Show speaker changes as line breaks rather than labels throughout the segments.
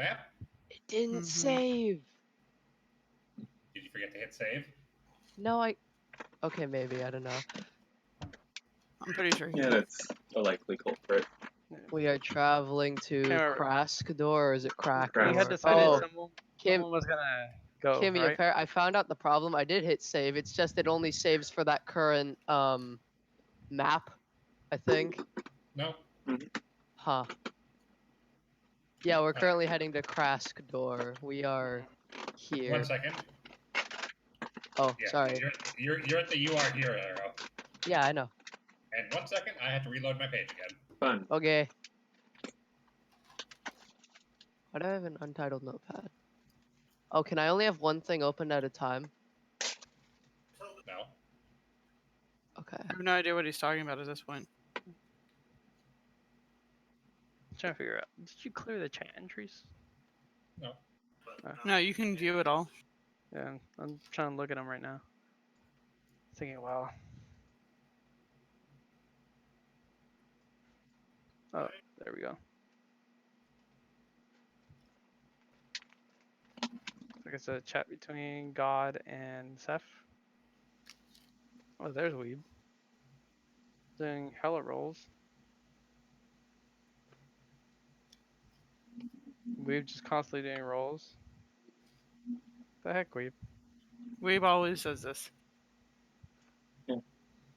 map?
It didn't save.
Did you forget to hit save?
No, Okay, maybe. I don't know.
I'm pretty sure.
Yeah, that's a likely culprit.
We are traveling to Kraskador, or is it Kraken?
We had decided
Oh,
someone was gonna go,
Kimmy,
right?
I found out the problem. I did hit save. It's just it only saves for that current map, I think.
No.
Huh. Yeah, we're currently heading to Kraskador. We are here.
1 second.
Oh,
Yeah,
sorry.
You're at the "you are here" arrow.
Yeah, I know.
And 1 second, I have to reload my page again.
Fun.
Okay. Why do I have an untitled notepad? Oh, can I only have one thing open at a time?
No.
Okay.
I have no idea what he's talking about at this point.
Trying to figure out. Did you clear the chat entries?
No.
No, you can view it all.
Yeah, I'm trying to look at them right now. Thinking, wow. Oh, there we go. Like it's a chat between God and Seth. Oh, there's Weeb. Doing hella rolls. Weeb just constantly doing rolls. The heck, Weeb?
Weeb always does this.
Yeah.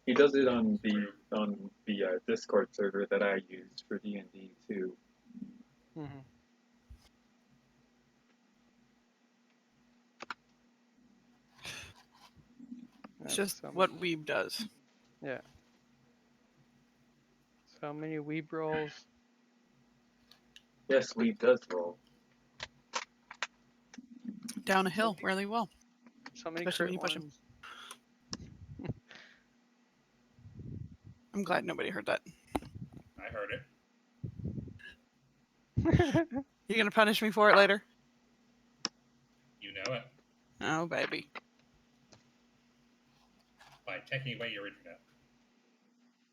He does it on the Discord server that I use for D&D too.
Mm-hmm.
It's just what Weeb does.
Yeah. So many Weeb rolls.
Yes, Weeb does roll.
Down a hill really well.
So many
Especially when you
crit
push him.
ones.
I'm glad nobody heard that.
I heard it.
You gonna punish me for it later?
You know it.
Oh, baby.
By taking away your internet.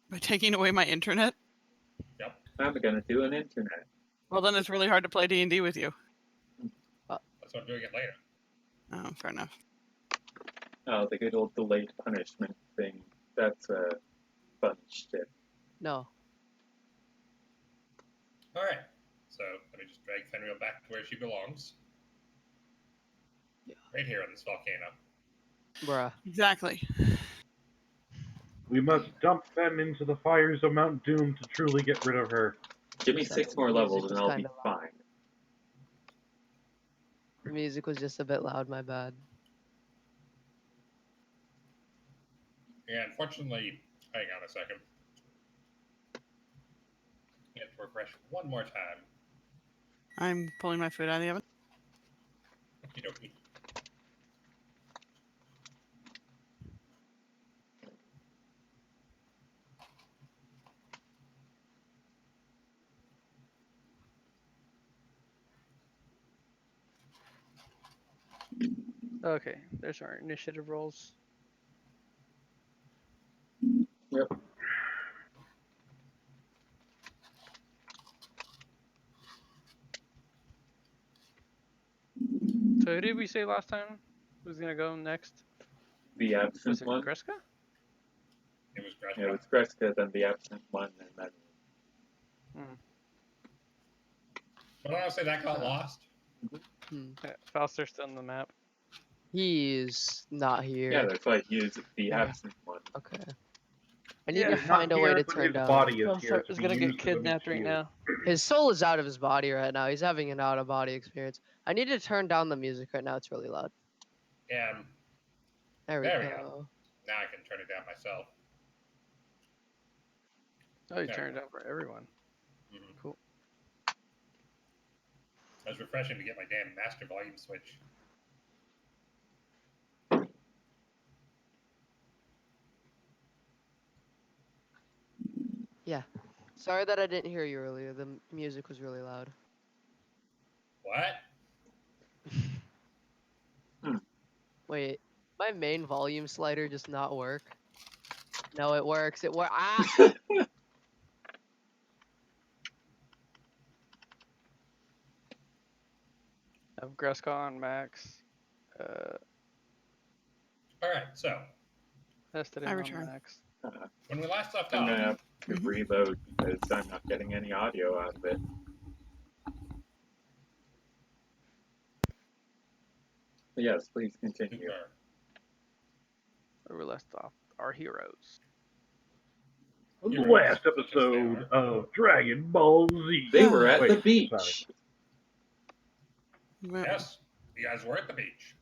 By taking away my internet?
Yep.
I'm gonna do an internet.
Well, then it's really hard to play D&D with you.
That's why I'm doing it later.
Oh, fair enough.
Oh, the good old delayed punishment thing. That's a fun shit.
No.
Alright. So, let me just drag Fenrir back to where she belongs.
Yeah.
Right here on this volcano.
Bruh.
Exactly.
We must dump them into the fires of Mount Doom to truly get rid of her.
Give me 6 more levels and I'll be fine.
The music was just a bit loud, my bad.
Yeah, unfortunately, hang on a second. You have to refresh one more time.
I'm pulling my food out of the oven.
Okie dokie.
Okay, there's our initiative rolls.
Yep.
So who did we say last time was gonna go next?
The absent
Was it
one?
Kreska?
It was Greska.
Yeah, it was Kreska, then the absent one, and then...
But honestly, that got lost.
Yeah, Falster's still on the map.
He's not here.
Yeah, that's why he is the absent one.
Okay. I need to find a way to turn down.
Falster is gonna get kidnapped right now.
His soul is out of his body right now. He's having an out-of-body experience. I need to turn down the music right now. It's really loud.
Yeah.
There we
There we
go.
Now I can turn it down myself.
Oh, you
There
turned
we
it down for everyone.
Mhm.
Cool.
It was refreshing to get my damn master volume switch.
Yeah. Sorry that I didn't hear you earlier. The music was really loud.
What?
Wait, my main volume slider does not work. No, it works. It works. Ah!
Have Greska on max.
All right. So
Tested
I
him
return.
on max.
when we last left
I'm
off,
gonna have to
Mhm.
reload because I'm not getting any audio out of it. But yes, please continue.
Super.
Where we left off. Our heroes.
The
Heroes.
last episode of Dragon Ball Z.
They were at
Wait,
the beach.
sorry.
Well,
Yes, you guys were at the beach,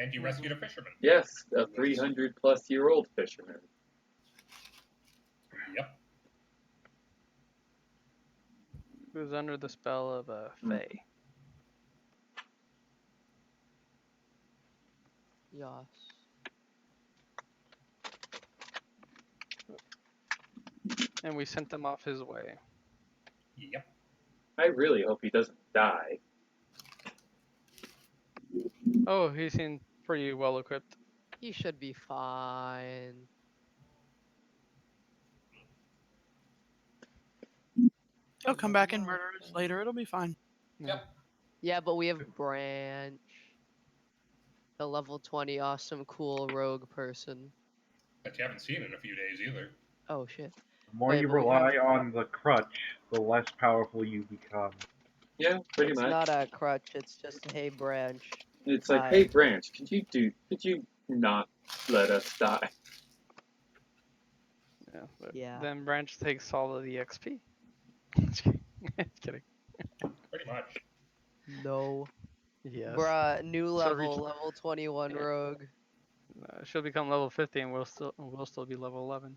and you rescued a fisherman.
Yes, a 300-plus-year-old fisherman.
Yep.
Who's under the spell of a Fae.
Yes.
And we sent them off his way.
Yep.
I really hope he doesn't die.
Oh, he seemed pretty well equipped.
He should be fine.
he'll come back and murder us later. It'll be fine.
Yep.
Yeah, but we have Branch. The level 20 awesome cool rogue person.
But you haven't seen in a few days either.
Oh shit.
The more
Wait,
you
but we
rely on the crutch, the less powerful you become.
Yeah, pretty
It's
much.
not a crutch, it's just hey Branch.
It's like,
Hi.
hey, Branch, could you not let us die?
Yeah. But
Yeah.
Then Branch takes all of the XP. Just kidding.
Pretty much.
No.
Yes.
Bruh, new
She'll
level,
reach-
level 21
Yeah.
rogue.
She'll become level 50 and we'll still be level 11.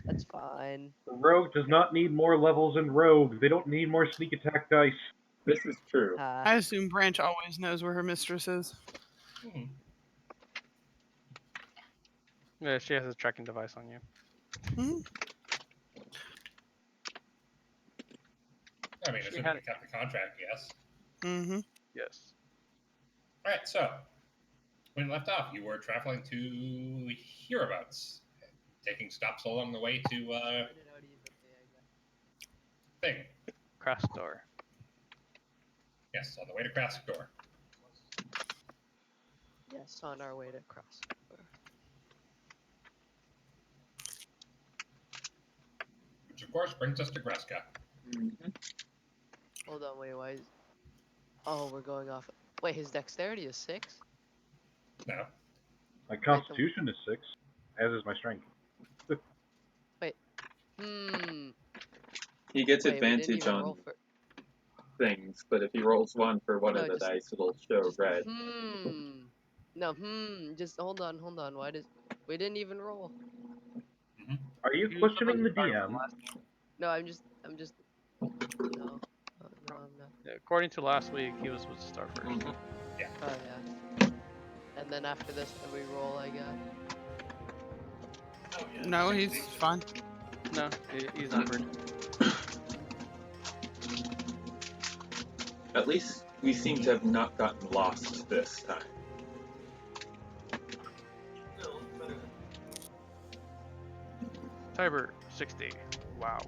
That's fine.
The rogue does not need more levels in rogue. They don't need more sneak attack dice.
This is true.
I assume Branch always knows where her mistress is.
Hmm.
Yeah, she has a tracking device on you.
Hmm?
I mean,
She
assuming
had
you kept the contract, yes.
Mm-hmm.
Yes.
All right. So when you left off, you were traveling to hereabouts, taking stops along the way to thing.
Crash door.
Yes, on the way to Kraskor.
Yes, on our way to cross.
Which of course brings us to Greska.
Mhm.
Hold on, wait, why is... Oh, we're going off... Wait, his dexterity is 6?
No.
My constitution is 6, as is my strength.
Hmm.
He gets
Wait, we didn't
advantage
even roll
on
for...
things, but if he rolls 1 for one
No,
of the
just-
dice, it'll show
Just,
red.
No, just hold on. Why does... We didn't even roll.
Are you
You
questioning the
supposed to start
DM?
from
No, I'm just... No. No, I'm not.
Yeah, according to last week, he was supposed to start first.
Mhm.
Oh, yeah. And then after this, then we roll, I guess.
Oh, yeah.
No, he's fine.
No, he's numbered.
At least we seem to have not gotten lost this time.
Tiber 60. Wow.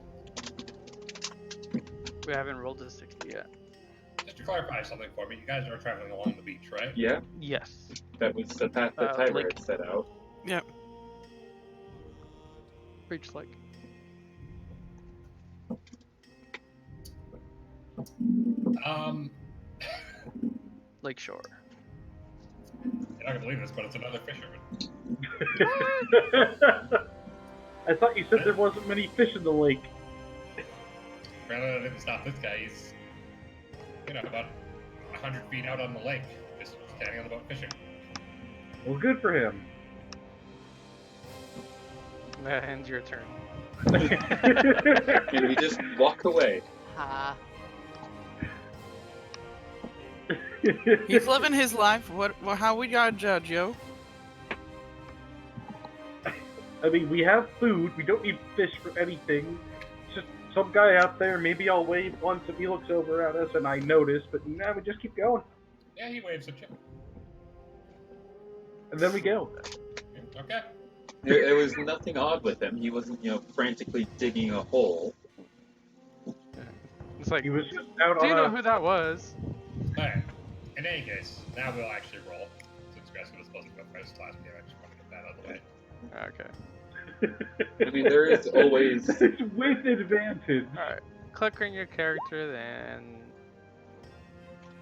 We haven't rolled a 60 yet.
Just to clarify something for me, you guys are traveling along the beach, right?
Yeah,
Yes.
that was the path that Tiber
Lake.
had set out.
Breach Lake.
Um,
Lakeshore.
you're not gonna believe this, but it's another fisherman.
I thought you said there wasn't many fish in the lake.
Apparently, that didn't stop this guy. He's, about 100 feet out on the lake, just standing on the boat fishing.
Well, good for him.
That ends your turn.
And we just walk away.
Ha.
He's living his life. How we gotta judge, yo?
I mean, we have food. We don't need fish for anything. It's just some guy out there. Maybe I'll wave once if he looks over at us and I notice, but no, we just keep going.
Yeah, he waves at you.
And then we go.
Okay.
There was nothing odd with him. He wasn't, frantically digging a hole.
It's like,
He was just out
do you
on
know
a...
who that was?
Alright. In any case, now we'll actually roll. Since Gresko was supposed to go first last game, I just want to get that out of the way.
Okay.
I mean, there is always.
It's with advantage.
Alright. Click on your character, then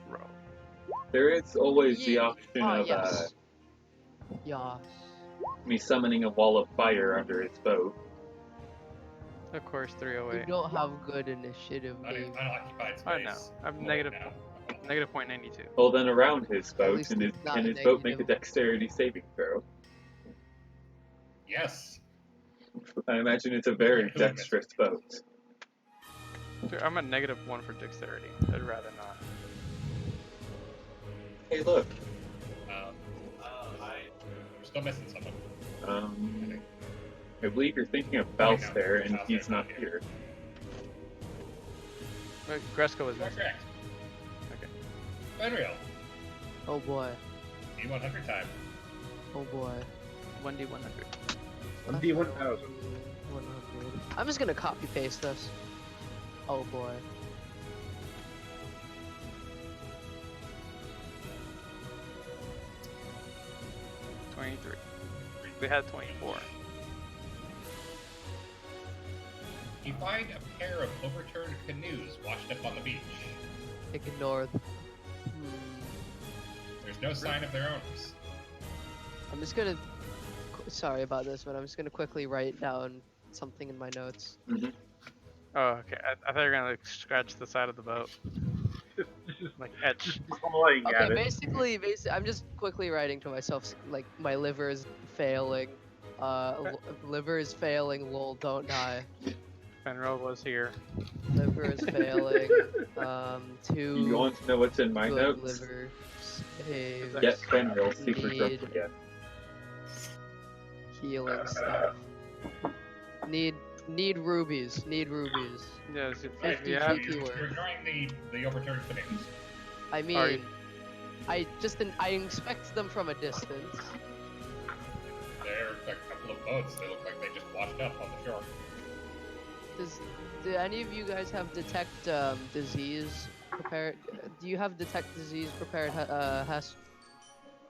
roll.
There is always the
Yeah.
option
Ah,
of
yes. Yes.
me summoning a wall of fire under his boat.
Of course,
You
308.
don't have good initiative, Dave.
Unoccupied space.
I know. I'm
Roll
negative
now.
negative 0.92.
Well, then around his boat,
least
and his,
it's not
and his boat make a
negative.
dexterity saving throw.
Yes.
I imagine it's a very
Who am I
dexterous boat.
Dude, I'm at -1 for dexterity. I'd rather not.
Hey, look.
We're still missing someone.
I believe you're thinking of
no,
Balster, and
Balster's
he's not
not
here.
Wait, Gresko was
You're
missing.
correct.
Okay.
Unreal.
Oh boy.
D100 time.
Oh boy.
1d100.
1D1000.
100. I'm just gonna copy paste this. Oh boy.
$23. We had 24.
You find a pair of overturned canoes washed up on the beach.
Ignore.
There's no sign of their owners.
I'm just gonna. Sorry about this, but I'm just gonna quickly write down something in my notes.
Oh, okay. I thought you were gonna like scratch the side of the boat,
Just
like etch.
clawing at
Okay,
it.
basically, I'm just quickly writing to myself like my liver is failing. Liver is failing. Lol, don't die.
Fenrir was here.
Liver is failing. Two.
You want to know what's in my
good
notes?
liver saves.
Get Fenrir super drunk
Need-
again.
Healing stuff. Need rubies. Need rubies.
Yes, if
50
you have.
GP
You're
word.
ignoring the overturned canoes.
I
Are you-
mean, I inspect them from a distance.
There are a couple of boats. They look like they just washed up on the shore.
Do any of you guys have detect disease prepared? Do you have detect disease prepared, Hess?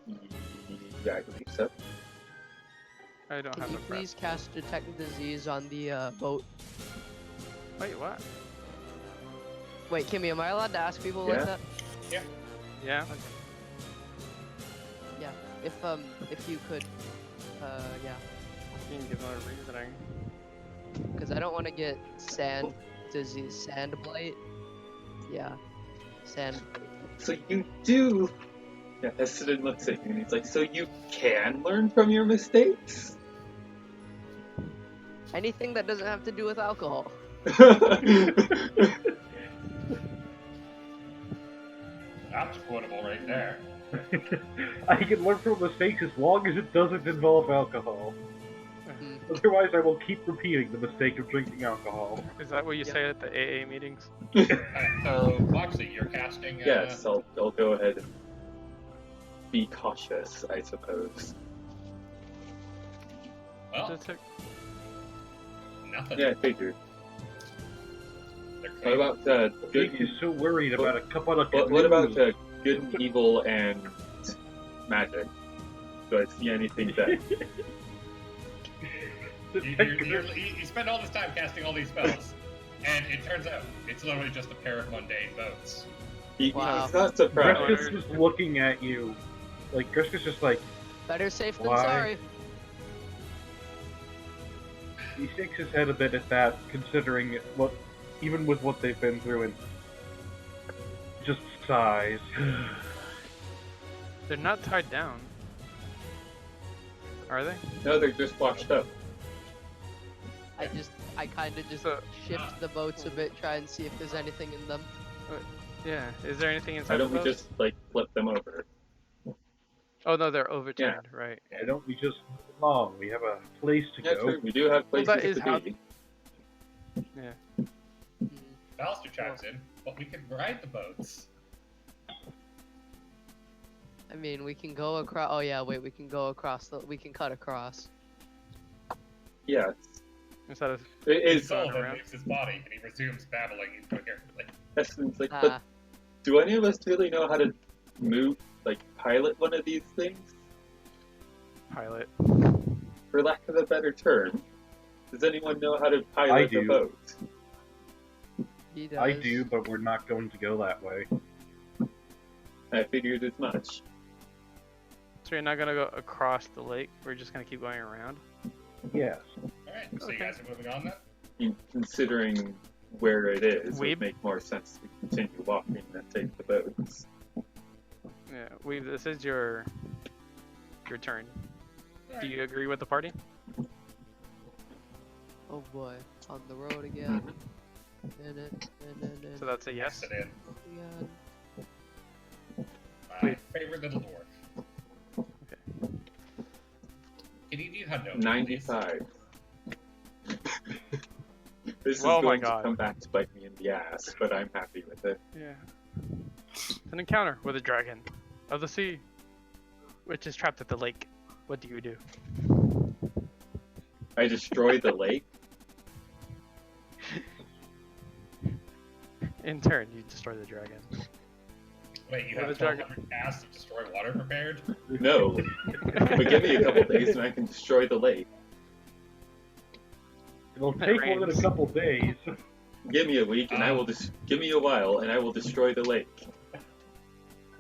Yeah, I believe so.
I don't
Can
have
you
a prep.
please cast detect disease on the boat?
Wait, what?
Wait, Kimmy, am I allowed to ask people
Yeah.
like that?
Yeah.
Yeah. If you could, yeah.
You can give them a reasoning.
Because I don't want to get sand disease, sand blight. Yeah, sand.
So you do. Yeah, Heston looks at you and he's like, "So you can learn from your mistakes."
Anything that doesn't have to do with alcohol.
That's quotable right there.
I can learn from mistakes as long as it doesn't involve alcohol.
Mm.
Otherwise, I will keep repeating the mistake of drinking alcohol.
Is that what you
Yep.
say at the AA meetings?
So, Foxy, you're casting.
Yes, I'll go ahead and be cautious, I suppose.
Well,
Detect-
nothing.
Yeah, I figured.
They're
What
clean.
about
Jake
good?
is so worried about a couple of
What about
canoes.
good and evil and magic? Do I see anything that?
You spend all this time casting all these spells, and it turns out it's literally just a pair of mundane boats.
Wow.
He's not surprised.
Greska's just looking at you. Like, Greska's just like,
Better safe than
Why?
sorry.
he shakes his head a bit at that, considering what, even with what they've been through, and just sighs.
They're not tied down. Are they?
No, they're just washed up.
I kind of just
So-
shift the boats a bit, try and see if there's anything in them.
Yeah. Is there anything
Why
inside
don't
the
we
boats?
just like flip them over?
Oh no, they're overturned, right?
Why don't we just move along? We have a place to
Yeah,
go.
true. We do have
Well,
places
that is
to
how-
be.
Yeah.
Mm.
Ballister chimes in, but we can ride the boats.
I mean, we can go across. Oh yeah, wait, we can go across. We can cut across.
Yeah,
Instead of
it
His
is.
soul then
around.
leaves his body, and he resumes babbling incoherently.
Essence, like,
Ah,
but do any of us really know how to pilot one of these things?
Pilot.
For lack of a better term, does anyone know how to
I
pilot a
do.
boat?
He does.
I do, but we're not going to go that way.
I figured as much.
So you're not gonna go across the lake. We're just gonna keep going around.
Yes.
Alright, so you
Okay.
guys are moving on then?
Considering where it is, it
Weeb.
would make more sense to continue walking than take the boats.
Yeah. This is your turn. Do
Alright.
you agree with the party?
Oh boy, on the road again.
Mm-hmm.
So that's a yes.
Yes, it in.
Again.
My
Wait.
favorite little dwarf.
Okay.
Kitty, do you have no
95. This is
Oh my
going
God.
to come back to bite me in the ass, but I'm happy with it.
Yeah. It's an encounter with a dragon of the sea, which is trapped at the lake. What do you do?
I destroy the lake.
In turn, you destroy the dragon.
Wait, you
What
have
is dragon?
1200 casts to destroy water prepared?
No, but give me a couple days and I can destroy the lake.
It'll
It
take more than a
rains.
couple days.
Give me a week and I will give me a while and I will destroy the lake.
So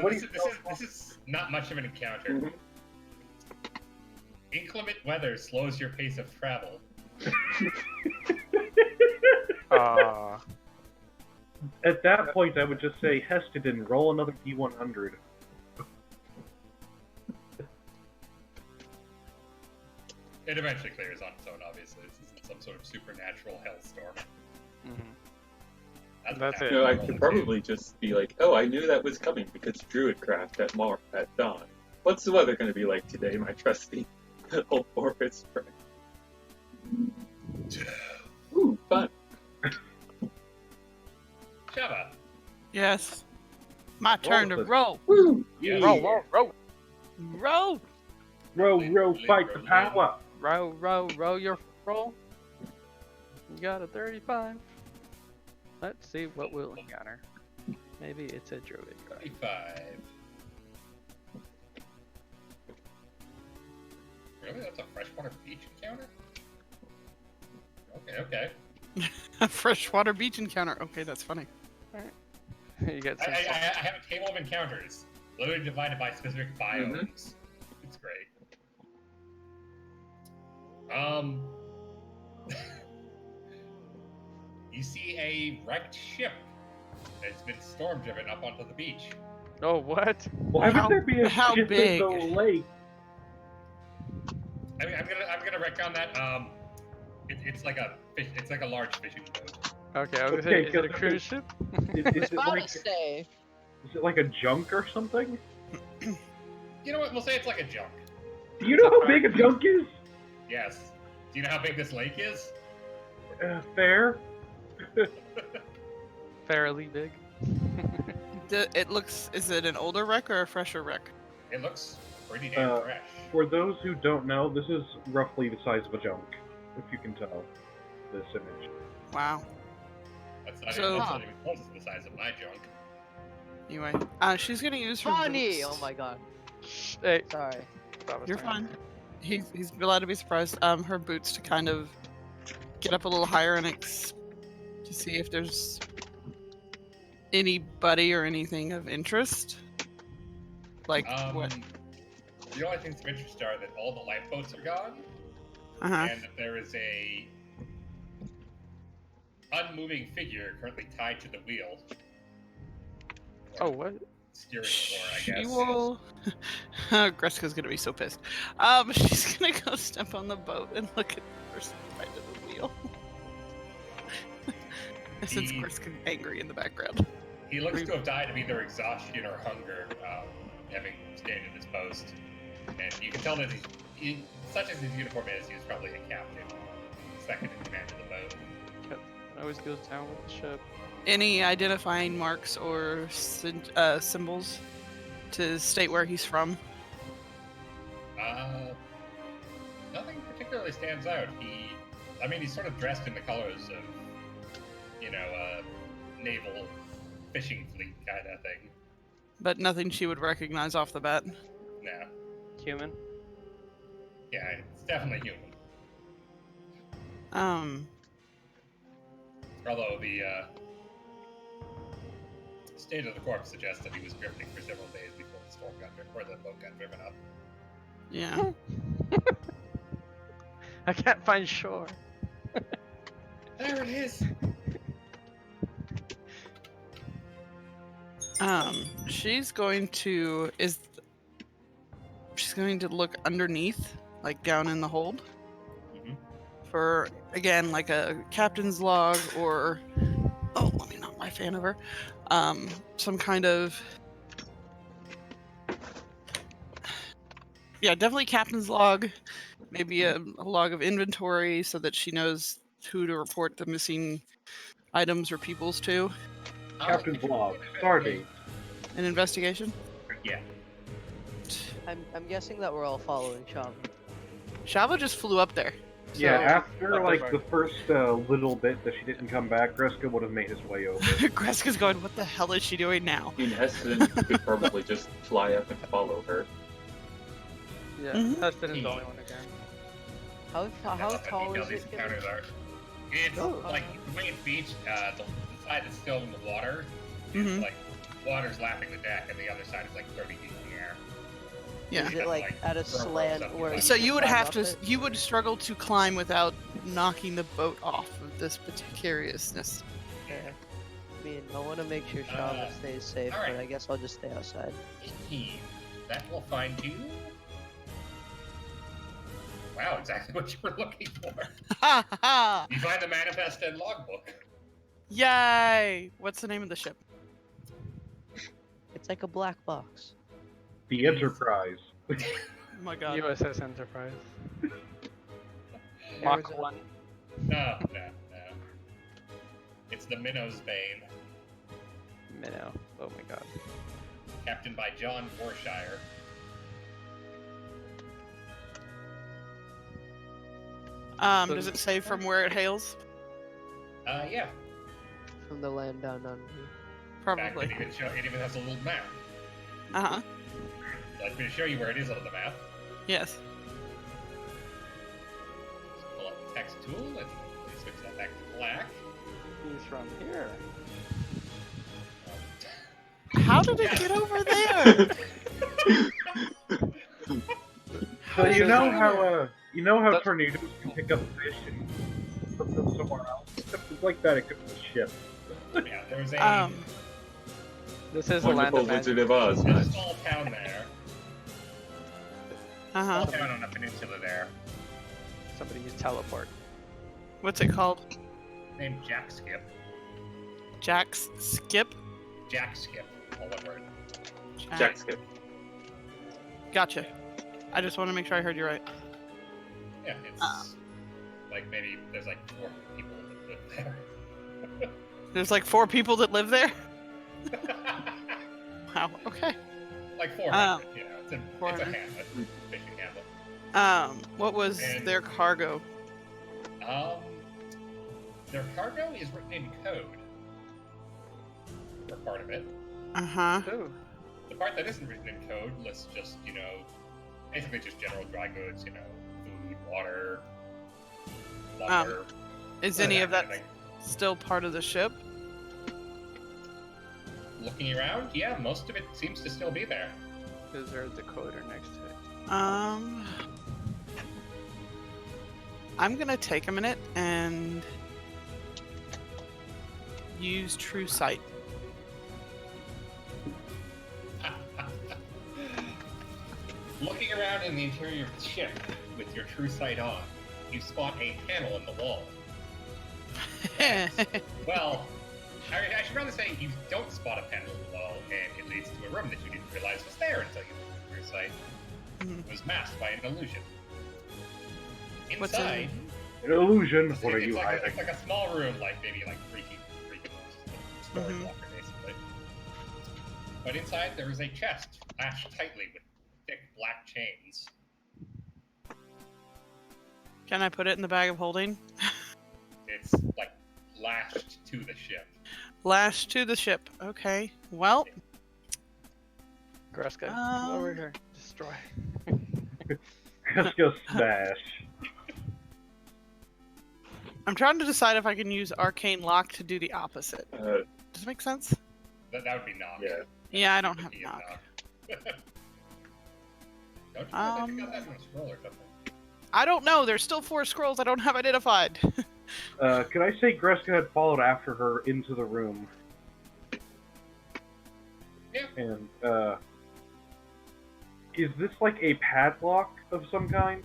What do
this,
you-
this is not much of an encounter.
Mhm.
Inclement weather slows your pace of travel.
At that point, I would just say, Hestedin, roll another D100.
It eventually clears on its own, obviously. This isn't some sort of supernatural hellstorm.
That's
what
it.
happens
No, I
when
could
rolling
probably just be like, oh, I knew that was coming because Druidcraft at dawn. What's the weather going to be like today, my trusty old forest friend?
two.
Ooh, fun.
Shava.
Yes. My turn to
was it?
roll.
Woo!
Yes.
Roll, roll, roll,
Roll.
Row, fight the power!
roll your roll. You got a 35. Let's see what we'll encounter. Maybe it's a druid.
35. Really? That's a freshwater beach encounter? Okay.
A freshwater beach encounter. Okay, that's funny.
You got
I
some.
have a table of encounters, literally divided by specific biomes. It's great. You see a wrecked ship that's been storm driven up onto the beach.
Oh, what?
Why
How-
would there be a
how
ship
big?
in the lake?
I mean, I'm gonna retcon that. It's like a fish. It's like a large fishing boat.
Okay, I was
Okay,
gonna say, is it a
'cause-
cruise ship?
Is
I was
it
about
like
to say.
a junk or something?
You know what? We'll say it's like a junk.
Do you know how big a junk is?
Yes. Do you know how big this lake is?
Fair.
Fairly big.
It looks. Is it an older wreck or a fresher wreck?
It looks pretty damn fresh.
For those who don't know, this is roughly the size of a junk, if you can tell this image.
Wow.
That's not,
So-
even, that's not even close to the size of my junk.
Anyway, she's gonna use her
Funny!
boots.
Oh my god.
Hey,
Sorry.
that was
You're
fine.
fine. He's allowed to be surprised. Her boots to kind of get up a little higher and to see if there's anybody or anything of interest. Like what?
The only things of interest are that all the lifeboats are gone,
Uh-huh.
and that there is a unmoving figure currently tied to the wheel,
Oh, what?
steering the oar, I
She
guess.
will. Greska's gonna be so pissed. She's gonna go step on the boat and look at the person tied to the wheel. Since
He-
Greska's angry in the background.
He looks to have died of either exhaustion or hunger, having stayed in his post. And you can tell that such as his uniform is, he was probably a captain, second in command of the boat.
Always goes down with the ship.
Any identifying marks or symbols to state where he's from?
Nothing particularly stands out. He's sort of dressed in the colors of, naval fishing fleet kind of thing.
But nothing she would recognize off the bat.
No.
Human.
Yeah, it's definitely human. Although the state of the corpse suggests that he was drifting for several days before the storm got or the boat got driven up.
Yeah.
I can't find shore.
There it is.
She's going to look underneath, like down in the hold,
Mhm.
for again like a captain's log or let me not my fan of her, some kind of definitely captain's log, maybe a log of inventory so that she knows who to report the missing items or peoples to.
Captain's log. Stardate.
An investigation.
Yeah.
I'm guessing that we're all following Shava.
Shava just flew up there.
Yeah,
So-
after like the first little bit that she didn't come back, Greska would have made his way over.
Greska's going, what the hell is she doing now?
I mean, Heston could probably just fly up and follow her.
Yeah,
Mhm.
Heston is the only one again.
How tall is
These
it?
encounters are. It's
Oh.
like the way it's beach. The side that's still in the water is
Mhm.
like water's lapping the deck, and the other side is like 30 feet in the air.
Yeah.
Is it like at a
Firm
slant
something
where?
like
So
can
you would
climb
have
up
to,
it?
you would struggle to climb without knocking the boat off of this precariousness.
Yeah. I mean, I want to make sure Shava stays safe,
alright.
but I guess I'll just stay outside.
18. That will find you. Wow, exactly what you were looking for.
Ha ha ha!
You find the manifest and logbook.
Yay! What's the name of the ship?
It's like a black box.
The Enterprise.
Oh my god.
USS Enterprise. Mach
Arizona.
1.
No. It's the Minnow's Bane,
Minnow. Oh my god.
captained by John Forshire.
Does it say from where it hails?
Yeah.
From the land down under.
In fact,
Probably.
it even has a little map.
Uh-huh.
Let me show you where it is on the map.
Yes.
Just pull up the text tool and switch that back to black.
He's from here.
How did it get over there?
So you
does
know
that
how
That-
tornadoes can pick up fish and put them somewhere else? Except it's like that, except for the ship.
Yeah, there's a
This is the land
Wonderful
of magic.
Wizard of Oz.
there's a small town there.
Uh-huh.
Small town on a peninsula there,
Somebody use teleport.
What's it called?
named Jack Skip.
Jack's Skip?
Jack Skip, all one word.
Jack Skip.
Gotcha. I just want to make sure I heard you right.
Yeah, it's like maybe there's like 4 people that live there.
There's like 4 people that live there? Wow, okay.
Like 400, you know, it's a
400.
hamlet, fishing hamlet.
What was
And-
their cargo?
Their cargo is written in code. For part of it.
Uh-huh.
Ooh.
The part that isn't written in code lists just, you know, basically just general dry goods, you know, food, water, lumber.
Is any of that
kind
still part of the ship?
thing. Looking around, yeah, most of it seems to still be there.
Is there a decoder next to it?
I'm gonna take a minute and use True Sight.
Looking around in the interior of the ship with your true sight on, you spot a panel in the wall. Well, I should rather say you don't spot a panel in the wall, and it leads to a room that you didn't realize was there until you looked at your sight.
Mhm.
It was masked by an illusion.
What's
Inside,
An illusion.
it's,
What are
it's
you
like
hiding?
it's like a small room, like maybe like 3 feet, storage
Mhm.
locker, basically. But inside there is a chest lashed tightly with thick black chains.
Can I put it in the bag of holding?
It's like lashed to the ship.
Lash to the ship. Okay. Well,
Greska, come over
Um,
here. Destroy.
Let's go smash.
I'm trying to decide if I can use Arcane Lock to do the opposite. Does it make sense?
That would be knock.
Yeah.
Yeah, I don't have
Be a
knock.
Don't you think you got that in a scroll or something?
I don't know. There's still 4 scrolls I don't have identified.
Could I say Greska had followed after her into the room?
Yeah.
And, is this like a padlock of some kind?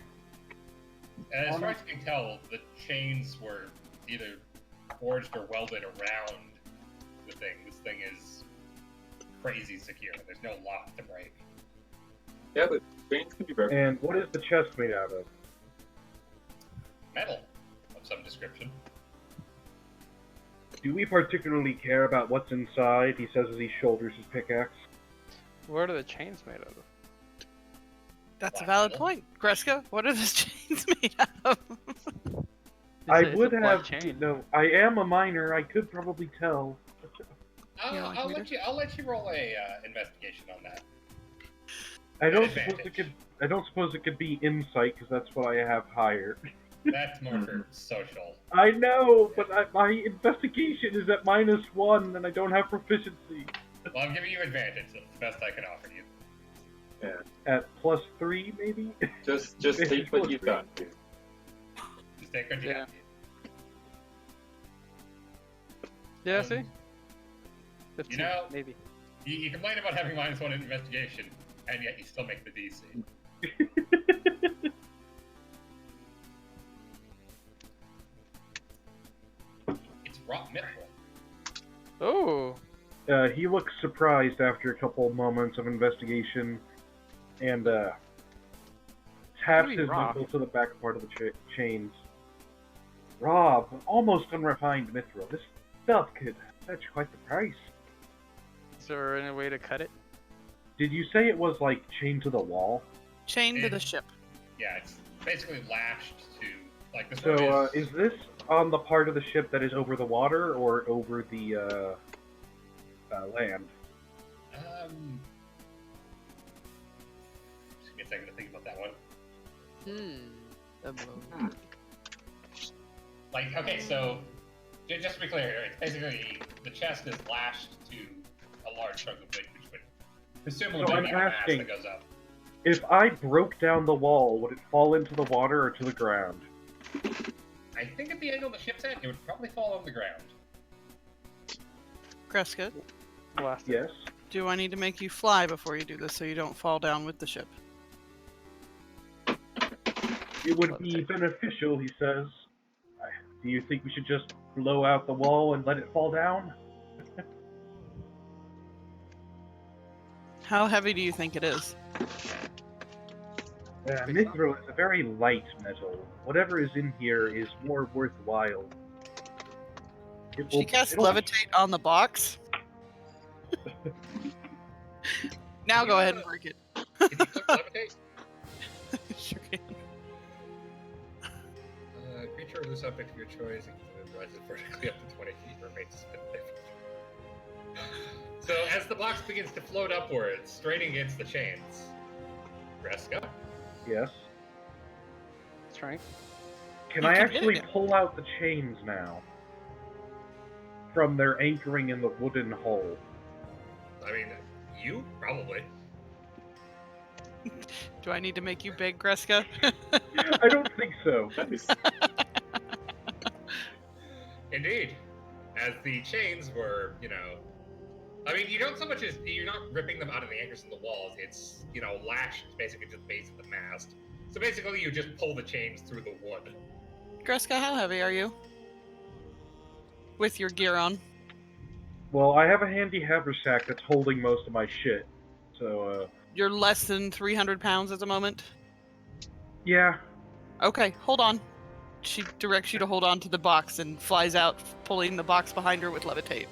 And as far as you can tell, the chains were either forged or welded around the thing. This thing is crazy secure. There's no lock to break.
Yeah, but chains can be broken.
And what is the chest made out of?
Metal of some description.
Do we particularly care about what's inside? He says as he shoulders his pickaxe.
What are the chains made of?
That's a
Black
valid
metal?
point. Greska, what are those chains made out of?
I
It's a
would
black
have.
chain.
No, I am a miner. I could probably tell.
You don't like
I'll
me
let you. I'll let you roll a investigation on that.
I don't
Advantage.
suppose it could. I don't suppose it could be insight because that's what I have higher.
That's more for social.
I know, but my investigation is at -1, and I don't have proficiency.
Well, I'm giving you advantage. That's the best I can offer you.
At +3, maybe.
Just take what you've got, dude.
Just take what you
Yeah.
got.
Yeah, see? 15,
You know-
maybe.
You complain about having -1 in investigation, and yet you still make the DC. It's rot mithril.
Oh,
He looks surprised after a couple moments of investigation, and taps
Maybe
his
Rob.
knuckle to the back part of the chains. Rob, almost unrefined mithril. This stuff could fetch quite the price.
is there any way to cut it?
Did you say it was like chained to the wall?
Chained to
Yeah.
the ship.
Yeah, it's basically lashed to like this
So,
one
is this on the part of the ship that is over the water or over the land?
Just give me a second to think about that one. Like, okay, so just to be clear, it's basically the chest is lashed to a large chunk of wood, which would presumably
So I'm
be a mass
asking-
that goes up.
If I broke down the wall, would it fall into the water or to the ground?
I think at the angle the ship's at, it would probably fall on the ground.
Greska,
Blast it.
Yes.
do I need to make you fly before you do this so you don't fall down with the ship?
It would be beneficial, he says. Do you think we should just blow out the wall and let it fall down?
How heavy do you think it is?
Mithril is a very light metal. Whatever is in here is more worthwhile. It
She casts levitate on the box. Now go ahead and break it.
Can you click levitate?
Sure can.
Creature or loose object of your choice rises vertically up to 20 feet or remains suspended. So as the box begins to float upwards, straight against the chains, Greska,
Yes.
Strength.
Can
You
I
can hit
actually
it.
pull out the chains now? From their anchoring in the wooden hull.
I mean, you probably.
Do I need to make you big, Greska?
I don't think so.
Nice.
Indeed. As the chains were, I mean, you don't so much as you're not ripping them out of the anchors in the walls. It's, lashed basically to the base of the mast. So basically, you just pull the chains through the wood.
Greska, how heavy are you? With your gear on.
Well, I have a handy haversack that's holding most of my shit. So,
You're less than 300 pounds at the moment?
yeah.
Okay, hold on. She directs you to hold on to the box and flies out, pulling the box behind her with levitate.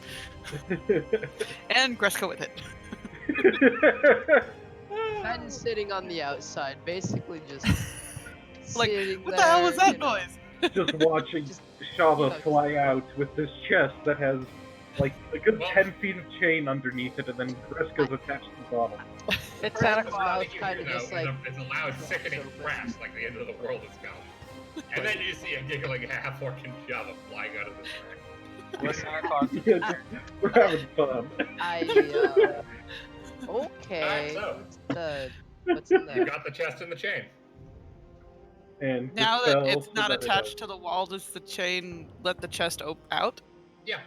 And Greska with it.
Ben sitting on the outside, basically just
Like,
sitting
what the hell was
there,
that noise?
Just watching
Just-
Shava
Yeah.
fly out with this chest that has Like a good
Well-
10 feet of chain underneath it, and then Greska's attached to the bottom.
It's
Santa
Santa
It's
Claus.
Claus
you
kind
hear,
of just
though,
like
is a loud, sickening
so
crash, like the end of the world has come. And then you see a giggling half-orc and Java flying out of the track.
With Santa Claus.
Yeah, we're having fun.
I okay.
Alright,
What's in
You
there?
got the chest and the chain.
And
Now
dispel
that it's
so
not
that it
attached to the wall, does the chain let the chest out?
Yeah.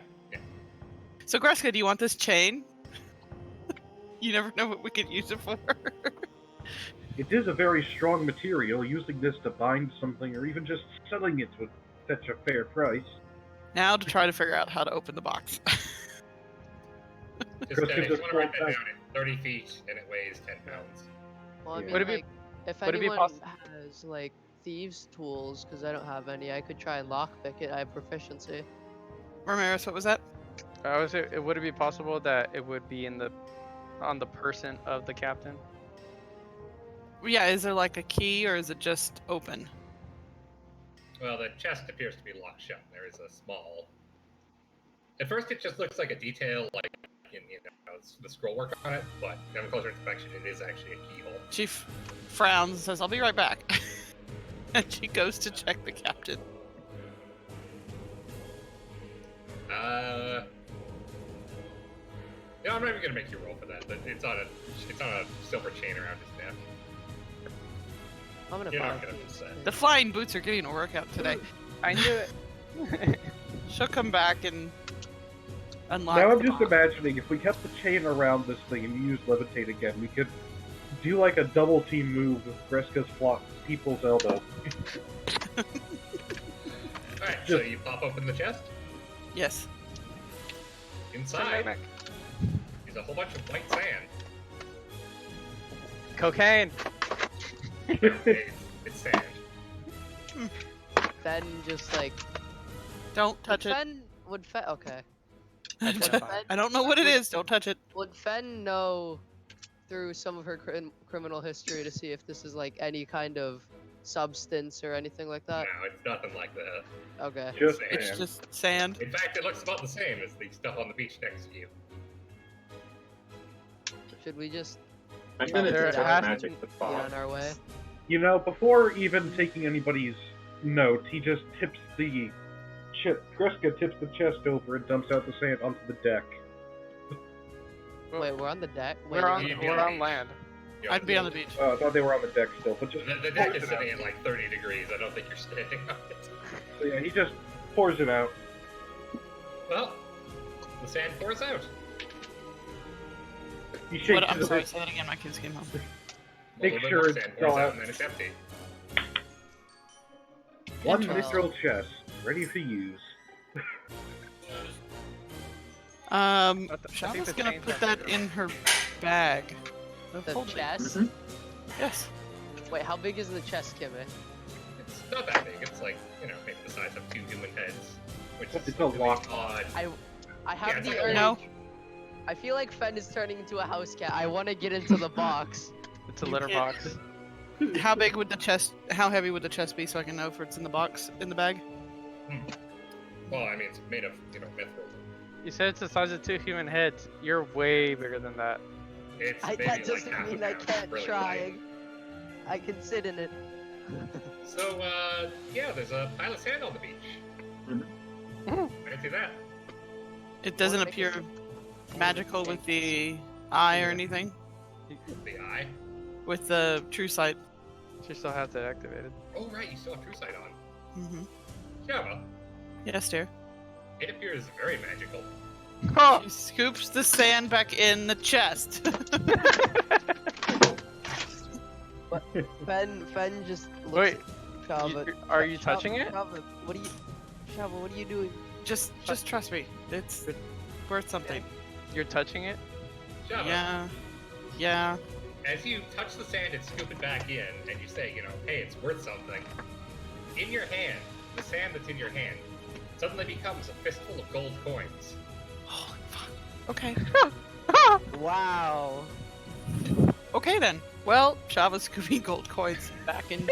So Greska, do you want this chain? You never know what we could use it for.
It is a very strong material. Using this to bind something, or even just selling it to such a fair price.
Now to try to figure out how to open the box.
Just,
Chris,
if
just
you want to write that
roll
down, it's 30 feet and it weighs 10 pounds.
Well, I
Yeah.
mean,
Would it be-
like, if
would it be
anyone
poss-
has like thieves' tools, because I don't have any, I could try and lockpick it. I have proficiency.
Ramirez, what was that?
Would it be possible that it would be on the person of the captain?
Yeah, is there like a key or is it just open?
Well, the chest appears to be locked shut. There is a small. At first, it just looks like a detail, like in the scroll work on it. But on closer inspection, it is actually a keyhole.
She frowns and says, "I'll be right back." And she goes to check the captain.
Yeah, I'm not even gonna make you roll for that. But it's on a silver chain around his neck.
I'm gonna
You're
buy
not gonna
thieves'
miss that.
tools.
The flying boots are getting a workout today.
I knew it.
She'll come back and unlock.
Now I'm
the
just
box.
imagining if we kept the chain around this thing and used levitate again, we could do like a double team move with Greska's flock people's elbow.
Alright, so you pop open the chest.
Yes.
Inside is a whole bunch of white sand.
Cocaine.
It's sand.
Fen just like
Don't touch it.
Would Fen okay?
That's
Would
fine.
Fen,
I don't know what it is. Don't touch it.
would Fen know through some of her criminal history to see if this is like any kind of substance or anything like that?
No, it's nothing like that.
Okay.
Just
Sand.
It's just sand.
In fact, it looks about the same as the stuff on the beach next to you.
Should we just
I'm gonna
There
detect
has-
magic the
get
fog.
on our way?
You know, before even taking anybody's note, he just tips the Greska tips the chest over and dumps out the sand onto the deck.
Wait, we're on the deck. Wait,
We're on
you'd be
we're
on the
on
beach.
land.
You're
I'd be on the beach.
I thought they were on the deck still, but just
The deck
pours
is
it out.
sitting at like 30 degrees. I don't think you're standing on it.
So yeah, he just pours it out.
Well, the sand pours out.
He shakes
What, I'm
his
sorry,
head.
say that again. My kids came home.
A
Make
little bit
sure
more
it's
sand pours
all
out
out.
and then it's empty.
One
Interesting.
mithril chest, ready for use.
I think
Shava's
the
gonna
chain's
put
not
that in her bag.
The
Hold it.
chest?
Mhm.
Yes.
Wait, how big is the chest, Kimmy?
It's not that big. It's like, maybe the size of 2 human heads. Which is
It's a lot.
odd.
I have
Yeah, it's
the
like a
urge.
No.
I feel like Fen is turning into a house cat. I want to get into the box.
It's a
You
litter
can't-
box.
How big would the chest? How heavy would the chest be so I can know if it's in the box in the bag?
Well, I mean, it's made of, mithril.
You said it's the size of 2 human heads. You're way bigger than that.
It's maybe
That
like
doesn't
half a
mean I
pound,
can't
really
try.
light.
I can sit in it.
So, yeah, there's a pile of sand on the beach.
Mhm.
I can see that.
It doesn't
Wanna make
appear
it-
magical with the eye or anything.
The eye.
With the true sight.
She still has it activated.
Oh, right, you still have true sight on.
Mm-hmm.
Java,
Yes, dear.
it appears very magical.
She scoops the sand back in the chest.
Fen just looks
Wait,
at Shava.
are you touching it?
Shava, Shava, what are you doing?
just trust me. It's worth something.
You're touching it?
Java,
Yeah. Yeah.
as you touch the sand and scoop it back in, and you say, hey, it's worth something, in your hand, the sand that's in your hand suddenly becomes a fistful of gold coins.
Holy fuck. Okay.
Wow.
Okay then. Well, Shava's scooping gold coins back in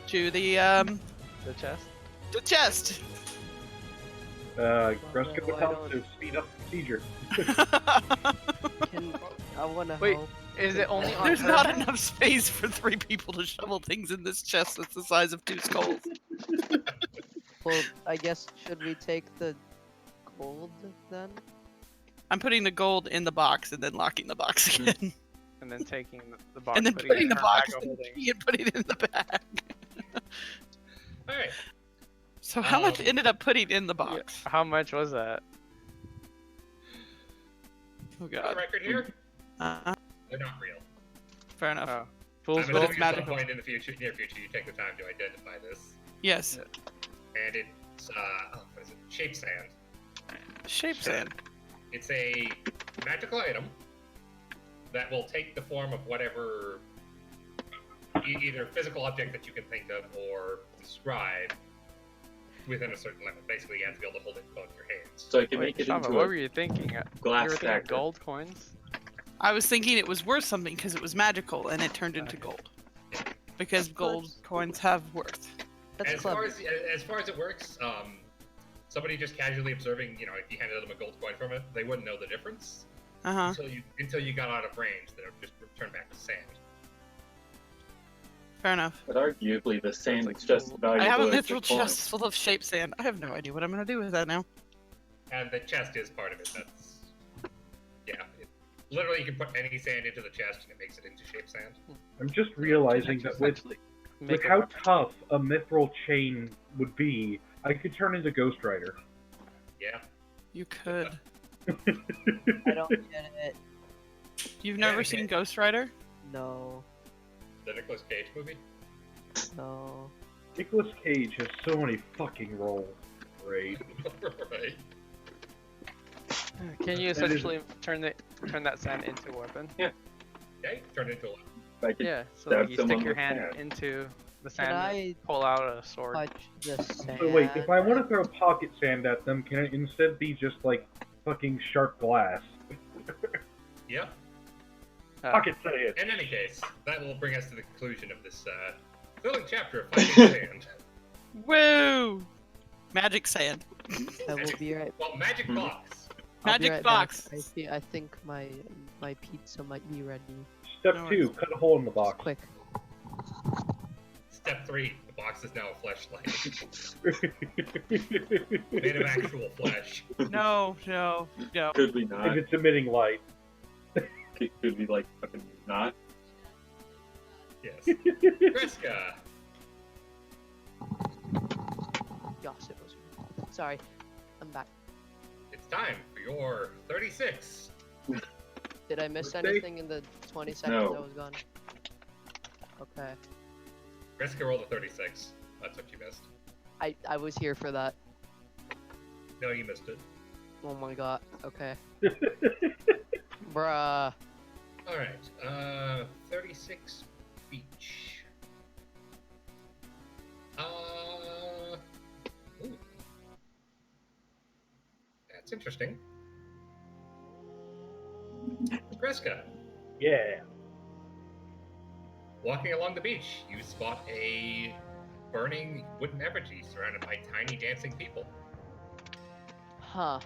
to the
The chest?
chest.
Greska would
I
help
don't-
to speed up the procedure.
Can I want to
Wait,
help?
Is it only on
There's
her?
not enough space for 3 people to shovel things in this chest that's the size of 2 skulls.
Well, I guess should we take the gold then?
I'm putting the gold in the box and then locking the box again.
And then taking the box,
and then
putting it
putting
in
the
her
box
bag of
in the
holding.
key and putting it in the bag.
All right.
So how much
Um,
ended up putting in the
Yeah,
box?
how much was that?
Oh
For the
god.
record here,
Uh,
they're not real.
fair enough.
Oh,
I'm
fool's
assuming
gold.
at some
magical.
point in the future, near future, you take the time to identify this,
Yes.
and it's what is it? Shape sand.
Shape sand.
It's a magical item that will take the form of whatever, either physical object that you can think of or describe within a certain limit. Basically, you have to be able to hold it in both your hands.
So I can
Wait,
make it
Shava,
into
what
a
were you thinking?
glass
You were thinking
stacker.
gold coins?
I was thinking it was worth something because it was magical and it turned into gold. Because gold coins have worth.
That's
As
clever.
far as it works, somebody just casually observing, if you handed them a gold coin from it, they wouldn't know the difference
Uh-huh.
until you got out of range. Then it would just turn back to sand.
Fair enough.
But arguably, the sand
like
is just
gold.
valuable
I have a
as the
literal
coin.
chest full of shape sand. I have no idea what I'm gonna do with that now.
And the chest is part of it. That's literally you can put any sand into the chest and it makes it into shape sand.
I'm just realizing that with
Make a
how
weapon.
tough a mithril chain would be, I could turn into Ghost Rider.
Yeah.
You could.
I don't get it.
You've never
okay.
seen Ghost Rider?
No,
The Nicolas Cage movie.
no.
Nicolas Cage has so many fucking roles. Great.
Right.
Can you
That is-
essentially turn that sand into a weapon?
Okay. Turn into a weapon.
I could
Yeah. So
stab
like you stick
someone
your
with
hand
sand.
into the
Can
sand,
I
pull out a sword.
touch the sand?
So wait, if I want to throw pocket sand at them, can it instead be just like fucking sharp glass?
Yep.
Pocket sand!
In any case, that will bring us to the conclusion of this thrilling chapter of Finding Sand.
Woo! Magic sand.
I will be right.
Well, magic
Hmm.
box.
I'll be
Magic
right
box.
Back. I think my pizza might be ready.
Step
No
2, cut a hole in the box.
Quick.
Step 3, the box is now a fleshlight. Made of actual flesh.
No, no, no.
Could we
If
not?
it's emitting light.
Could we like fucking not?
Yes. Kreska.
Gosh, it was. Sorry, I'm back.
It's time for your 36.
Did I miss
Birthday?
anything in the 20 seconds
No.
I was gone? Okay.
Kreska rolled a 36. That's what you missed.
I was here for that.
No, you missed it.
Oh my god. Okay. Bruh.
Alright, 36 beach. Ooh. That's interesting. Kreska,
Yeah.
walking along the beach, you spot a burning wooden effigy surrounded by tiny dancing people.
Huh.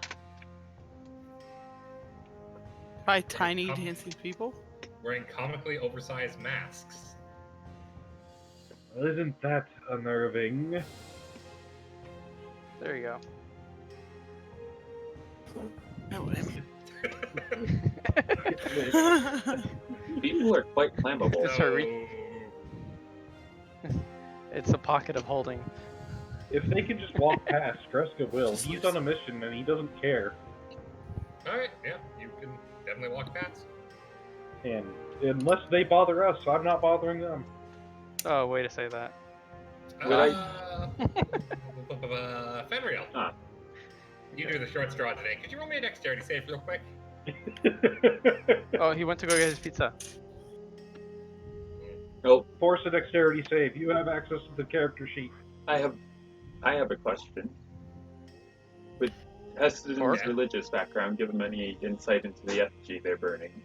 By tiny dancing people?
Wearing comically oversized masks.
Well, isn't that unnerving?
There you go.
No, whatever.
People are quite flammable.
It's her It's a pocket of holding.
If they can just walk past, Kreska will. He's on a mission and he doesn't care.
Alright, yeah, you can definitely walk past.
And unless they bother us, I'm not bothering them.
Oh, way to say that.
Would
Fenriel.
Ah.
You do the short straw today. Could you roll me a dexterity save real quick?
Oh, he went to go get his pizza.
Nope.
Force a dexterity save. You have access to the character sheet.
I have a question. With Heston's
Or-
religious background, give him any insight into the effigy they're burning,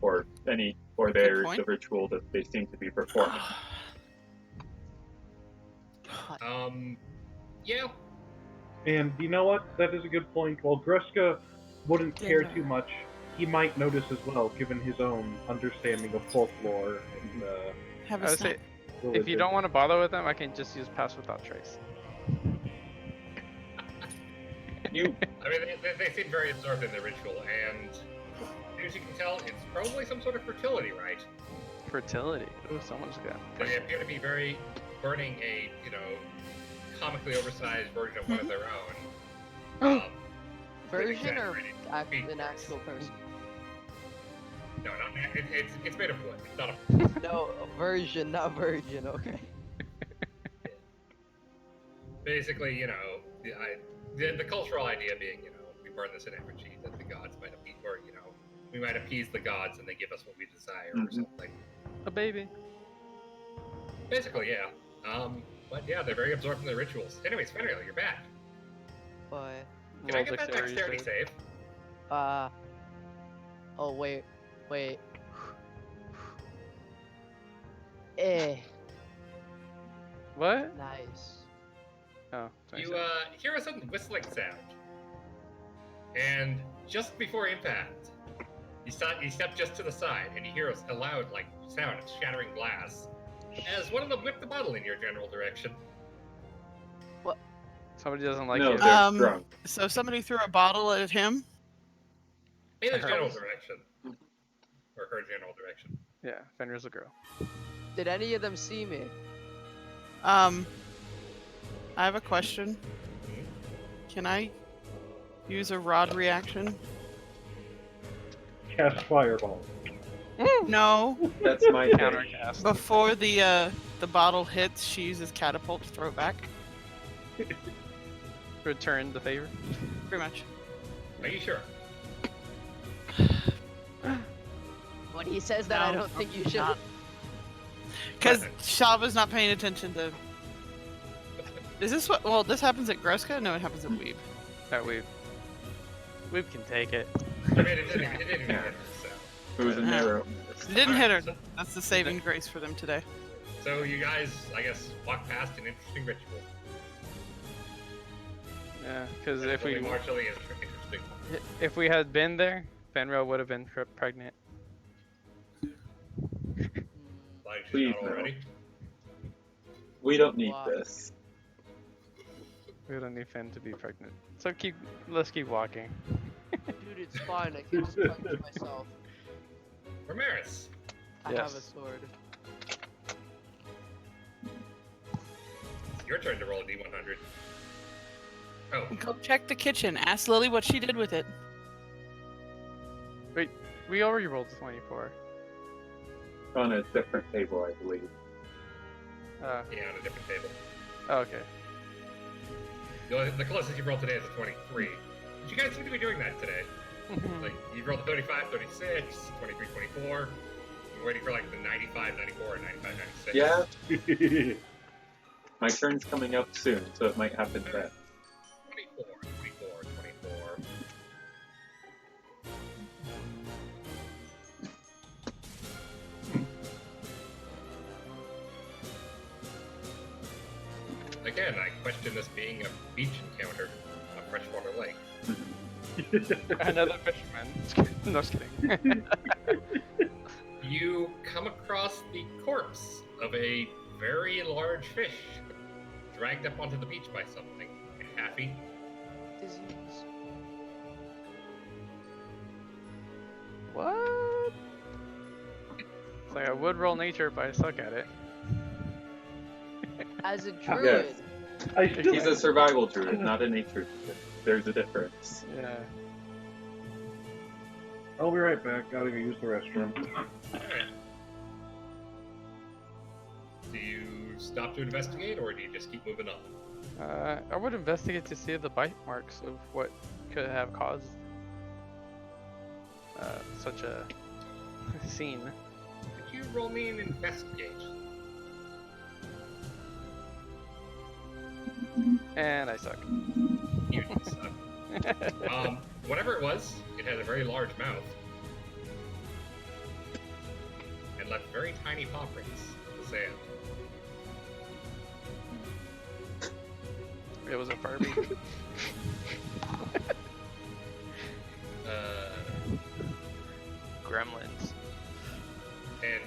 or
Good point.
the ritual that they seem to be performing.
Yeah.
And you know what? That is a good point. While Greska wouldn't care
Dinner.
too much, he might notice as well, given his own understanding of folklore and
Have
I
a
would
snack.
say, if you
religion.
don't want to bother with them, I can just use Pass Without Trace.
You
I mean, they seem very absorbed in the ritual, and as you can tell, it's probably some sort of fertility rite.
Fertility. Ooh, someone's got.
They appear to be very burning a, comically oversized version of one of their own.
Version or
exaggerated.
an actual person?
No, not it's made of wood. It's not a.
No, a version, not virgin. Okay.
Basically, the cultural idea being, we burn this in effigy that the gods might appease, or we might appease the gods and they give us what we desire or
Mhm.
something.
A baby.
Basically, yeah. But yeah, they're very absorbed in the rituals. Anyways, Fenrir, you're back.
But
Can I get that dexterity save?
oh wait. Eh,
What?
nice.
Oh,
You
27.
hear a sudden whistling sound, and just before impact, you step just to the side, and you hear a loud sound of shattering glass, as one of them whip the bottle in your general direction.
Somebody doesn't like
no,
it.
they're drunk.
So somebody threw a bottle at him.
In his
I
general
heard.
direction, or her general direction.
Yeah, Fenrir's a girl.
Did any of them see me?
I have a question. Can I use a rod reaction?
Cast fireball.
No.
That's my thing.
Countercast.
Before the bottle hits, she uses catapult to throw it back.
Return the favor.
Pretty much.
Are you sure?
When he says that, I
No,
don't think you should.
not. Because Shava's not paying attention to. Is this what? Well, this happens at Greska? No, it happens at Weeb.
That Weeb can take it.
I mean, it didn't even hit her, so.
It was a narrow.
It didn't hit her. That's the saving grace for them today.
So you guys, I guess, walk past an interesting ritual.
Yeah, because if we
martially interesting.
if we had been there, Fenrir would have been pregnant.
Like she's
Please,
not
no.
already.
We don't need
Wow.
this.
We don't need Fen to be pregnant. So let's keep walking.
Dude, it's fine. I can just punch myself.
Ramirez,
I have a
Yes.
sword.
it's your turn to roll a D100. Oh,
Go check the kitchen. Ask Lily what she did with it.
We already rolled 24.
On a different table, I believe.
yeah, on a different table.
Okay.
The closest you've rolled today is a 23. But you guys seem to be doing that today. Like, you've rolled a 35, 36, 23, 24. You're waiting for, the 95, 94, and 95, 96.
Yeah, my turn's coming up soon, so it might happen then.
24, 24, 24. Again, I question this being a beach encounter, a freshwater lake.
Another fisherman. No, just kidding.
You come across the corpse of a very large fish, dragged up onto the beach by something. A halfie.
Disease.
What? It's like I would roll nature, but I suck at it.
As a druid.
Yes.
I still
He's a survival druid, not a nature druid. There's a difference.
Yeah.
I'll be right back. Gotta go use the restroom.
Alright. Do you stop to investigate, or do you just keep moving on?
I would investigate to see the bite marks of what could have caused such a scene.
Could you roll me an investigate?
And I suck.
You do suck. Whatever it was, it had a very large mouth. And left very tiny paw prints in the sand.
It was a Furby. Gremlins.
And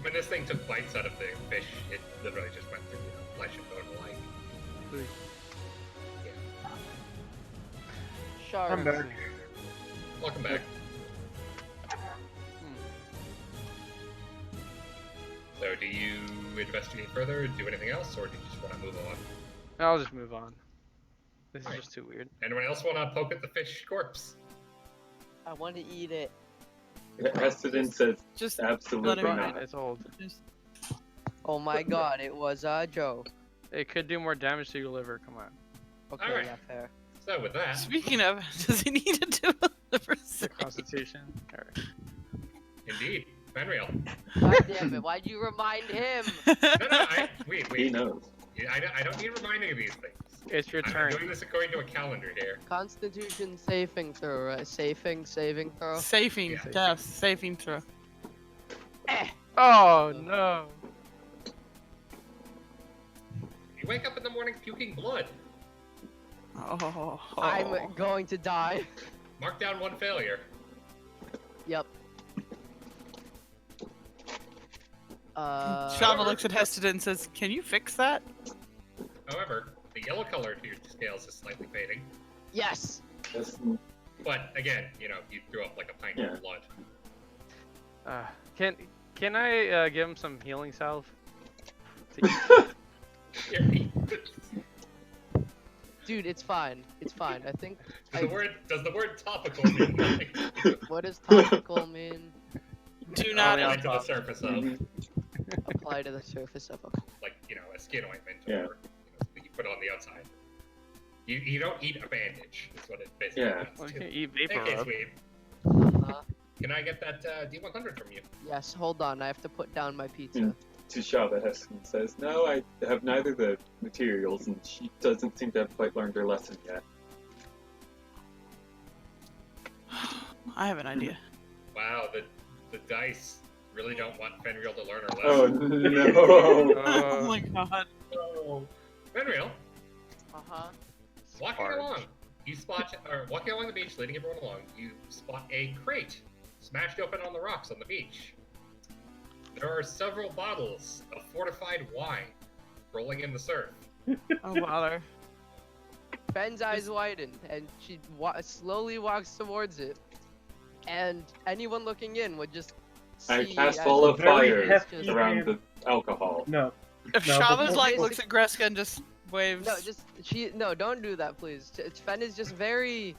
when this thing took bites out of the fish, it literally just went through flesh and bone alike.
Shards.
I'm back.
Welcome back. So, do you investigate further, do anything else, or do you just want to move on?
I'll just move on. This is
Alright.
just too weird.
Anyone else want to poke at the fish corpse?
I want to eat it.
Heston says
Just
absolutely
Let him-
not.
It's old.
just
Oh my god, it was Joe.
It could do more damage to your liver. Come on.
Okay,
Alright.
yeah, fair.
So, with that,
speaking of, does he need to do a liver
The
save?
Constitution. Alright.
indeed, Fenrir.
God damn it, why'd you remind him?
No, wait.
He knows.
I don't need reminding of these things.
It's your
I'm
turn.
doing this according to a calendar here.
Constitution saving throw, right? Saving throw.
Saving,
Yeah.
yes, saving throw.
Oh no.
You wake up in the morning puking blood.
Oh,
I'm going to die.
Mark down one failure.
Yep.
Shava looks at Heston and says, "Can you fix that?"
However, the yellow color to your scales is slightly fading.
Yes.
Heston,
But again, you threw up like a pint
Yeah.
of blood.
Can I give him some healing salve?
Dude, it's fine. It's fine. I think.
Does the word topical mean nothing?
What does topical mean?
Do not.
yeah.
Like to the surface of,
Mhm.
Apply to the surface of a.
like, a skin ointment
Yeah.
or that you put on the outside. You don't eat a bandage, is what it basically
Yeah.
amounts
Well, you
to.
can eat
Hey,
vapor rub.
K-Sweep, can I get that D100 from you?
Yes. Hold on. I have to put down my pizza.
Mm. To Shava, Heston says, "No, I have neither the materials, and she doesn't seem to have quite learned her lesson yet."
I have an idea.
Wow, the dice really don't want Fenrir to learn her
Oh
lesson.
no!
Oh my god.
Oh, Fenrir,
Uh-huh.
walking
Sparge.
along, walking along the beach, leading everyone along, you spot a crate smashed open on the rocks on the beach. There are several bottles of fortified wine rolling in the surf.
Oh bother.
Ben's eyes widen, and she slowly walks towards it. And anyone looking in would just see.
I cast
as
Ball of
the
Very
Fire
just-
hefty
around the alcohol.
No.
If
No,
Shava's
but-
like looks at Greska and just waves.
No, don't do that, please. Fen is just very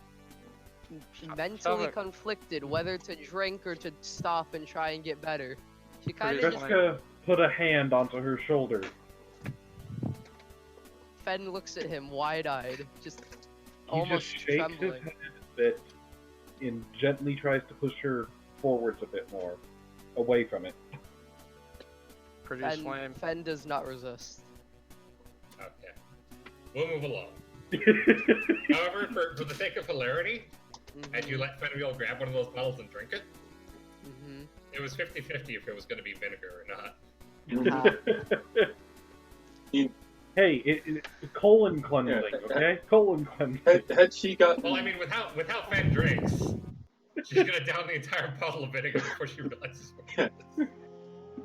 mentally
Shava-
conflicted whether to drink or to stop and try and get better. She kind of
Pretty
just.
Jessica put a hand onto her shoulder.
Fen looks at him wide-eyed, just
He
almost
just shakes
trembling.
his head a bit and gently tries to push her forwards a bit more, away from it.
Produce flame.
Fen does not resist.
Okay. We'll move along. However, for the sake of hilarity, had you let Fenrir grab one of those bottles and drink it,
Mm-hmm.
it was 50-50 if it was going to be vinegar or not.
Hey, it's colon cleansing,
Yeah.
okay? Colon cleansing.
Had she got?
Well, I mean, with how Fen drinks, she's going to down the entire bottle of vinegar before she realizes what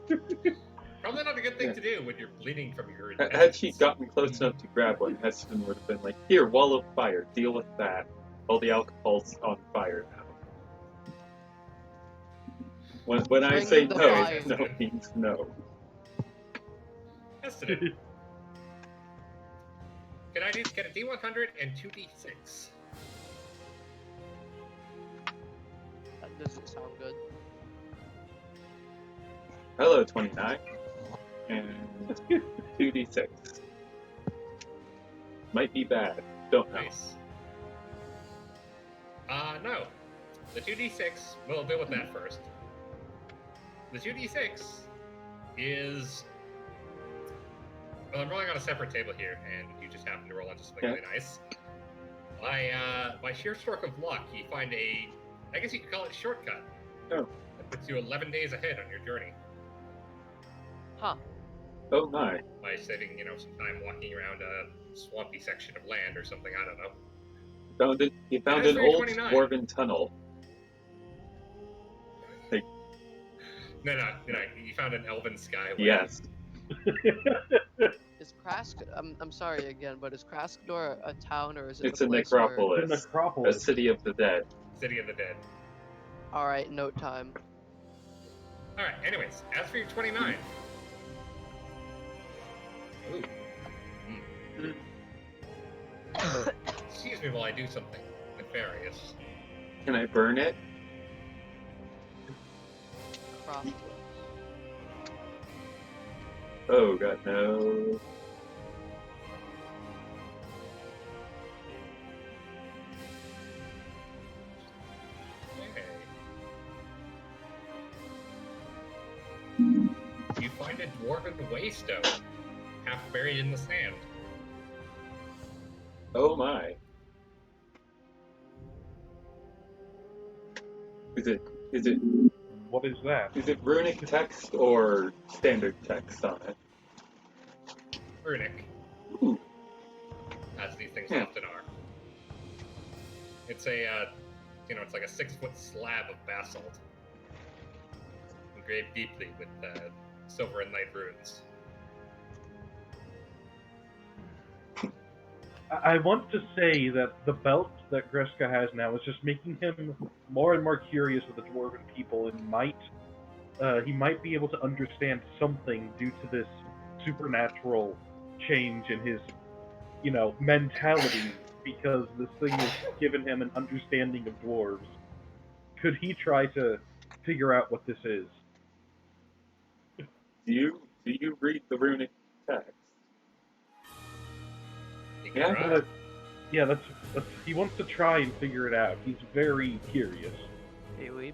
it is. Probably not a good thing to do when you're bleeding from your
Had she gotten close enough to grab one, Heston would have been like, "Here, wall of fire, deal with that." All the alcohol's on fire now. When I
Bring
say
the
no,
fire.
no means no.
Yesterday. Can I get a D100 and 2D6?
That doesn't sound good.
Hello, 29. And 2d6. Might be bad. Don't know.
Nice. No. The 2d6, we'll deal with that first. The 2d6 is... Well, I'm rolling on a separate table here, and you just happen to roll into something really nice. By sheer stroke of luck, you find I guess you could call it a shortcut.
Oh.
That puts you 11 days ahead on your journey
Huh.
Oh my.
by saving, some time walking around swampy section of land or something. I don't know.
He found
That's
an old
329.
dwarven tunnel.
No. You found an elven skyway.
Yes.
Is Krask? I'm sorry again, but is Kraskador a town or is it
It's
a
a
place where?
The
necropolis. A
necropolis.
city of the dead.
City of the Dead.
All right, note time.
All right. Anyways, as for your 29. Ooh. Excuse me while I do something nefarious.
Can I burn it?
Crossway.
Oh god, no.
Okay. You find a dwarven waystone, half buried in the sand.
Oh my. Is it
What is that?
runic text or standard text on it?
Runic,
Ooh.
as these things
Hmm.
often are. It's a, it's like a 6-foot slab of basalt, engraved deeply with silver and light runes.
I want to say that the belt that Greska has now is just making him more and more curious with the dwarven people, and he might be able to understand something due to this supernatural change in his, mentality, because this thing has given him an understanding of dwarves. Could he try to figure out what this is?
Do you read the runic text?
You can
Yeah,
try.
Yeah, he wants to try and figure it out. He's very curious.
Hey, Weeb.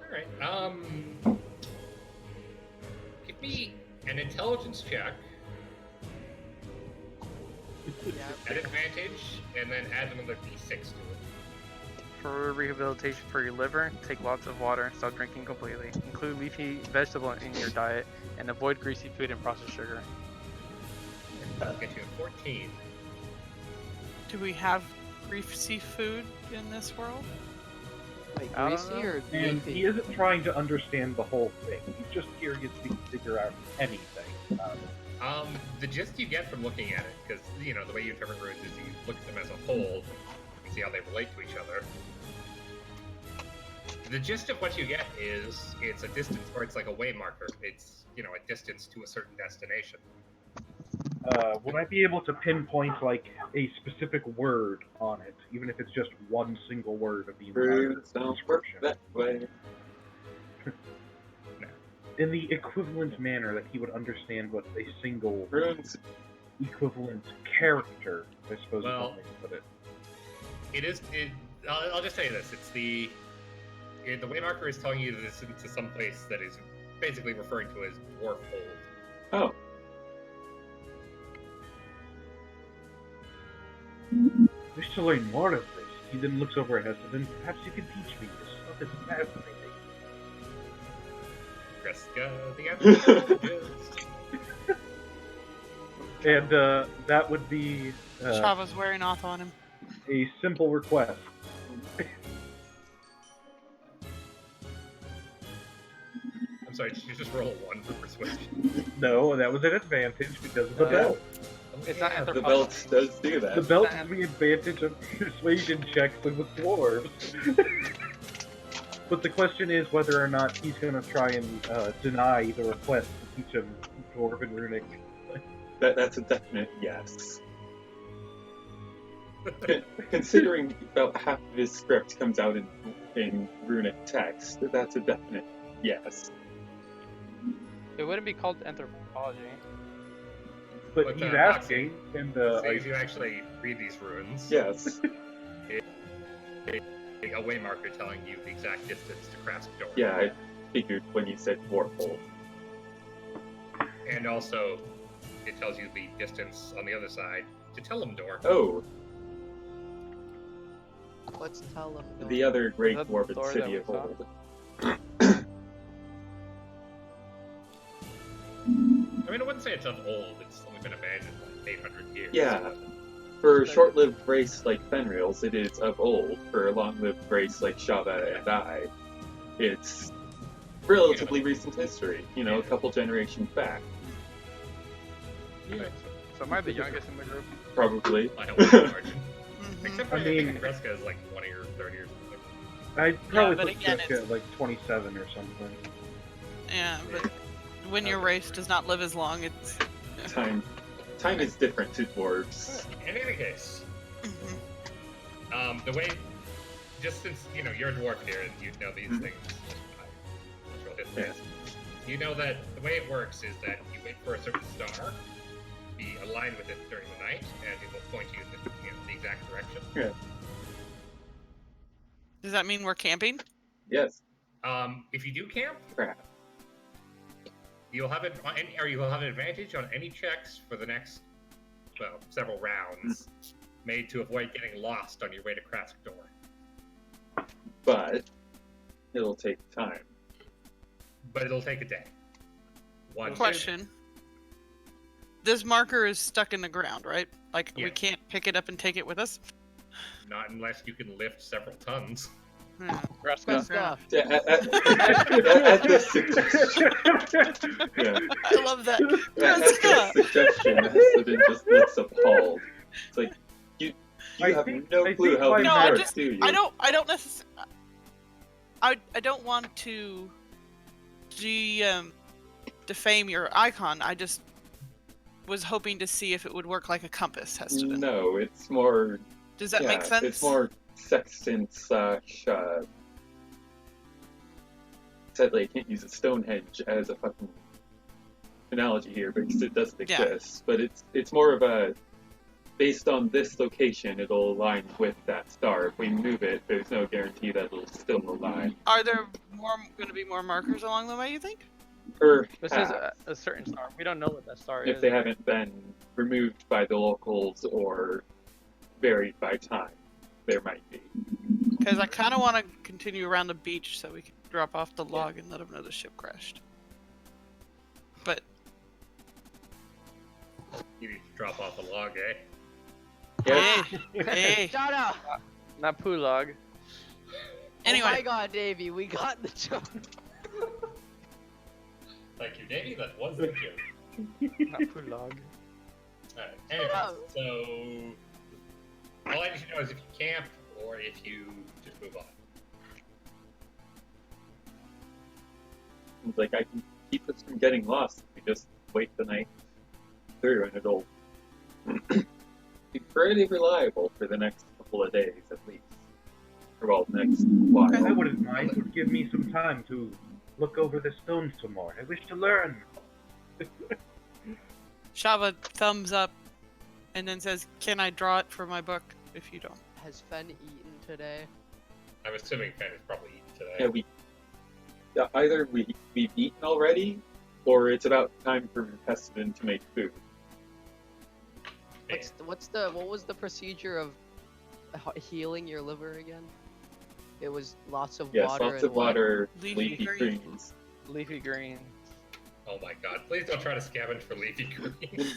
All right. Give me an intelligence check
Yeah.
at advantage, and then add another d6 to it.
For rehabilitation for your liver, take lots of water, stop drinking completely. Include leafy vegetable in your diet, and avoid greasy food and processed sugar.
That'll get you a 14.
Do we have greasy food in this world?
Wait,
I don't
greasy
know.
or
And
leafy?
he isn't trying to understand the whole thing. He's just curious if he can figure out anything.
The gist you get from looking at it, because the way you interpret runes is you look at them as a whole and see how they relate to each other. The gist of what you get is it's a distance, or it's like a way marker. It's a distance to a certain destination.
Would I be able to pinpoint like a specific word on it, even if it's just one single word of the entire
Runes don't work
description?
that way.
In the equivalent manner that he would understand what a single
Runes.
equivalent character, I suppose,
Well,
is one way to put it.
I'll just tell you this: it's the way marker is telling you that it's into some place that is basically referring to as Dwarf Hold.
Oh,
I wish to learn more of this. He then looks over at us, and then perhaps you can teach me. This stuff is fascinating.
Kreska, the anthropologist.
And that would be
Chava's wearing off on him.
a simple request.
I'm sorry, did you just roll a 1 for persuasion?
No, that was an advantage because of the belt.
It's not
Yeah,
the
anthropology.
belt does do
The
that.
belt is the advantage of persuasion checks with dwarves. But the question is whether or not he's going to try and deny the request to teach him Dwarven Runic.
That's a definite yes. Considering about half of his script comes out in runic text, that's a definite yes.
It wouldn't be called anthropology.
But
But,
he's
Moxie,
asking, and
So if you actually read these runes,
Yes.
a way marker telling you the exact distance to Kraskador.
Yeah, I figured when you said Dwarfhold.
And also, it tells you the distance on the other side to Telemdor.
Oh,
Let's tell him.
the other great
That's
dwarven
Thor
city
that
of
we saw.
old.
I mean, I wouldn't say it's of old. It's only been abandoned like 800 years.
Yeah.
but
For a short-lived race like Fenrir's, it is of old. For a long-lived race like Shava and I, it's relatively recent history. You know, a couple generations back,
Yeah. So am I the youngest in the group?
probably.
By a wide margin.
Mhm.
Except for
I
I think
mean-
Kreska is like 20 or 30 or something.
I'd probably
but
put
again,
Kreska at like 27 or something.
Yeah, but when your race does not live as long, it's.
Time is different to dwarves.
In any case,
Mhm.
the way, just since you're a dwarf here and you know these things, cultural histories, you know that the way it works is that you wait for a certain star, be aligned with it during the night, and it will point you in the exact direction.
Yeah.
Does that mean we're camping?
Yes.
If you do camp,
Crap.
you'll have an advantage on any checks for the next, several rounds, made to avoid getting lost on your way to Krask Door.
But it'll take time.
But it'll take a day. One day.
Question. This marker is stuck in the ground, right? Like, we
Yeah.
can't pick it up and take it with us?
Not unless you can lift several tons.
Hmm.
Graska.
Kreska.
Yeah, at this suggestion. Yeah.
I love that.
At this
Kreska!
suggestion, Heston just looks appalled. It's like you
I
have
think-
no
I
clue
think
how
by
these
No, I
work,
just-
do you?
I don't necessarily. I don't want to defame your icon. I just was hoping to see if it would work like a compass, Heston.
No, it's more.
Does that
yeah,
make sense?
It's more sextant / sadly, I can't use a Stonehenge as a fucking analogy here because it doesn't
Yeah.
exist. But it's more of a based on this location, it'll align with that star. If we move it, there's no guarantee that it'll still align.
Are there going to be more markers along the way? You think?
This is a certain star. We don't know what that star
If
is.
they haven't been removed by the locals or buried by time, there might be.
Because I kind of want to continue around the beach so we can drop off the log and let them know the ship crashed. But
You need to drop off a log, eh?
Yes.
hey, hey.
Shut up!
Not Pulog.
Anyway.
Oh my god, Davey, we got the joke.
Thank you, Davey. That was the joke.
Not Pulog.
Alright, anyways,
Oh.
so all I need to know is if you camp or if you just move on.
It's like I can keep us from getting lost if we just wait the night through, and it'll be pretty reliable for the next couple of days at least. Or well, next while.
I wouldn't mind. It would give me some time to look over the stones some more. I wish to learn.
Shava thumbs up and then says, "Can I draw it for my book if you don't?"
Has Fen eaten today?
I'm assuming Fen is probably eaten today.
Yeah, either we've eaten already, or it's about time for Heston to make food.
What was the procedure of healing your liver again? It was lots of
Yes,
water
lots
and
of water,
Leafy
leafy
greens.
greens.
Leafy green.
Oh my god, please don't try to scavenge for leafy green.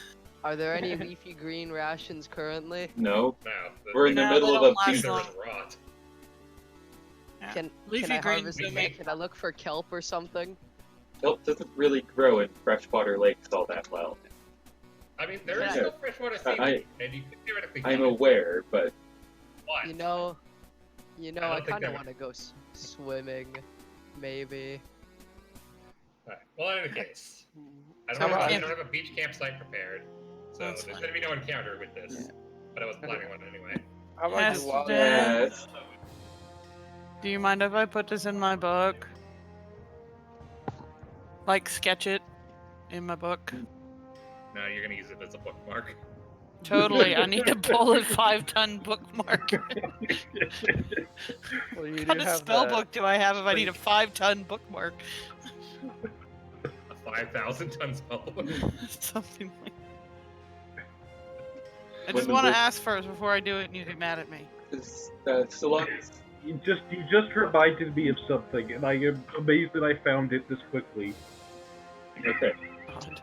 Are there any leafy green rations currently?
No,
No,
we're in the
No,
middle
they
of
don't
a
last
these are
long.
in rot.
Yeah.
Can
Leafy
I
greens
harvest
do
it?
make.
Can I look for kelp or something?
kelp doesn't really grow in freshwater lakes all that well.
I mean, there is
Yeah.
still freshwater seaweed, and you could theoretically
I'm
find it.
aware, but
What?
You know,
I
I
don't think
kind
they're-
of want to go swimming, maybe.
Alright, well, in any case, I
So
don't,
we're
have, I
camping.
don't have a beach campsite prepared, so
That's
there's
fine.
going to be no encounter with this. But I wasn't planning one anyway.
How about
Yes,
you wild?
Dad.
yes,
Do you mind if I put this in my book? Like, sketch it in my book?
No, you're going to use it as a bookmark.
Totally. I need a bullet 5-ton bookmark.
Well, you
What
do
kind of
have
spell
the-
book do I have if I need a 5-ton bookmark?
A 5,000 ton spellbook.
Something like. I
When
just
the
want to
book-
ask first before I do it, and you get mad at me.
so long as
You just reminded me of something, and I am amazed that I found it this quickly.
okay.
God.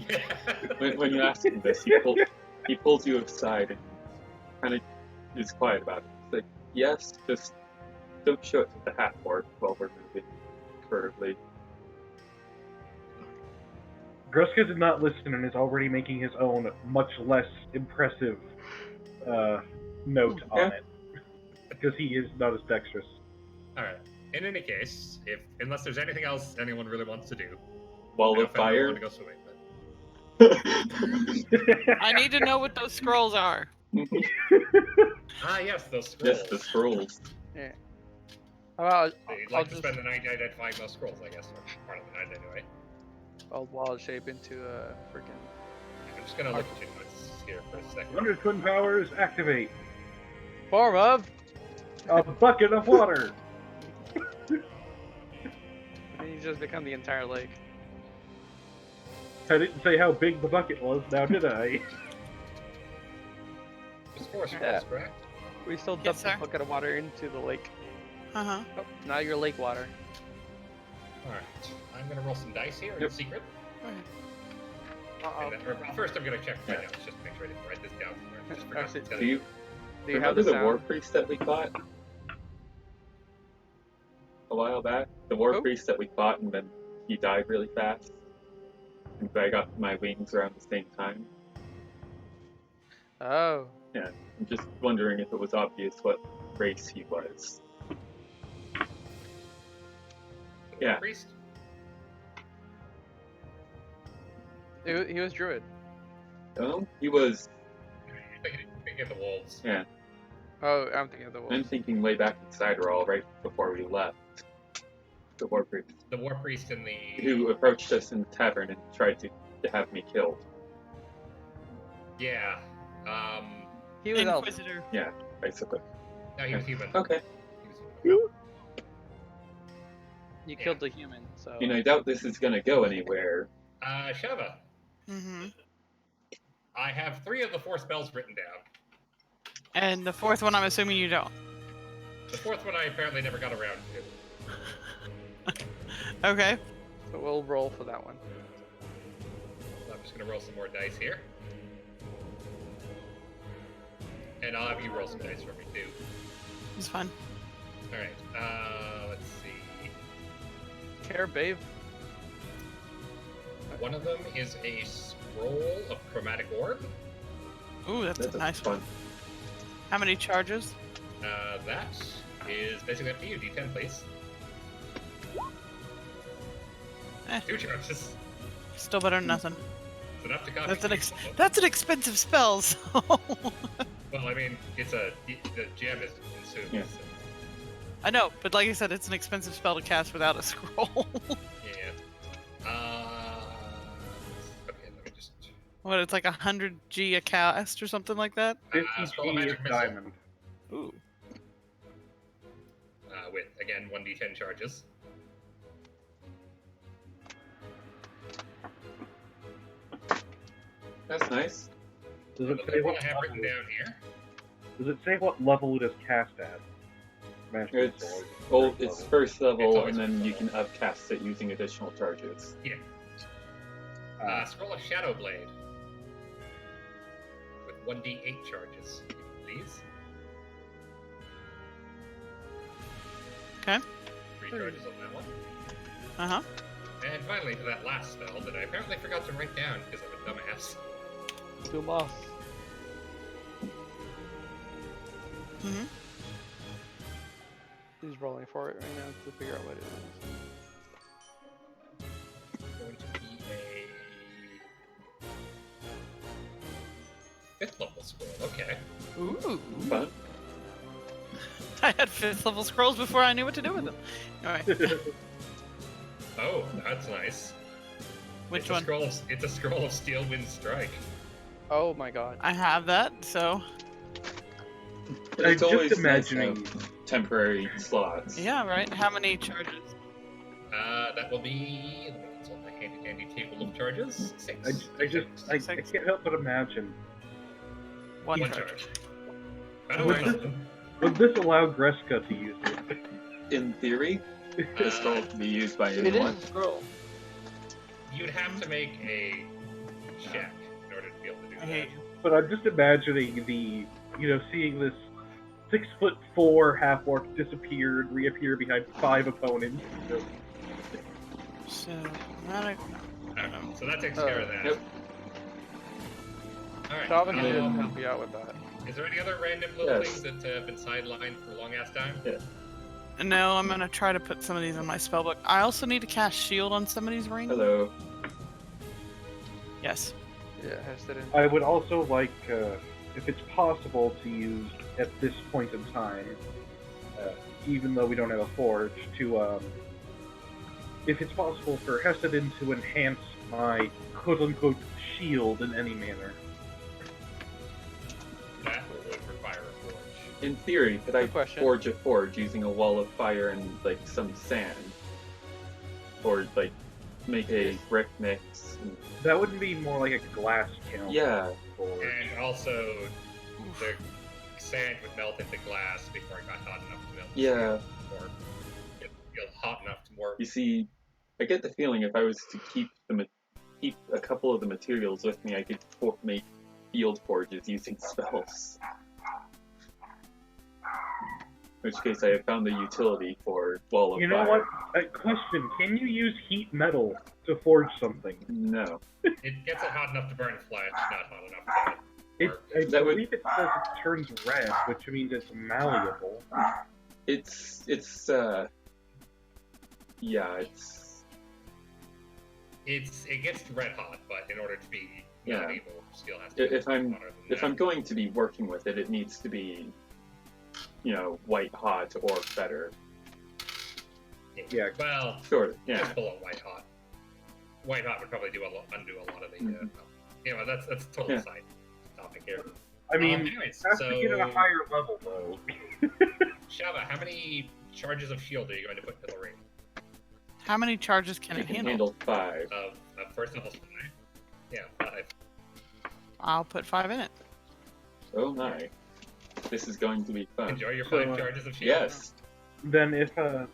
Yeah.
When you ask him this, he pulls you aside and kind of is quiet about it. He's like, yes, just don't show it to the hat board while we're moving currently.
Gruska did not listen and is already making his own, much less impressive note on it. Because he is not as dexterous.
Alright. In any case, unless there's anything else anyone really wants to do,
Wall
I
of
don't
fire.
want to go swimming.
I need to know what those scrolls are.
Yes, those scrolls.
Yes, the scrolls.
Yeah. How about
So you'd
I'll
like to
just
spend the night identifying those scrolls, I guess, or part of the night anyway.
I'll wild shape into a freaking.
I'm just gonna look at your notes here for a second.
Wonder Twin Powers, activate.
Form of.
A bucket of water.
And you just become the entire lake.
I didn't say how big the bucket was, now did I?
Just 4 scrolls,
Yeah.
correct?
We still dump
Yes,
the
sir.
bucket of water into the lake.
Uh huh.
Oh, now you're lake water.
Alright. I'm gonna roll some dice here in
Yep.
secret.
Uh-oh.
And then, first, I'm gonna check my notes just to make sure I didn't write this down somewhere. I just forgot
Actually,
to tell
Do you
Do you have
remember
the
the war
sound?
priest that we fought a while back? The war
Who?
priest that we fought and then he died really fast. And I got my wings around the same time.
Oh.
I'm just wondering if it was obvious what race he was.
The
Yeah.
Priest?
He was druid.
No, he was.
You're thinking of the wolves.
Yeah,
Oh, I'm thinking of the
I'm
wolves.
thinking way back in Cyberall, right before we left. The war priest
The war priest and the.
who approached us in the tavern and tried to have me killed.
Yeah.
He was elf.
Inquisitor.
Basically.
No, he was human.
Okay.
He was human.
You killed the human, so.
And I doubt this is gonna go anywhere.
Shava,
Mm-hmm.
I have 3 of the 4 spells written down.
And the fourth one, I'm assuming you don't.
The 4th one I apparently never got around to.
Okay.
So we'll roll for that one.
So I'm just gonna roll some more dice here. And I'll have you roll some dice for me too.
It's fine.
Alright, let's see.
Care, babe.
One of them is a scroll of chromatic orb.
Ooh, that's a nice
fun.
one. How many charges?
That is basically up to you. D10, please.
Eh.
2 charges.
Still better than nothing.
It's enough to copy.
That's an expensive spell. So.
Well, I mean, the gem is consumed.
Yeah.
So,
I know, but like I said, it's an expensive spell to cast without a scroll.
yeah. Okay, let me just.
What? It's like 100 G a cast or something like that.
50
Scroll of
G
magic
of
missile.
diamond.
Ooh.
With again 1d10 charges.
That's nice.
Does
The
it say
third one
what
I have written
level?
down here.
Does it say what level it is cast at? Master
It's
Sword.
well, it's first level,
It's always
and then
first
you
level.
can upcast it using additional charges.
Scroll of Shadow Blade. With 1d8 charges, please.
Okay.
3 charges on that one.
Uh huh.
And finally, to that last spell that I apparently forgot to write down because I'm a dumbass.
Dumas.
Mm-hmm.
He's rolling for it right now to figure out what it is.
Going to be a 5th level scroll. Okay.
Ooh.
Fun.
I had 5th level scrolls before I knew what to do with them. Alright.
Oh, that's nice.
Which
It's
one?
It's a scroll of Steel Wind Strike.
Oh my god.
I have that, so.
But
I'm
it's
just
always nice to
imagining.
have temporary slots.
Yeah, right. How many charges?
That will be. Let me consult my handy dandy table of charges. 6.
I can't help but imagine.
One
One
charge.
charge. Better
Would
than
this,
nothing.
would this allow Greska to use it?
In theory, this scroll can be used by
It
anyone.
is a scroll.
You'd have to make a check in order to be able to do
I
that.
hate you.
But I'm just imagining seeing this 6'4" half orc disappear and reappear behind 5 opponents.
So, automatic.
Alright, so that takes care of that.
Yep.
Alright.
Calvin can
um,
help you out with that.
is there any other random little
Yes.
things that have been sidelined for a long ass time?
No, I'm gonna try to put some of these in my spellbook. I also need to cast shield on some of these rings.
Hello.
Yes.
Yeah, has to.
I would also like, if it's possible, to use at this point in time, even though we don't have a forge, if it's possible for Hessedin to enhance my quote-unquote shield in any manner.
That would require a forge.
In theory, could I
Good question.
forge a forge using a wall of fire and like some sand, or like make a brick mix? And...
That would be more like a glass kiln.
Yeah.
Forge.
And also, the sand would melt into glass before it got hot enough to melt. into
Yeah.
steel, or it feel hot enough to work.
You see, I get the feeling if I was to keep a couple of the materials with me, I could make field forges using spells. In which case, I have found the utility for wall of
You know
fire.
what? Question: can you use heat metal to forge something?
No.
It gets it hot enough to burn flesh, not hot enough to work.
I
That would-
believe it says it turns red, which means it's malleable.
It gets red hot, but in order to be
Yeah.
malleable, steel has to be
If I'm
hotter than
if
that.
I'm going to be working with it, it needs to be, white hot or better.
Yeah.
Well,
Sure. Yeah.
just below white hot. White hot would probably undo a lot of the.
Mhm.
That's a total
Yeah.
side topic here.
I mean,
anyways,
has
so
to get at a higher level though.
Shava, how many charges of shield are you going to put to the ring?
How many charges can
I
it
can
handle?
handle 5.
Of first level 5? Yeah, 5.
I'll put 5 in it.
Oh my. This is going to be fun.
Enjoy your
So,
5 charges of shield.
Yes.
Then if the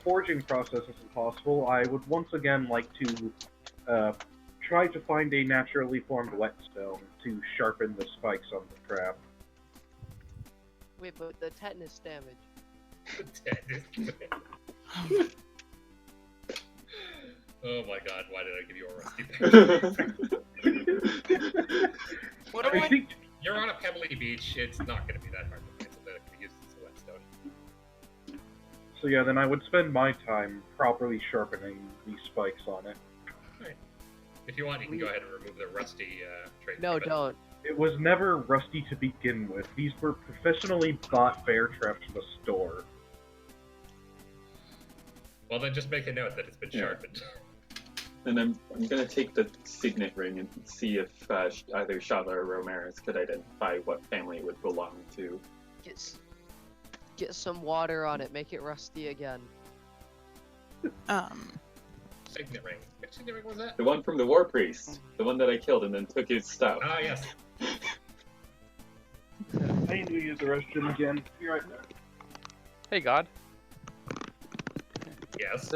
forging process isn't possible, I would once again like to try to find a naturally formed whetstone to sharpen the spikes on the trap.
Wait, but the tetanus damage.
Oh my god, why did I give you a rusty pick?
What do
I
I?
think
You're on a pebbly beach, it's not going to be that hard to find something that can be used as a whetstone.
so. Yeah, then I would spend my time properly sharpening the spikes on it.
If you want, you can go ahead and remove the rusty trait.
No,
but-
don't.
It was never rusty to begin with. These were professionally bought bear traps from a store.
Well, then just make a note that it's been
Yeah.
sharpened.
And I'm gonna take the signet ring and see if either Shava or Romaris could identify what family it would belong to.
Get some water on it. Make it rusty again.
Signet ring. Which signet ring was that?
The one from the War Priest, the one that I killed and then took his stuff.
Ah, yes.
I need to use the restroom again. Be right back.
Hey God,
Yes.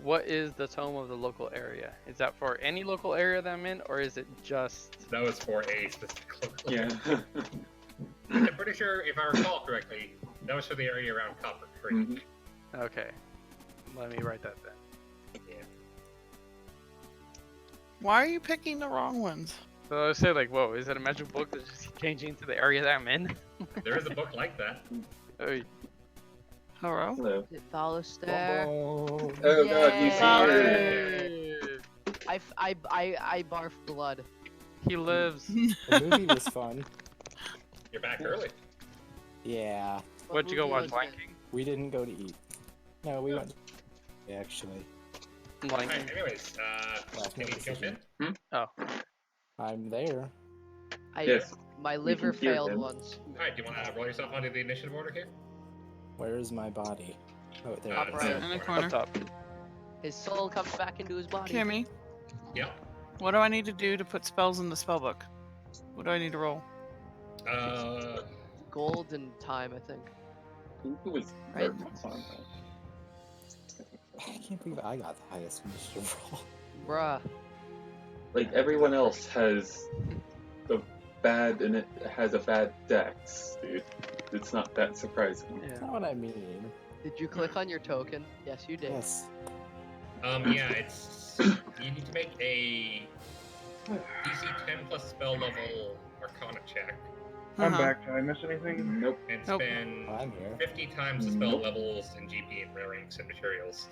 what is the tome of the local area? Is that for any local area that I'm in, or is it just?
That was for a specific local.
Yeah.
I'm pretty sure, if I recall correctly, that was for the area around Copper Creek.
Mhm.
Okay, let me write that then.
Yeah.
Why are you picking the wrong ones?
So I would say like, whoa, is that a magic book that's just changing to the area that I'm in?
There is a book like that.
Oh,
Hello?
Hello.
Is it Thalister?
Oh,
Oh god, you see
Yay.
her.
I barf blood.
he lives.
the movie was fun.
You're back early.
Yeah,
What'd you go
movie
watch,
was
Lion
it?
King?
we didn't go to eat. No, we went. Actually,
Lion
Alright,
King.
anyways,
Last
can you
minute
jump in?
decision.
Oh,
I'm there.
Yes.
My liver
hear
failed
him.
once.
Alright, do you want to roll yourself onto the initiative order here?
Where is my body? Oh, there
Uh,
it
Top
is.
right.
In the
up
corner.
top.
His soul comes back into his body.
Kimmy,
Yep.
what do I need to do to put spells in the spellbook? What do I need to roll?
Golden time, I think.
Who was
Right.
I can't believe I got the highest initiative roll.
Bruh.
Like everyone else has the bad and it has a bad dex, dude. It's not that surprising.
That's not what I mean.
Did you click on your token? Yes, you did.
Yes.
Yeah, it's you need to make a DC 10 plus spell level Arcana check
I'm
Uh-huh.
back. Did I miss anything?
Nope.
and
Nope.
spend
I'm here.
50 times the spell
Nope.
levels in GP and rare inks and materials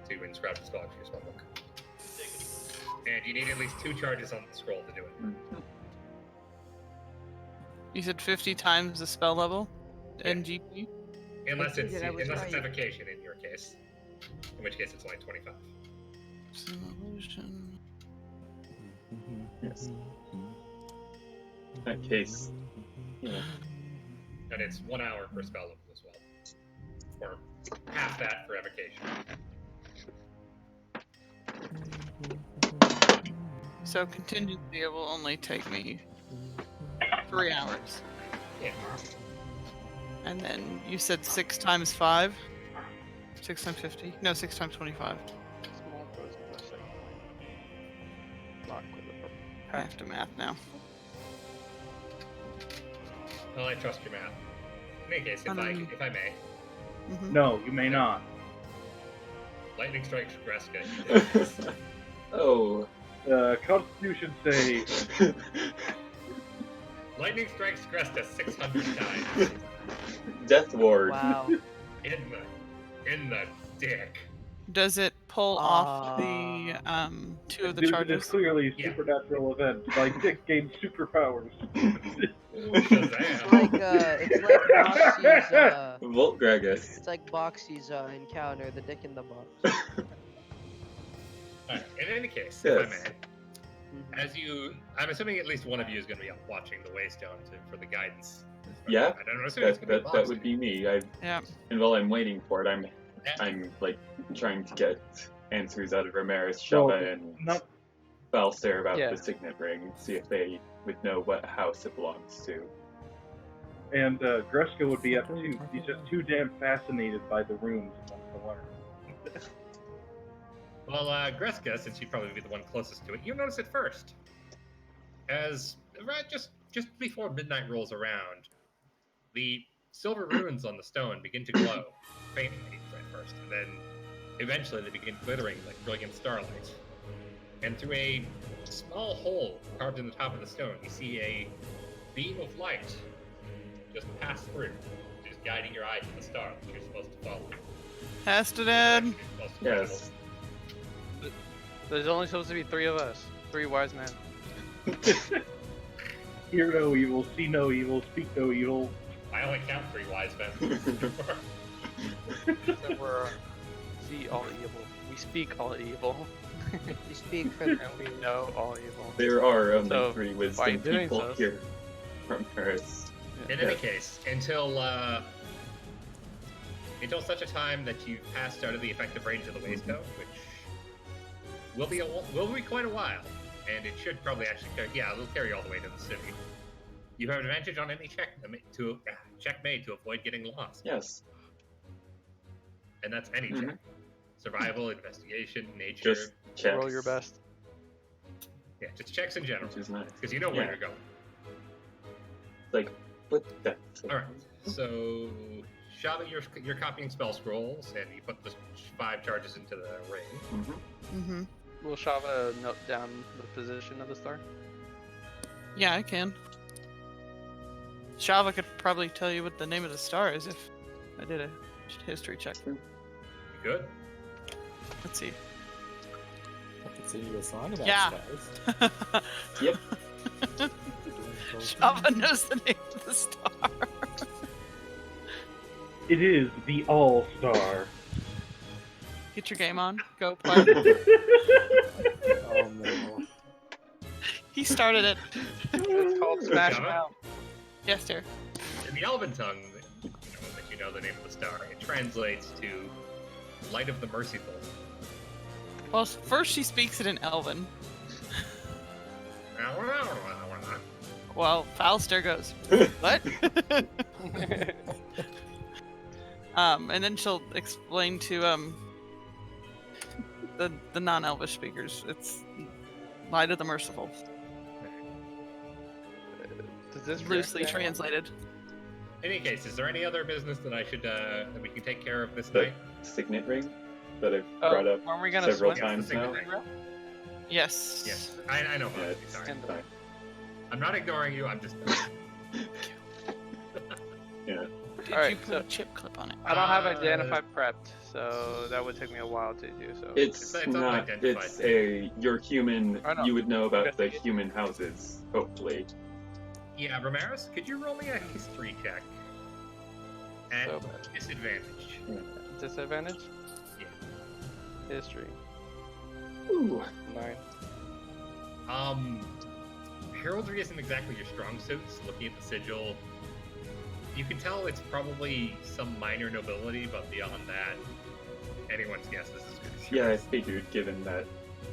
to inscribe the spell into your spellbook. And you need at least 2 charges on the scroll to do it.
You said 50 times the spell level in GP?
Unless it's
I was right.
evocation in your case. In which case it's only 25.
Illusion.
Yes. In that case, yeah.
And it's 1 hour per spell level as well. Or half that for evocation.
So contingency it will only take me 3 hours.
Yeah.
And then you said 6 times 5? 6 times 50? No, 6 times 25.
Small frozen plus like rock with a
I have to math now.
Well, I trust your math. In any case, if I may,
Mhm.
No, you may not.
lightning strikes Greska.
Oh.
Constitution save.
Lightning strikes Greska 600 times
Death Ward.
Wow.
in the dick.
Does it pull off the 2 of the
Dude, it is
charges?
clearly a
Yeah.
supernatural event. Like Dick gained superpowers.
Shazam.
It's like Boxy's
Volt Gragus.
it's like Boxy's encounter, the dick in the box.
Alright, in any case,
Yes.
if I may, I'm assuming at least one of you is going to be watching the Waystone for the guidance.
Yeah,
I don't know. Assuming it's
That,
going to be
that would be me.
Yeah.
And while I'm waiting for it, I'm like trying to get answers out of Ramirez, Shava,
Well,
and
not-
Balser about
Yeah.
the signet ring. See if they would know what house it belongs to.
And Greska would be up too. He's just too damn fascinated by the runes and wants to learn.
Well, Greska, since you'd probably be the one closest to it, you notice it first. As right just before midnight rolls around, the silver runes on the stone begin to glow faintly at first, and then eventually they begin glittering like brilliant starlight. And through a small hole carved in the top of the stone, you see a beam of light just pass through, just guiding your eye to the star that you're supposed to follow.
Hastadad!
You're supposed to
Yes.
There's only supposed to be 3 of us. 3 wise men.
Hear no evil, see no evil, speak no evil.
I only count 3 wise men.
So we're see all evil. We speak all evil.
You speak for
And we know all evil.
There are only
So,
3
by
wisdom
doing
people
so-
here from Paris.
In any case, until such a time that you've passed out of the effective range of the Waystone, which will be quite a while, and it should probably actually carry. Yeah, it'll carry all the way to the city. You have advantage on any check made to avoid getting lost,
Yes.
and that's any
Mhm.
check: survival, investigation, nature.
Just checks.
Roll your best.
Yeah, just checks in general,
Which is nice.
because you know where
Yeah.
you're going.
Like, what the?
All right, so Shava, you're copying spell scrolls, and you put the 5 charges into the ring.
Mhm.
Mm-hmm.
Will Shava note down the position of the star?
Yeah, I can. Shava could probably tell you what the name of the star is if I did a history check.
You good?
Let's see.
I could sing you a song about
Yeah.
stars.
Yep.
Shava knows the name of the star.
It is the All-Star.
Get your game on. Go play.
Oh no.
He started it.
It's called Smash
Shava?
Mouth.
Yes, dear.
In the Elven tongue, that you know the name of the star, it translates to Light of the Merciful.
Well, first she speaks it in Elven. Well, Falster goes, what? And then she'll explain to the non-Elvish speakers. It's Light of the Merciful.
Does this
Loosely
react-
translated.
In any case, is there any other business that I should that we can take care of this
The
night?
signet ring that I've
Oh,
brought up
weren't we gonna
several
swim?
Yes,
times
the
now.
signet ring.
Yes.
Yes, I know.
Yeah,
Bob,
it's
sorry.
And the-
fine.
I'm not ignoring you. I'm just.
Yeah.
Did
Alright,
you put
so-
a chip clip on it?
I don't have
Uh,
identified prepped, so that would take me a while to do. So
It's
It's
not.
unidentified.
It's a. You're human.
I know.
You would know about the
Investigate.
human houses, hopefully.
Yeah, Ramirez, could you roll me a history check? At
So-
disadvantage.
disadvantage.
Yeah.
History
Ooh.
9.
Heraldry isn't exactly your strong suit. So looking at the sigil, you can tell it's probably some minor nobility, but beyond that, anyone's guess is as good as
Yeah, I
yours.
figured, given that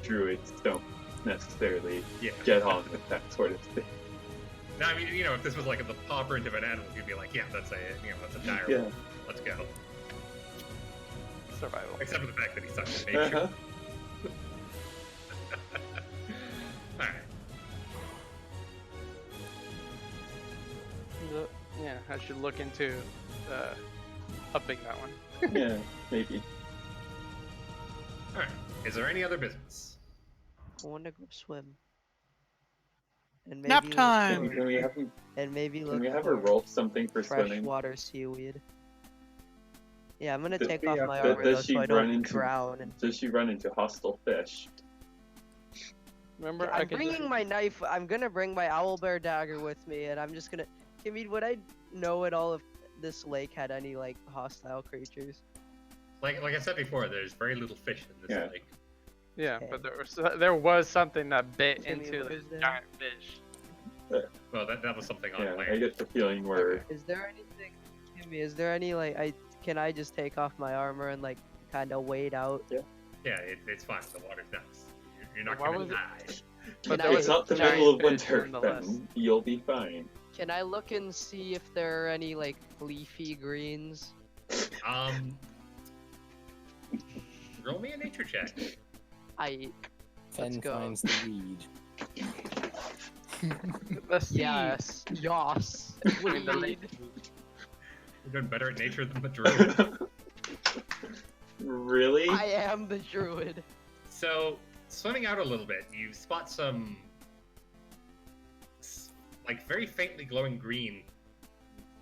druids don't necessarily
Yeah.
get on with that sort of thing.
No, I mean, if this was like the pauper into an animal, you'd be like, yeah, that's a dire
Yeah.
wolf. Let's go.
Survival.
Except for the fact that he's such a nature.
Uh-huh.
Alright.
Yeah, I should look into upping that one.
Yeah, maybe.
Alright. Is there any other business?
I want to go swim. And
Nap
look
time!
for-
Can we have
And maybe
can
look
we have
for
her roll something for swimming?
freshwater seaweed. Yeah, I'm gonna
Does-
take off
yeah,
my
does
armor though,
she
so I
run
don't
into-
drown.
Does she run into hostile fish?
Remember, I
I'm
could
bringing my knife. I'm gonna bring my owlbear dagger with me, and I'm just gonna. Kimmy, would I know at all if this lake had any like hostile creatures?
Like I said before, there's very little fish in this
Yeah.
lake.
Yeah,
Okay.
but there was something that bit
Kimmy,
into
what
the
is that?
giant fish.
Well, that was something on
Yeah,
land.
I get the feeling we're.
Is there anything, Kimmy? Is there any like can I just take off my armor and like kind of wade out?
Yeah, it's fine. The water's nice. You're not
Why
gonna
was it-
die.
Can
there
I,
It's not the
giant
middle of
fish
winter,
nonetheless.
Ben. You'll be fine.
Can I look and see if there are any like leafy greens?
Roll me a nature check.
Let's
Fen
go.
finds the weed.
The sea.
Yes. Yes.
In the lake.
You're doing better at nature than the druid.
Really?
I am the druid.
So, swimming out a little bit, you spot some like very faintly glowing green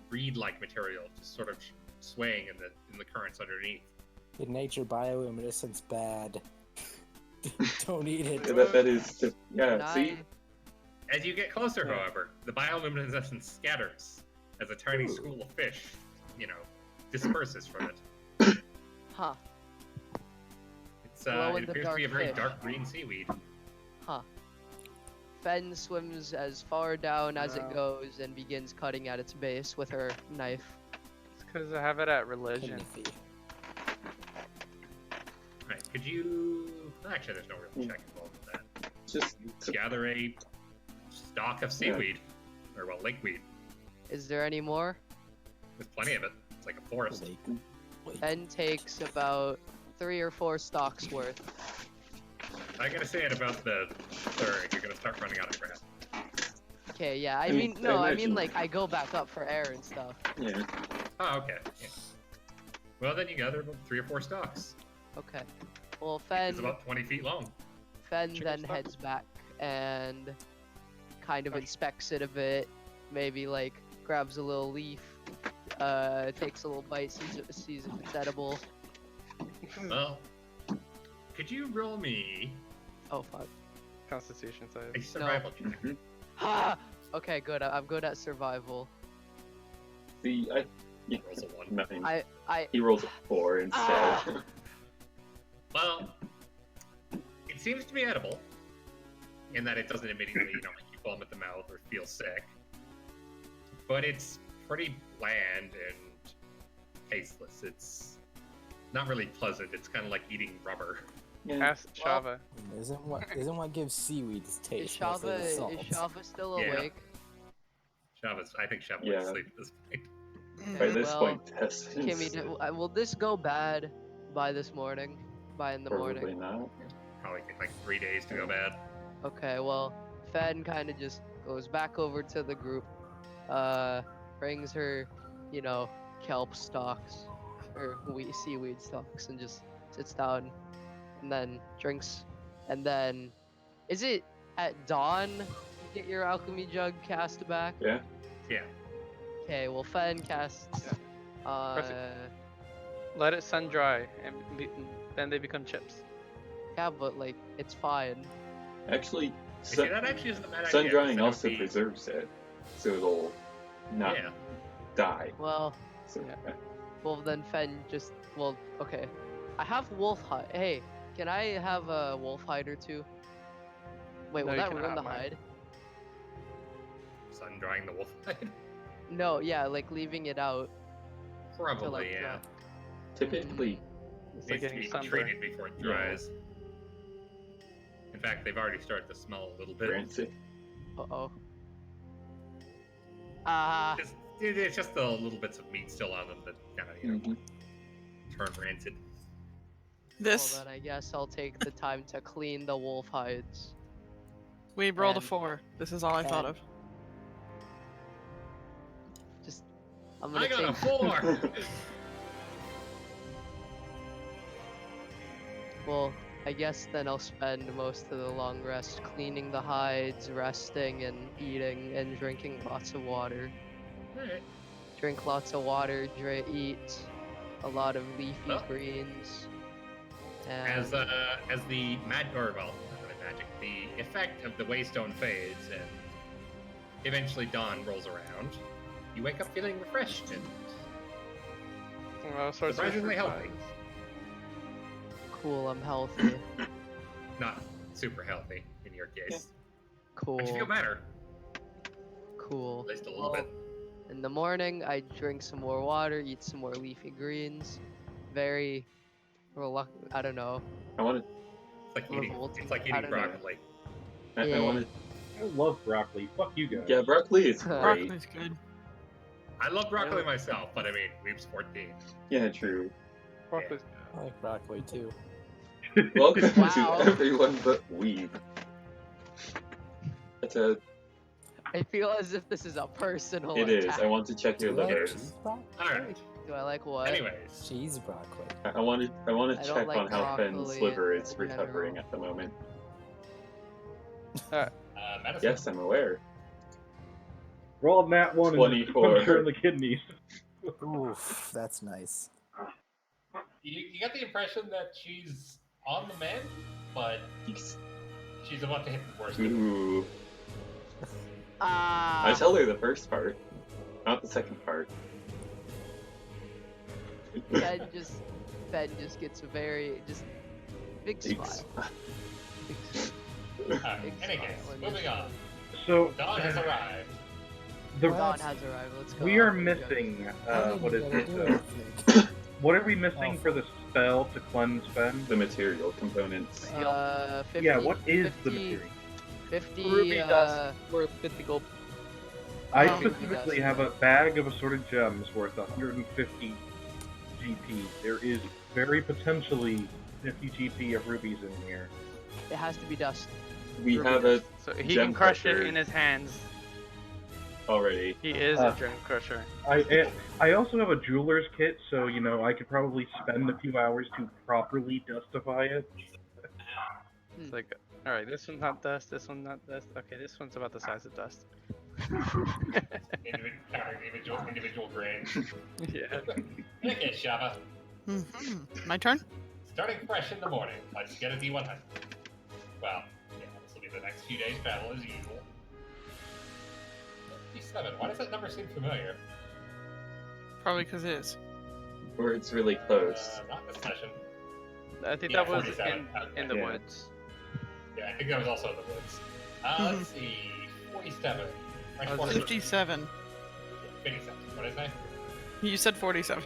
reed-like material just sort of swaying in the currents underneath.
The nature bioluminescence bad. Don't eat it.
That is just, yeah.
Can
See,
As you get closer,
Yeah.
however, the bioluminescence scatters as a tiny
Ooh.
school of fish, disperses from it.
Huh.
It's
Glow in
it
the
appears to be a
dark
very
fish.
dark green seaweed.
Fen swims as far down as it
Wow.
goes and begins cutting at its base with her knife.
It's because I have it at religion.
Timothy.
Right? Could you? Actually, there's no real check involved with that.
just
Gather a stalk of seaweed, or lakeweed.
Is there any more?
There's plenty of it. It's like a forest.
Lake.
Fen takes about 3 or 4 stalks worth.
I'm gonna say at about the third, you're gonna start running out of breath.
Okay, yeah. I
I
mean,
mean,
no,
I
I mean
imagine-
like I go back up for air and stuff.
yeah.
Oh, okay. Yeah. Well, then you gather about 3 or 4 stalks.
Okay. Well,
It's
Fen
about 20 feet long.
then
Chicken stock?
heads back and kind of inspects it a bit. Maybe like grabs a little leaf, takes a little bite, sees if it's edible.
Well, could you roll me
Oh fuck.
Constitution
a
save.
survival check?
Mhm.
Ha! Okay, good. I'm good at survival.
See, yeah,
Rolls a 1.
nothing.
I
He rolls a 4 instead.
Ah!
Well, it seems to be edible, in that it doesn't immediately, make you foam at the mouth or feel sick. But it's pretty bland and tasteless. It's not really pleasant. It's kind of like eating rubber.
Yeah.
Ask
Well-
Shava.
Isn't what gives seaweed its
is
taste? mostly the
Shava
salt?
is Shava still
Yeah.
awake?
I think Shava
Yeah.
went to sleep at this point.
By
Okay,
this
well,
point, Tess is
Kimmy, will this go bad by this morning? By in the
probably
morning?
not.
Probably take like 3 days to go bad.
Okay, well, Fen kind of just goes back over to the group, brings her, kelp stalks or seaweed stalks and just sits down and then drinks. And then, is it at dawn you get your alchemy jug cast back?
Yeah.
Yeah.
Okay, well, Fen casts.
Let it sun dry, and then they become chips.
Yeah, but like it's fine.
Actually,
See, that actually isn't a bad
sun
idea.
drying
Instead of
also
the-
preserves it, so it'll not
Yeah.
die.
Well,
So,
Yeah.
well then Fen just okay. I have wolf hide. Hey, can I have a wolf hide or two? Wait,
No,
will
you
that
cannot
ruin the
have mine.
hide?
Sun drying the wolf hide?
No, yeah, like leaving it out.
Probably,
like,
yeah.
typically,
It's like
Needs to
getting
be
sunburned.
treated before it
Yeah.
dries. In fact, they've already started to smell a little bit.
rancid.
Uh-oh.
It's just the little bits of meat still on them that kind of,
Mhm.
turn rancid.
This,
Well, then I guess I'll take the time to clean the wolf hides.
we rolled a
and-
4. This is all I thought
and-
of.
Just, I'm gonna
I got
take.
a 4!
Well, I guess then I'll spend most of the long rest cleaning the hides, resting, and eating and drinking lots of water.
Alright.
Drink lots of water, eat a lot of leafy
Well,
greens.
As
And
as the magic, the effect of the waystone fades and eventually dawn rolls around, you wake up feeling refreshed and
Well, sorcerer's
surprisingly
fruit
healthy.
pies.
cool, I'm healthy.
Not super healthy in your case.
Cool.
But you feel better,
Cool.
at least a little
Well,
bit.
in the morning, I drink some more water, eat some more leafy greens. Very reluctant. I don't know.
I want
It's like eating,
revolting.
it's like
I
eating
don't know.
broccoli.
to. I
Yeah.
want to.
I love broccoli. Fuck you guys.
Yeah, broccoli is great.
Broccoli's good.
I love broccoli myself, but I mean, Weeb's 14.
Yeah, true.
Broccoli's
I like broccoli too.
Welcome
Wow.
to everyone but Weeb. It's a.
I feel as if this is a personal
It is.
attack.
I want to check
Do
your
you like
livers.
cheese broccoli?
Alright.
Do I like what?
Anyways,
Cheese broccoli.
I want to
I don't
check
like
on how Fenn's
broccoli
liver
in
is recovering
general.
at the moment.
medicine.
Yes, I'm aware.
Roll that one and
24.
punch her in the kidneys.
Oof, that's nice.
You get the impression that she's on the mend, but
He's-
she's about to hit the worst.
Ooh.
Ah.
I tell her the first part, not the second part.
Ben just gets a very big smile. Big smile. Big
Any
smile
case,
when
moving on.
So,
Dawn has arrived.
the,
Dawn has arrived. Let's go.
we are
Jug.
missing,
I didn't
what is
get to
it?
do anything.
What are we missing
Oh.
for the spell to cleanse Fen?
The material components.
50,
Yeah, what is
50,
the material?
50,
Ruby dust worth 50 gold.
I
Oh.
specifically have a bag of assorted gems worth 150 GP. There is very potentially 50 GP of rubies in here.
It has to be dust.
We
Ruby
have a
dust. So he
gem
can crush
crusher
it in his hands.
already.
He is
Uh,
a gem crusher.
I also have a jeweler's kit, so I could probably spend a few hours to properly dustify it.
It's like, all right, this one's not dust. This one's not dust. Okay, this one's about the size of dust.
Individual grains.
Yeah.
Okay, Shava.
My turn?
Starting fresh in the morning, let's get a D100. Well, yeah, this will be the next few days' travel as usual. 57. Why does that number seem familiar?
Probably because it is.
Or it's really close.
Not this session.
I think
Yeah,
that was
47.
in the
Yeah.
woods.
Yeah, I think that was also in the woods. Let's see. 47. Fresh
Oh,
water.
57.
57. What did I say?
You said 47.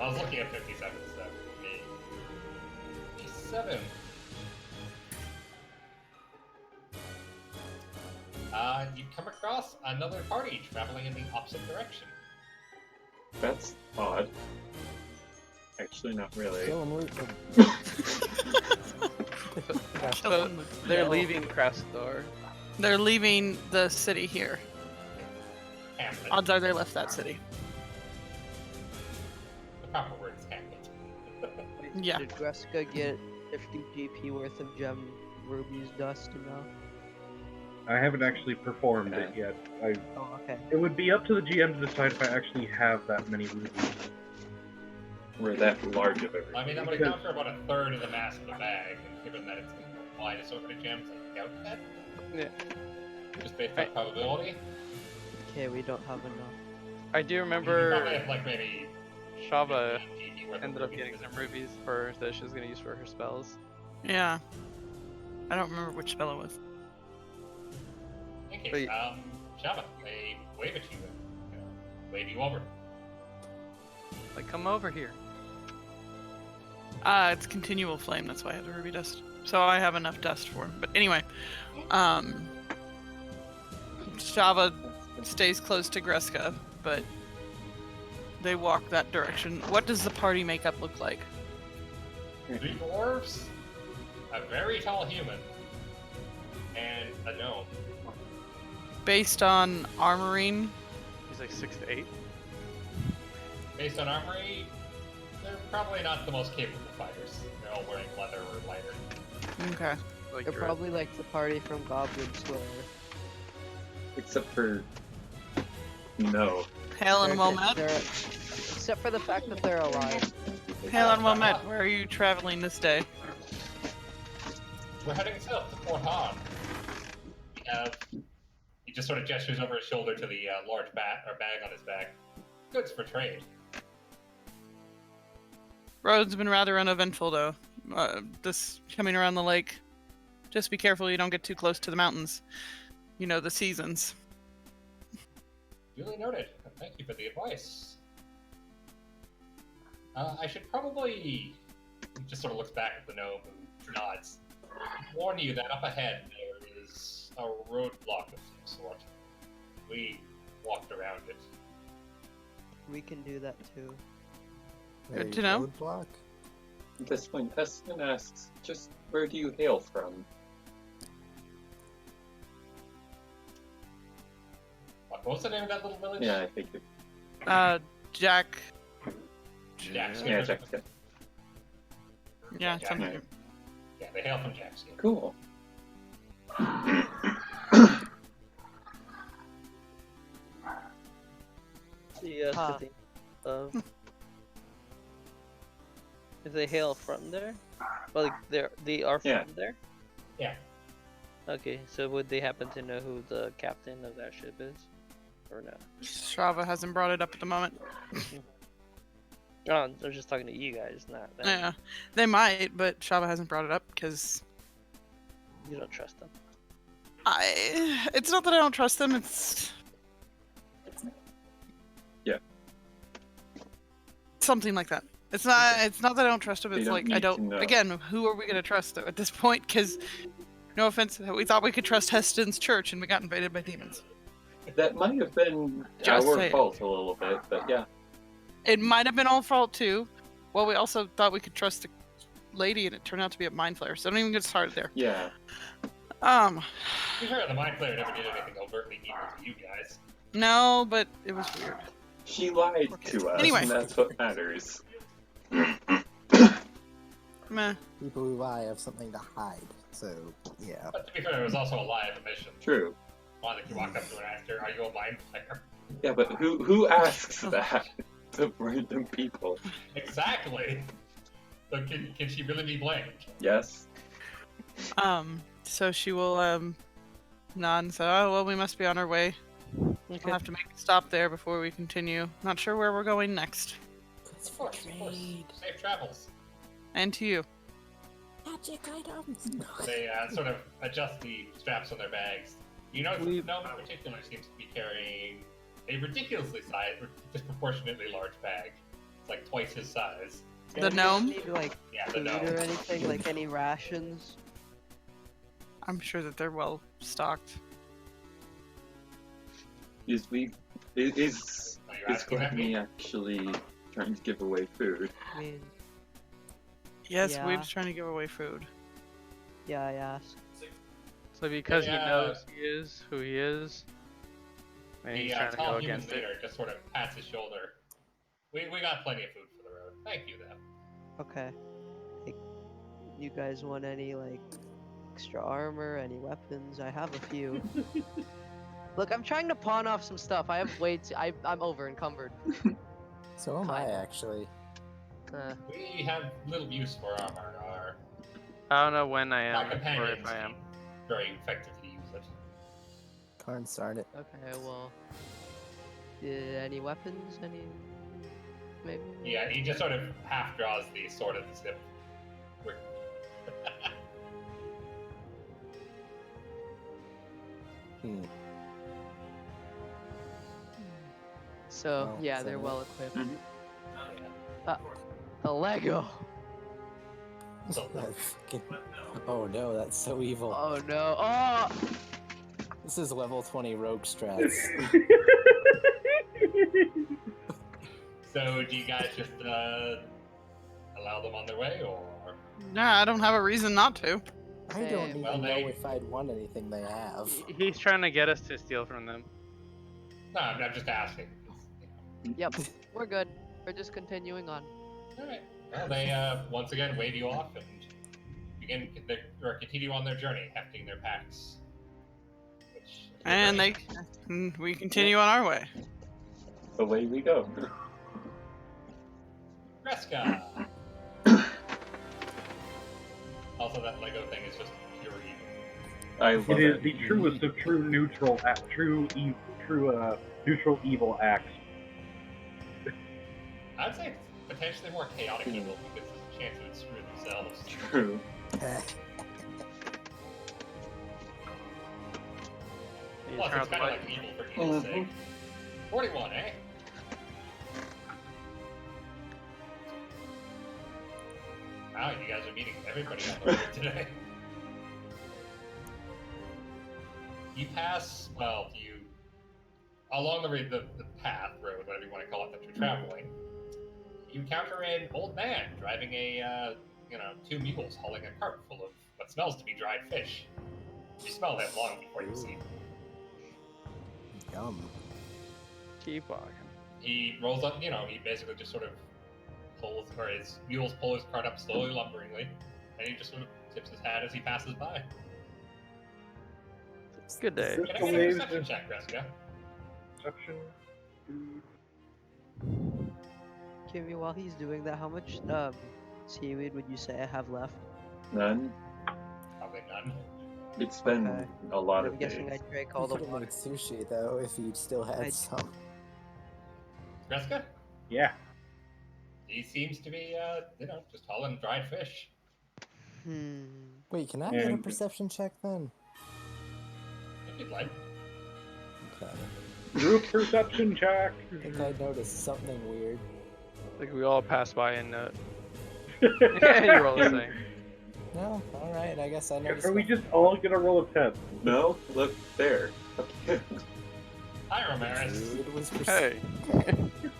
I was looking at 57, so. 57. You come across another party traveling in the opposite direction.
That's odd. Actually, not really.
Kill him, loot him.
So they're leaving Crastor.
They're leaving the city here. odds are they left that city.
The proper word is hamlet.
Yeah.
Did Greska get 50 GP worth of gem rubies dust now?
I haven't actually performed it yet.
Oh, okay.
It would be up to the GM to decide if I actually have that many rubies.
We're that large of everything.
I mean, that would account for about a third of the mass of the bag, and given that it's going to apply to so many gems, I doubt that.
Yeah.
Just based on probability.
Okay, we don't have enough.
I do
You
remember
probably have like maybe
Shava
50 GP worth of
ended up
rubies.
getting some rubies for that she was gonna use for her spells.
Yeah. I don't remember which spell it was.
In case,
Wait.
Java, they wave at you and wave you over.
Like, come over here.
It's continual flame, that's why I have the ruby dust. So I have enough dust for him. But anyway, Shava stays close to Greska, but they walk that direction. What does the party makeup look like?
3 dwarves, a very tall human, and a gnome.
Based on armoring,
He's like 6 to 8.
Based on armory, they're probably not the most capable fighters. They're all wearing leather or lighter.
okay.
Like
They're
Dread.
probably like the party from Goblin Slayer.
Except for... No.
Hail and well met.
Except for the fact that they're alive.
Hail and well met. Where are you traveling this day?
We're heading south to Fort Hahn. We have... He just sort of gestures over his shoulder to the large bag on his back. Goods for trade.
Road's been rather uneventful though. This coming around the lake. Just be careful you don't get too close to the mountains. You know the seasons.
Duly noted. Thank you for the advice. I should probably... He just sort of looks back at the gnome who nods. Warn you that up ahead there is a roadblock of some sort. We walked around it.
We can do that too.
Good to know.
Roadblock?
At this point, Espen asks, just where do you hail from?
What was the name of that little village?
Yeah, I think it...
Jack.
Jackskin.
Yeah, Jack said.
Yeah,
Jack-
something.
Yeah, they hail from Jackskin.
Cool.
The
Huh.
city of. If they hail from there, well, they are from
Yeah.
there.
Yeah.
Okay, so would they happen to know who the captain of that ship is, or no?
Strava hasn't brought it up at the moment.
No, I'm just talking to you guys, not them.
Yeah, they might, but Shava hasn't brought it up because
You don't trust them.
it's not that I don't trust them. It's
Yeah.
something like that. It's not. It's not that I don't trust them.
They
It's
don't
like I
need to
don't.
know.
Again, who are we gonna trust though at this point? Because no offense, we thought we could trust Heston's church, and we got invaded by demons.
That might have been
Just
our
saying.
fault a little bit, but yeah.
It might have been all fault too. Well, we also thought we could trust the lady, and it turned out to be a mind flayer. So don't even get started there.
Yeah.
To be fair, the Mind Flayer never did anything overtly evil to you guys.
No, but it was weird.
She lied
Okay.
to us,
Anyway.
and that's what matters.
Meh.
People who lie have something to hide. So, yeah.
But to be fair, it was also a live mission.
True.
One that you walked up to and asked her, "Are you a Mind Flayer?"
Yeah, but who asks that to random people?
Exactly. So can she really be blamed?
Yes.
So she will nod and say, "Oh well, we must be on our way.
Okay.
We'll have to make a stop there before we continue. Not sure where we're going next."
It's
Of course, of course. Safe travels.
And to you.
Magic items. No.
They sort of adjust the straps on their bags. You know,
We-
no one in particular seems to be carrying a ridiculously sized, disproportionately large bag. It's like twice his size.
The gnome?
Need like
Yeah, the
food
gnome.
or anything, like any rations.
I'm sure that they're well stocked.
Is
Are you asking at
Gluttony
me?
actually trying to give away food?
I mean,
Yes,
Yeah.
we're just trying to give away food.
yeah, I asked.
So because
Yeah.
he knows he is who he is, And he's
The
trying to
tall
go
human
against it.
leader just sort of pats his shoulder. We got plenty of food for the road. Thank you, though.
Okay. Like, you guys want any like extra armor, any weapons? I have a few. Look, I'm trying to pawn off some stuff. I have way too. I'm over encumbered.
So am I
Kinda.
actually.
We have little use for armor.
I don't know when I
My
am or
companions
if I am.
very effectively use it.
Karn started it.
Okay, well, any weapons? Any? Maybe.
Yeah, he just sort of half draws the sword at the tip. We're-
Hmm.
So
Oh,
yeah,
is
they're
that
well equipped.
Mhm.
The Lego.
So-
That fucking... Oh no, that's so evil.
Oh no! Oh!
This is level 20 rogue strats.
So, do you guys just allow them on their way, or?
Nah, I don't have a reason not to.
I don't even
Well,
know
they-
if I'd want anything they have.
He's trying to get us to steal from them.
No, I'm just asking.
Yep, we're good. We're just continuing on.
All right. Well, they once again wave you off and continue on their journey, hefting their packs. Which,
And we continue on our way.
Away we go.
Kreska. Also, that Lego thing is just pure evil.
I love
It is
it.
the truest of true neutral, neutral evil acts.
I'd say it's potentially more chaotic evil because there's a chance it would screw themselves.
True.
He's
Plus,
trying
it's
to
kind of
fight.
like evil for evil's sake. 41, eh? Wow, you guys are meeting everybody on the road today. You pass, along the path, road, whatever you want to call it, that you're traveling, you encounter an old man driving two mules hauling a cart full of what smells to be dried fish. You smell him long before you see him.
Yum.
Keep walking.
He rolls up, he basically just sort of his mules pull his cart up slowly, lumberingly, and he just sort of tips his hat as he passes by.
Good day.
Can I get a perception check, Kreska?
Perception.
Kimmy, while he's doing that, how much seaweed would you say I have left?
None.
Probably none.
It's been
Okay.
a lot
I'm
of
guessing
days.
I drank
You
all the
could have
water.
made sushi though if you still had
I-
some.
Kreska?
Yeah.
He seems to be, just hauling dried fish.
Wait, can I get a
And-
perception check then?
If you'd like.
Okay.
Group perception check.
I think I noticed something weird.
Like we all pass by and you roll the same.
No? Alright, I guess I noticed
Are we
nothing.
just all gonna roll a 10?
No, look there.
Hi, Ramirez.
Dude, was
Hey,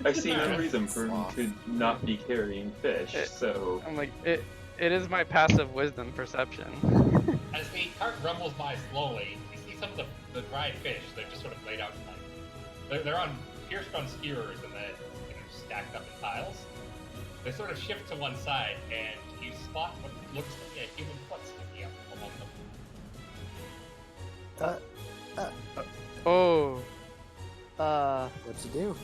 I see no reason for him to not be carrying fish, so
I'm like it. It is my passive wisdom perception.
As the cart rumbles by slowly, you see some of the dried fish. They're just sort of laid out they're on pierced on skewers and then stacked up in piles. They sort of shift to one side, and you spot what looks like a human foot sticking up among them.
Oh,
What'd you do?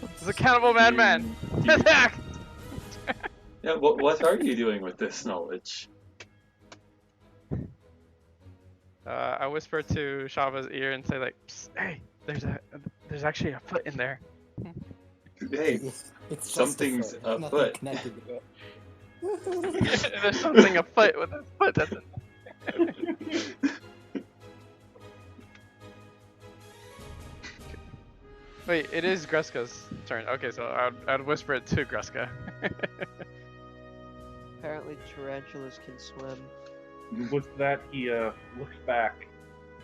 this is a cannibal madman!
You-
Attack!
Yeah, what are you doing with this knowledge?
I whisper to Shava's ear and say like, "Psst, "Hey, there's actually a foot in there."
Hey,
It's just
something's
a foot. Nothing
afoot.
connected to it.
There's something afoot with a foot that's in. Wait, it is Greska's turn. Okay, so I'd whisper it to Greska.
Apparently tarantulas can swim.
With that, he looks back.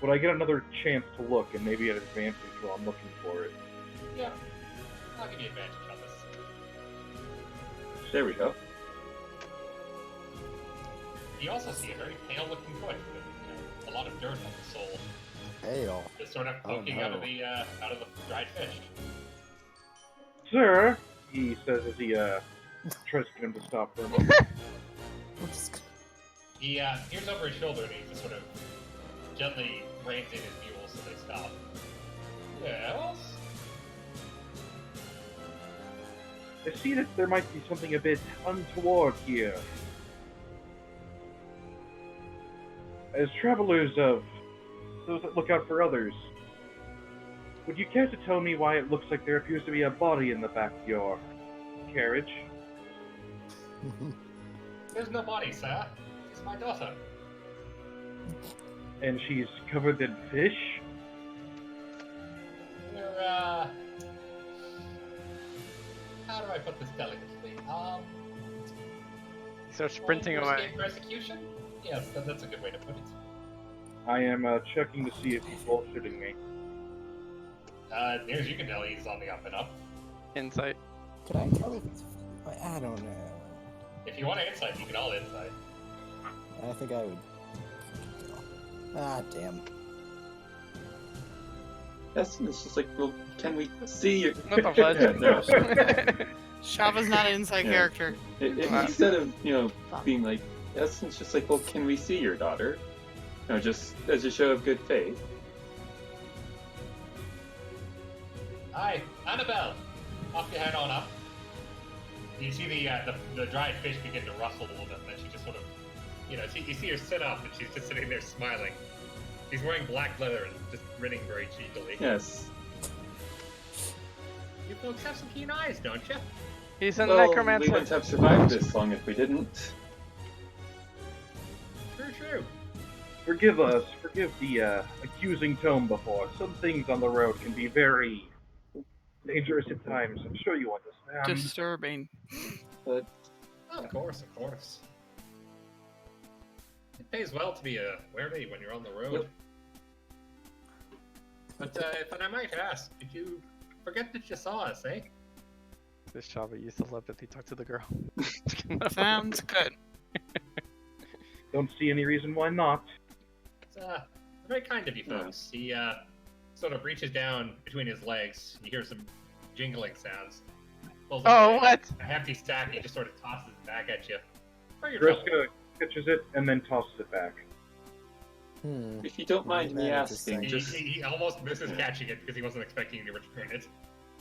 Would I get another chance to look and maybe an advantage while I'm looking for it?
Yeah, I'll give you advantage on this.
There we go.
You also see a very pale-looking foot with a lot of dirt on the sole.
Hail.
just sort of
Oh,
poking out of
no.
the dried fish.
Sir, he says as he tries to get him to stop for a moment.
I'm just
He peers over his shoulder and he just sort of gently reins in his mule so they stop. Yes?
I see that there might be something a bit untoward here. As travelers of those that look out for others, would you care to tell me why it looks like there appears to be a body in the back of your carriage?
There's no body, sir. It's my daughter.
And she's covered in fish?
We're, how do I put this delicately?
He starts sprinting
going to
away.
escape persecution? Yes, that's a good way to put it.
I am checking to see if he's bullshitting me.
Near as you can tell, he's on the up and up.
Insight.
Could I tell if I don't know.
If you want to insight, you can all insight.
I think I would. Ah, damn.
It's just like, well, can we see your...
Not the legend.
Yeah, no.
Shava's not an insight
Yeah.
character.
Instead of, being like, Essence just like, well, can we see your daughter? Just as a show of good faith.
Hi, Annabelle. Off you head on up. You see the dried fish begin to rustle a little bit, and then she just sort of, you see her sit up, and she's just sitting there smiling. She's wearing black leather and just grinning very cheekily.
Yes.
You folks have some keen eyes, don't you?
He's a
Well,
necromancer.
we wouldn't have survived this long if we didn't.
True.
Forgive us. Forgive the accusing tone before. Some things on the road can be very dangerous at times. I'm sure you understand.
Disturbing.
But
Of course. It pays well to be wary when you're on the road.
Yep.
But I might ask, did you forget that you saw us, eh?
This Shava used telepathy. Talk to the girl.
Sounds good.
Don't see any reason why not.
It's very kind of you folks. He sort of reaches down between his legs. You hear some jingling sounds. Pulls
Oh,
away
what?
a hefty stack. He just sort of tosses it back at you. For your trouble.
Griska catches it and then tosses it back.
if you don't mind me
That is
asking,
interesting.
He almost misses catching it because he wasn't expecting you to return it.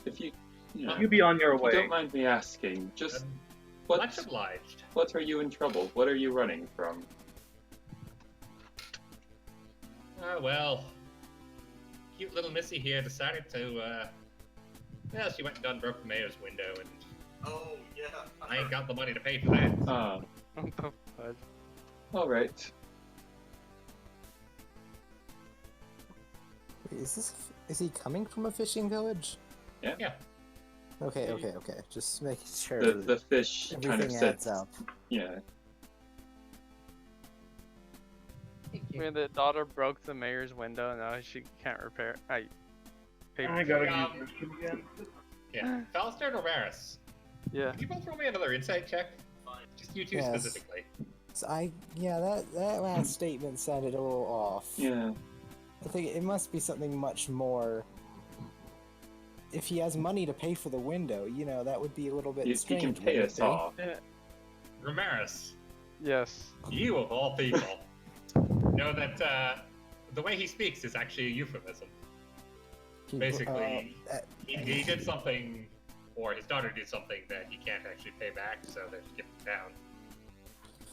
if you
You be on your
if you
way.
don't mind me asking, just
Much obliged.
what are you in trouble? What are you running from?
Well, cute little Missy here decided to, she went and done broke the mayor's window, and I ain't got the money to pay for that.
Ah,
What the fudge?
all right.
Wait, is he coming from a fishing village?
Yeah.
Okay. Just making sure
The fish kind of
everything
said,
adds up.
yeah.
When the daughter broke the mayor's window, now she can't repair.
I
Paper.
gotta
Um,
use this again.
Yeah. Falister and Ovaris,
Yeah.
could you both roll me another insight check? Just you two
Yes.
specifically.
So that last statement sounded a little off.
Yeah.
I think it must be something much more. If he has money to pay for the window, that would be a little bit
He
strange.
can pay
wouldn't
us
it?
off.
Ramaris,
Yes.
you of all people, know that the way he speaks is actually a euphemism. Basically, he did something, or his daughter did something that he can't actually pay back, so they skip it down.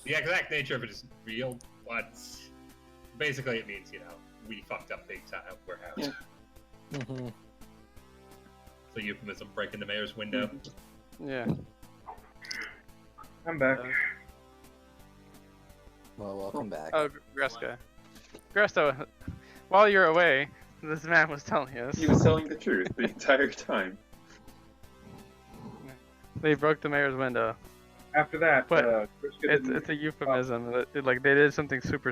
The exact nature of it is real, but basically it means, we fucked up big time, we're out.
Yeah.
Mm-hmm.
So euphemism, breaking the mayor's window.
Yeah.
I'm back.
Well, welcome back.
Oh, Greska. Gresto, while you're away, this man was telling us
He was telling the truth the entire time.
they broke the mayor's window.
After that,
But
Griska
It's
didn't-
it's a euphemism. Like they did something super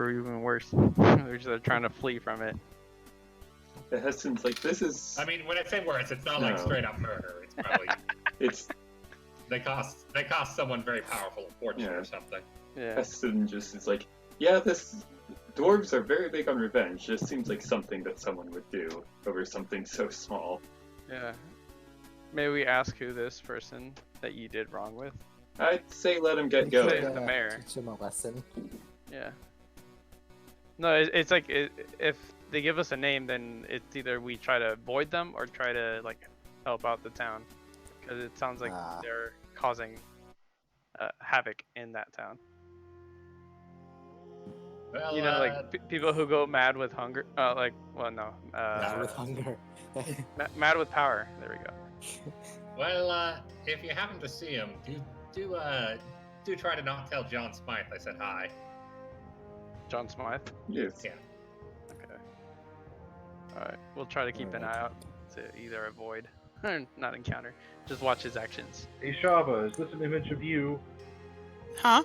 even worse. They're just trying to flee from it.
The Heston's like, this is.
I mean, when I say worse, it's not like
No.
straight up murder. It's probably
It's
they cost someone very powerful a fortune
Yeah.
or something.
Yeah.
Heston just is like, yeah, this Dwarves are very big on revenge. Just seems like something that someone would do over something so small.
Yeah. May we ask who this person that you did wrong with?
I'd say let him get
We
going.
could,
The mayor.
teach him a lesson.
Yeah. No, it's like if they give us a name, then it's either we try to avoid them or try to like help out the town, because it sounds like
Ah.
they're causing havoc in that town.
Well,
You know, like people who go mad with hunger. Like, well, no.
Mad with hunger.
Mad with power. There we go.
well, if you happen to see him, do try to not tell John Smythe I said hi.
John Smythe.
Yes.
Yeah.
Okay. All right. We'll try to keep an eye out to either avoid or not encounter. Just watch his actions.
Hey Shava, is this an image of you?
Huh?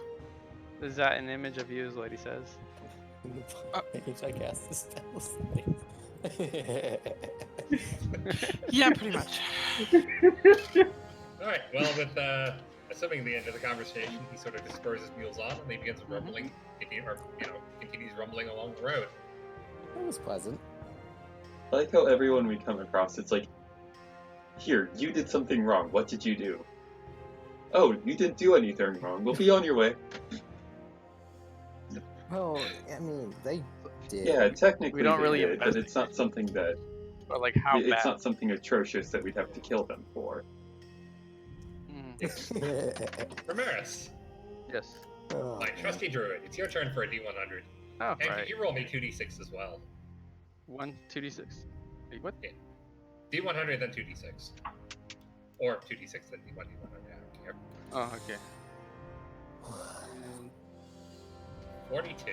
Is that an image of you, as the lady says?
I cast the spells.
Yeah, pretty much.
All right. Well, with assuming the end of the conversation, he sort of spurs his mules on and he begins rumbling, continues rumbling along the road.
That was pleasant.
I like how everyone we come across, it's like, here, you did something wrong. What did you do? Oh, you didn't do anything wrong. We'll be on your way.
Well, I mean, they did.
Yeah, technically
We don't
they
really
did, but it's not
investigate.
something that
But like how
it's
bad?
not something atrocious that we'd have to kill them for.
Ramirez,
Yes.
Oh,
my
man.
trusty druid, it's your turn for a D100.
Oh,
And
right.
could you roll me 2d6 as well?
2d6. Wait, what?
D100, then 2d6. Or 2d6, then D100. I don't care.
Oh, okay.
42.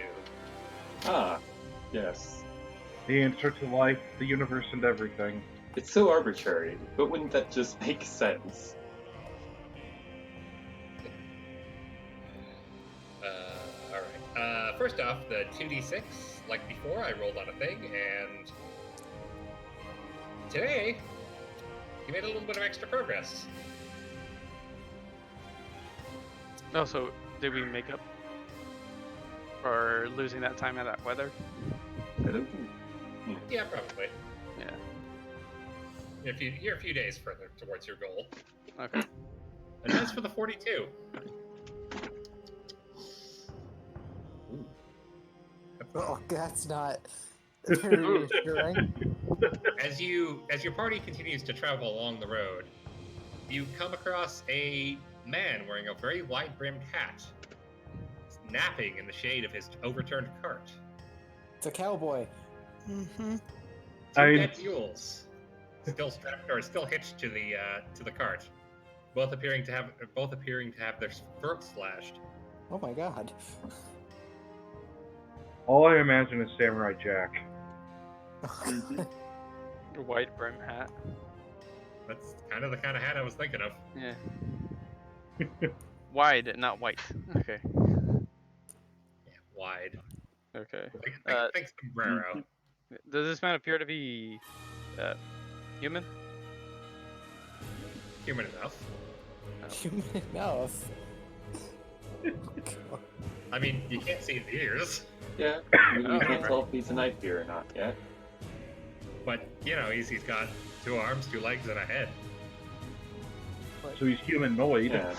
Ah, yes.
The answer to life, the universe, and everything.
It's so arbitrary, but wouldn't that just make sense?
Alright. First off, the 2d6, like before, I rolled on a thing, and today, you made a little bit of extra progress.
Oh, so did we make up for losing that time at that weather?
I don't think.
Yeah, probably.
Yeah.
You're a few days further towards your goal.
Okay.
And as for the 42,
Oh, that's not very reassuring.
as your party continues to travel along the road, you come across a man wearing a very wide-brimmed hat, napping in the shade of his overturned cart.
It's a cowboy.
Mm-hmm.
Two dead mules, still strapped or still hitched to the cart, both appearing to have their throats slashed.
Oh my god.
All I imagine is Samurai Jack.
Your white brim hat.
That's kind of the kind of hat I was thinking of.
Yeah. Wide, not white. Okay.
Yeah, wide.
Okay.
Think sombrero.
Does this man appear to be human?
Human enough.
Human enough.
I mean, you can't see his ears,
Yeah, we
Oh,
can't
right.
tell if he's a knife here or not yet.
but he's got 2 arms, 2 legs, and a head.
So he's humanoid.
Yeah,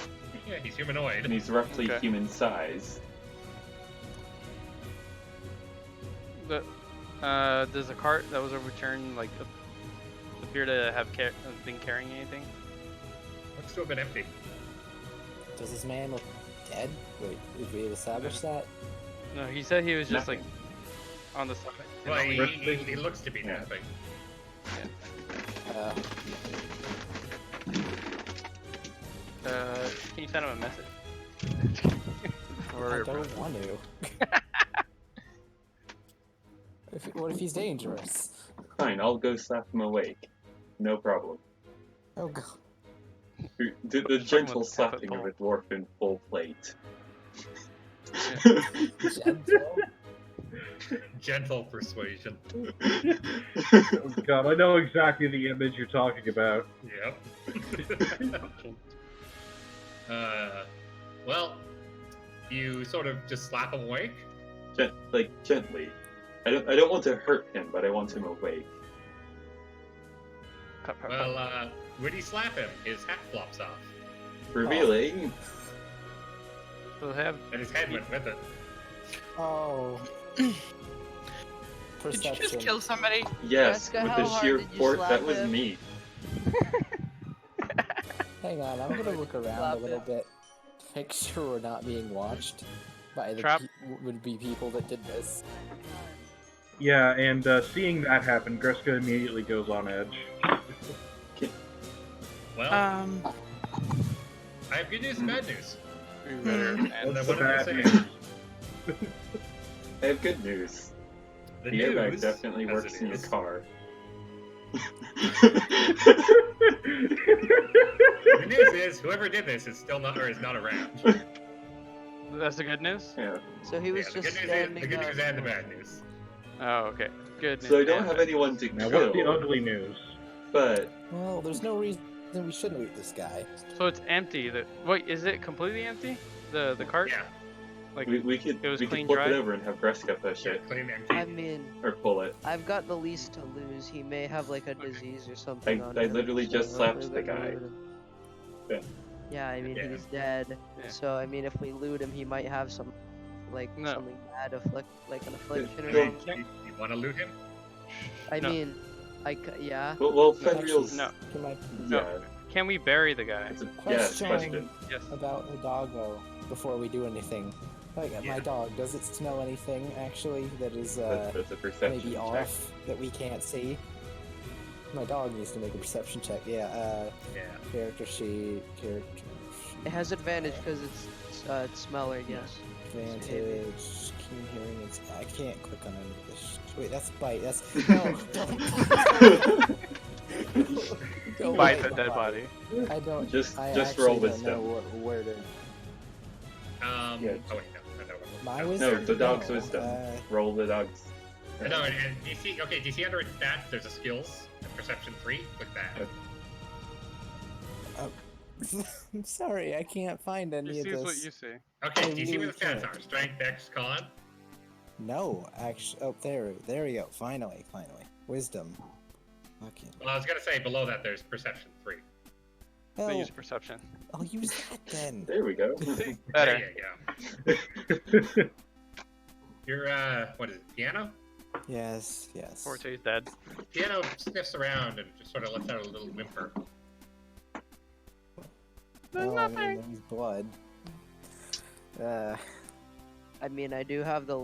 Yeah, he's humanoid.
and he's roughly
Okay.
human size.
Does the cart that was overturned appear to have been carrying anything?
Looks to have been empty.
Does this man look dead? Wait, did we establish that?
No, he said he was just
Nothing.
like on the side.
Well,
and
he,
only-
he looks to be
Yeah.
napping.
Can you send him a message?
I
Or
don't want to. What if he's dangerous?
Fine, I'll go slap him awake. No problem.
Oh god.
The gentle
with
slapping of
puppet
a dwarf in full plate.
Gentle?
Gentle persuasion.
Oh god, I know exactly the image you're talking about.
Yep. Well, you sort of just slap him awake,
Gently. I don't want to hurt him, but I want him awake.
Well, when you slap him, his hat flops off,
Revealing.
We'll have.
and his head went with it.
Oh.
Did you
Perception.
just kill somebody?
Yes,
Jessica,
with
how
the
hard
sheer
did you
force.
slap
That was
him?
me.
Hang on, I'm gonna look around
Slap
a little
it.
bit to make sure we're not being watched by the
Trap.
would-be people that did this.
Yeah, and seeing that happen, Greska immediately goes on edge.
Well, I have good news and bad news.
We better
And
end
then
What's the
what did
bad
I say?
news?
I have good news.
The
The airbag
news,
definitely
as
works
it
in your
is-
car.
The news is whoever did this is still not, or is not around.
That's the good news.
Yeah.
So he was
Yeah, the
just
good news,
standing
the good
up.
news and the bad news.
Oh, okay. Good.
So I
news
don't
and
have
bad.
anyone to
Now,
kill,
what's the ugly news?
but
Well, there's no reason we shouldn't loot this guy.
So it's empty. Wait, is it completely empty? The cart?
Yeah,
Like
we could
it was
we could
clean
flip
dry?
it over and have Greska push
yeah,
it
clean empty.
I mean,
or pull it.
I've got the least to lose. He may have like a disease or something on
I
him,
literally
so
just slapped
we're
the
gonna
guy.
loot him.
Yeah.
Yeah, I mean
Yeah.
he's dead.
Yeah.
So I mean, if we loot him, he might have some, like
No.
something bad, like an affliction or
No.
something.
You want to loot him?
I
No.
mean, yeah.
Well, Fenrir's.
No.
Can I
Yeah.
Can we bury the guy?
It's a
Question.
question.
Yes.
about the doggo before we do anything? Like
Yeah.
my dog, does it smell anything actually that is
That's a perception
maybe
check.
off that we can't see? My dog needs to make a perception check. Yeah.
Yeah.
Character sheet.
It has advantage because it's smell, I guess.
Advantage, keen hearing. I can't click on any of this. Wait, that's bite. That's no. Don't
Bite the dead body.
I don't.
Just
I
roll
actually
wisdom.
don't know where to.
Yeah.
Yeah.
Oh wait, no, no, no.
My
no.
wisdom.
the dog's
No,
wisdom.
uh,
Roll the dogs.
No, and do you see? Okay, do you see under its stats? There's a skills, perception 3. Click that.
I'm sorry, I can't find any
He
of
sees
this.
what you see.
Okay,
I
do you see where
really
the stats
can't.
are? Strength, Dex, Con.
No, actually. Oh, there we go. Finally. Wisdom. Okay.
Well, I was gonna say below that there's perception 3.
So
Oh,
use perception.
I'll use that then.
There we go.
Better.
There you go. You're what is it? Piano?
Yes.
Forte's dead.
Piano sniffs around and just sort of lets out a little whimper.
Oh, I mean, there's blood.
I mean, I do have the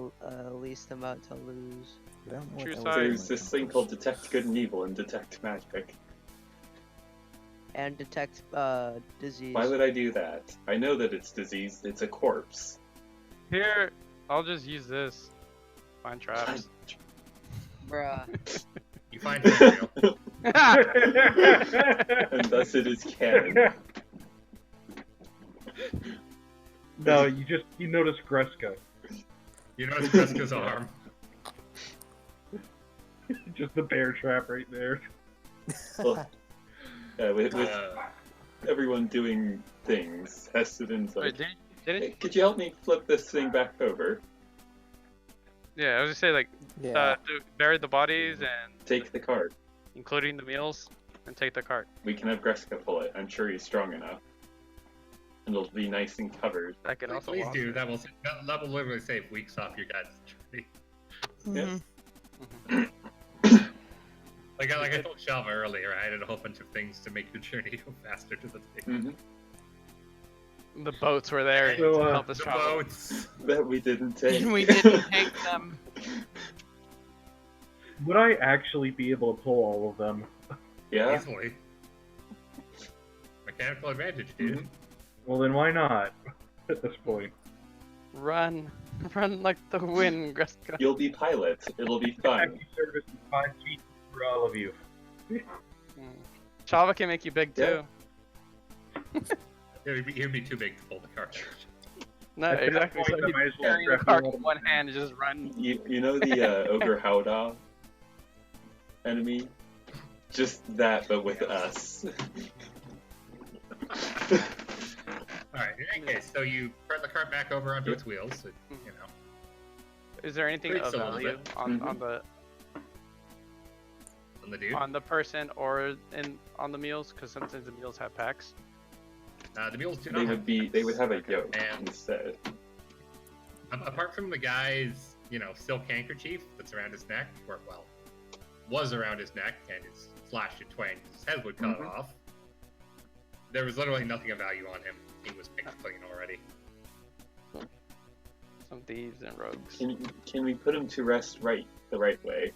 least amount to lose.
I don't know
True
what
size.
There's this thing called detect good and evil and detect magic.
And detect disease.
Why would I do that? I know that it's disease. It's a corpse.
Here, I'll just use this. Find traps.
Bruh.
You find Fenrir.
And thus it is canon.
No, you notice Greska.
You notice Kreska's arm.
Just the bear trap right there.
Well, yeah, with
Uh,
everyone doing things, Heston's
Wait,
like,
didn't
hey, could you help me flip this thing back over?
Yeah, I was just say like
Yeah.
bury the bodies and
Take the cart.
including the meals and take the cart.
We can have Greska pull it. I'm sure he's strong enough. And it'll be nice and covered.
That could also
please
lost
do.
it.
That will literally save weeks off your guys' journey.
Mhm.
Like I told Shalva earlier, I added a whole bunch of things to make your journey go faster to the thing.
Mm-hmm.
The boats were there
So,
to help us
The
travel.
boats.
That we didn't take.
We didn't take them.
Would I actually be able to pull all of them?
Yeah.
Easily. Mechanical advantage, dude.
Mhm.
Well, then why not? At this point.
Run like the wind, Greska.
You'll be pilot. It'll be fun.
Happy service is 5 feet for all of you.
Chava can make you big
Yeah.
too.
He'd be too big to pull the cart.
No,
At that
exactly.
point,
So
I
you
might as well
carry the
grab
cart
you
with
all.
one hand and just run.
You know the Ogre Howdah enemy? Just that, but with us.
Alright, in any case, so you turn the cart back over onto its wheels, so, you know.
is there anything
Great
of
soul,
value
but-
on
Mhm.
On the dude.
on the person or on the mules? Because sometimes the mules have packs.
The mules do not.
They
have
would have a
packs.
yoke
And
instead.
apart from the guy's, silk handkerchief that's around his neck, or was around his neck and is slashed in twain, his head would cut
Mhm.
off. There was literally nothing of value on him. He was picked clean already.
Some thieves and rogues.
Can we put him to rest the right way?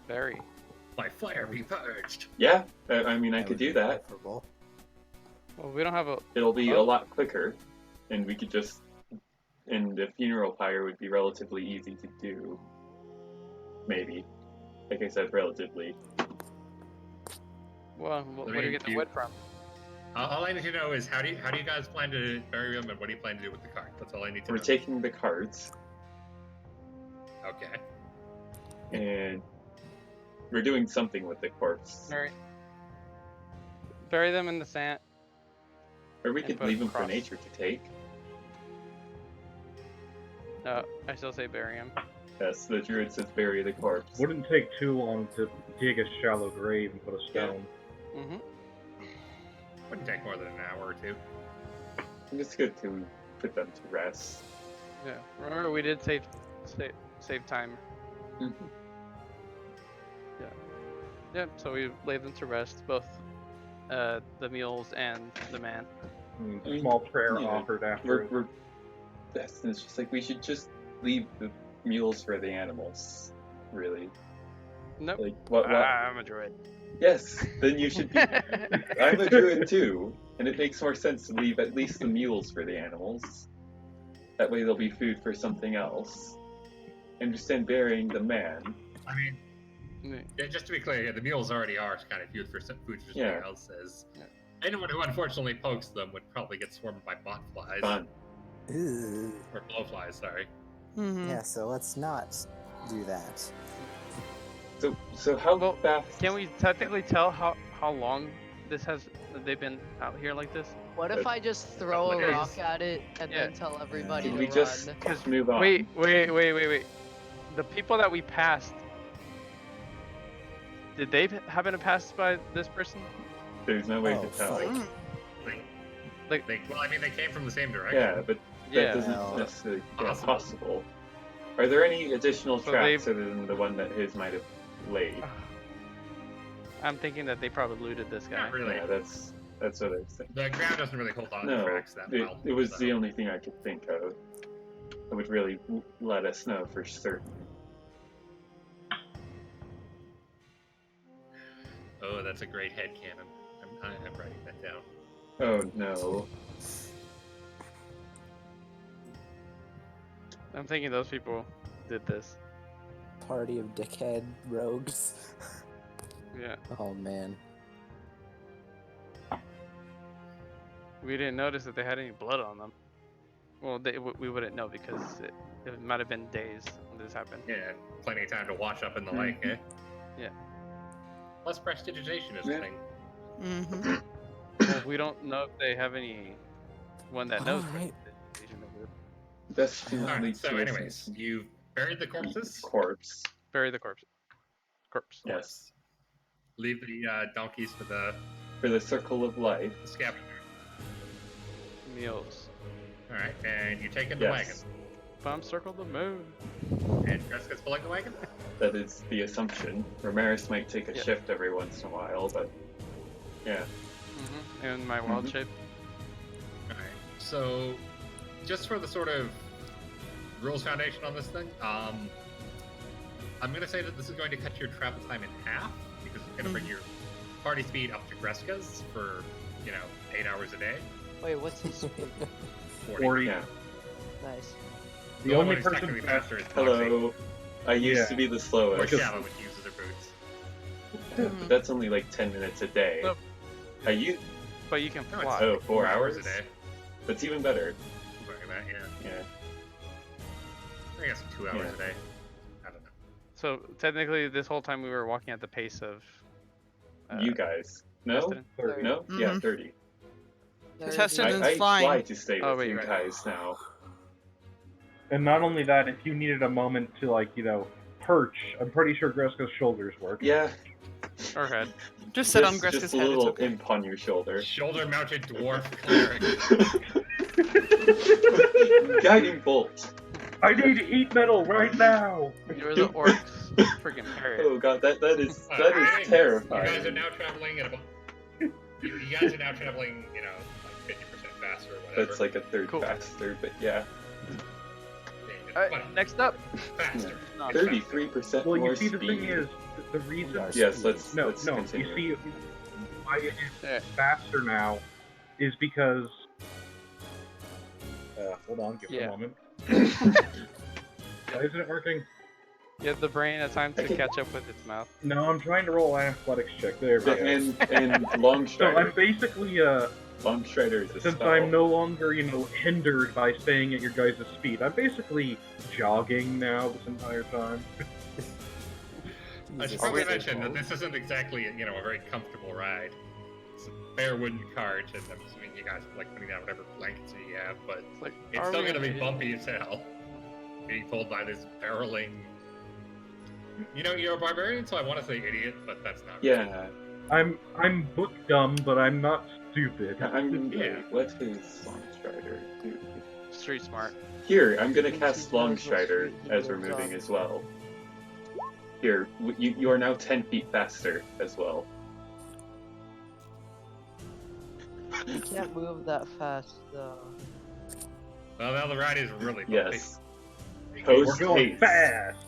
Very.
By fire be purged.
Yeah, I mean I
That
could
would
do
be
that.
preferable.
Well, we don't have a.
It'll be a
Oh.
lot quicker, and we could just. And the funeral pyre would be relatively easy to do. Maybe. Like I said, relatively.
Well, what do you
mean,
get the
you-
wood from?
All I need to know is how do you guys plan to bury him, and what do you plan to do with the cart? That's all I need to
We're
know.
taking the carts,
Okay.
and we're doing something with the corpse.
Bury them in the sand.
Or we
And
could
put
leave
it
them for
across.
nature to take.
No, I still say bury them.
Yes, the druid says bury the corpse.
Wouldn't take too long to dig a shallow grave and put a stone.
Mm-hmm.
Wouldn't take more than an hour or two.
It's good to put them to rest.
Yeah. Remember, we did save time.
Mhm.
Yeah. So we laid them to rest, both the mules and the man.
And
I mean,
small prayer
yeah,
offered after.
It's just like we should just leave the mules for the animals. Really,
Nope.
like what?
I'm a druid.
Yes, then you should be. I'm a druid too, and it makes more sense to leave at least the mules for the animals. That way, there'll be food for something else. I understand burying the man.
I mean,
Mm.
yeah, just to be clear, yeah, the mules already are kind of food for something
Yeah.
else. As
Yeah.
anyone who unfortunately pokes them would probably get swarmed by bot flies
Fun.
Ooh.
or blowflies. Sorry.
Mm-hmm.
Yeah, so let's not do that.
So how
Well,
fast?
Can we technically tell how long they've been out here like this?
What if I just throw
Couple
a
of
rock
days.
at it and then
Yeah.
tell everybody
Can
to
we
run?
just move on?
Wait. The people that we passed, did they happen to pass by this person?
There's no way
Oh,
to tell.
fuck.
Well, I mean, they came from the same direction.
Yeah, but that
Yeah.
doesn't
Well,
necessarily
possible.
possible. Are there any additional
So
tracks other than the one that his might have laid?
I'm thinking that they probably looted this guy.
Not really.
Yeah, that's what I was thinking.
The ground doesn't really hold on to
No,
tracks that well.
it was
so-
the only thing I could think of that would really let us know for certain.
Oh, that's a great headcanon. I'm writing that down.
Oh no.
I'm thinking those people did this.
Party of dickhead rogues.
Yeah.
Oh man.
We didn't notice that they had any blood on them. Well, we wouldn't know because it might have been days when this happened.
Yeah, plenty of time to wash up in the lake, eh?
Yeah.
Plus, prestidigitation is
Yeah.
a thing.
Mm-hmm.
Well, we don't know if they have any one that knows.
Alright.
That's the
Alright,
only
so
choice.
anyways, you've buried the corpses?
Corpse.
Bury the corpse.
Yes.
Leave the donkeys for the
For the circle of life.
scavenger.
Meals.
Alright, and you take in the wagon.
Yes.
Bump circle the moon.
And Kreska's pulling the wagon?
That is the assumption. Ramirez might take a
Yeah.
shift every once in a while, but yeah.
Mm-hmm. In my wild
Mhm.
shape.
Alright, so just for the sort of rules foundation on this thing, I'm going to say that this is going to cut your travel time in half because it's going to bring your party speed up to Kreska's for, 8 hours a day.
Wait, what's his speed?
40.
Yeah.
Nice.
The only
who's
person
technically
past
faster is Foxy.
Hello. I used
Yeah.
to be the
Or
slowest.
Shallow, which uses her boots.
But that's only like 10 minutes a day.
Nope.
I use
But you can
No,
fly.
it's
4
hours
hours
a day.
That's even better.
Something like that, yeah.
Yeah.
I guess 2 hours
Yeah.
a day. I don't know.
So technically, this whole time we were walking at the pace of.
You guys. No?
Dustin?
30.
No? Yeah,
Mhm.
30.
Tested
I,
and
I
flying.
fly to stay
Oh,
with
wait,
you
right.
guys now.
And not only that, if you needed a moment to, like, perch, I'm pretty sure Greska's shoulders work.
Yeah.
Or head.
Just sit on
Just
Greska's
a
head. It's
little
okay.
imp on your shoulder.
Shoulder-mounted dwarf cleric.
Guiding bolt.
I need to eat metal right now!
You're the orcs. Friggin' parrot.
Oh god, that is
Alright,
terrifying.
You guys are now traveling at about. You guys are now traveling, like 50% faster or whatever.
That's like a third
Cool.
faster, but yeah.
Alright, next up.
Faster.
No,
33%
Well,
more
you see,
speed.
the thing is, the reason...
Yes, let's
No,
continue.
you see, why it
Yeah.
is faster now is because... hold on, give me
Yeah.
a moment. Why isn't it working?
Give the brain a time to catch up with its mouth.
No, I'm trying to roll an athletics check. There we go.
And
So I'm
Longstrider.
basically,
Longstrider is a
since
spell.
I'm no longer, hindered by staying at your guys' speed, I'm basically jogging now this entire time.
I should
Jesus
probably
Christ.
mention that this isn't exactly, a very comfortable ride. It's a bare wooden cart, and I'm assuming you guys are like putting down whatever blankets you have, but
Like,
it's still going to be bumpy as hell. Being pulled by this barreling. You're a barbarian, so I want to say idiot, but that's not.
Yeah.
I'm book dumb, but I'm not stupid.
Yeah.
What is Longstrider do?
Street smart.
Here, I'm gonna cast Longstrider as we're moving as well. Here, you are now 10 feet faster as well.
You can't move that fast though.
Well, now the ride is really bumpy.
Yes.
We're
Post
going
haste.
fast!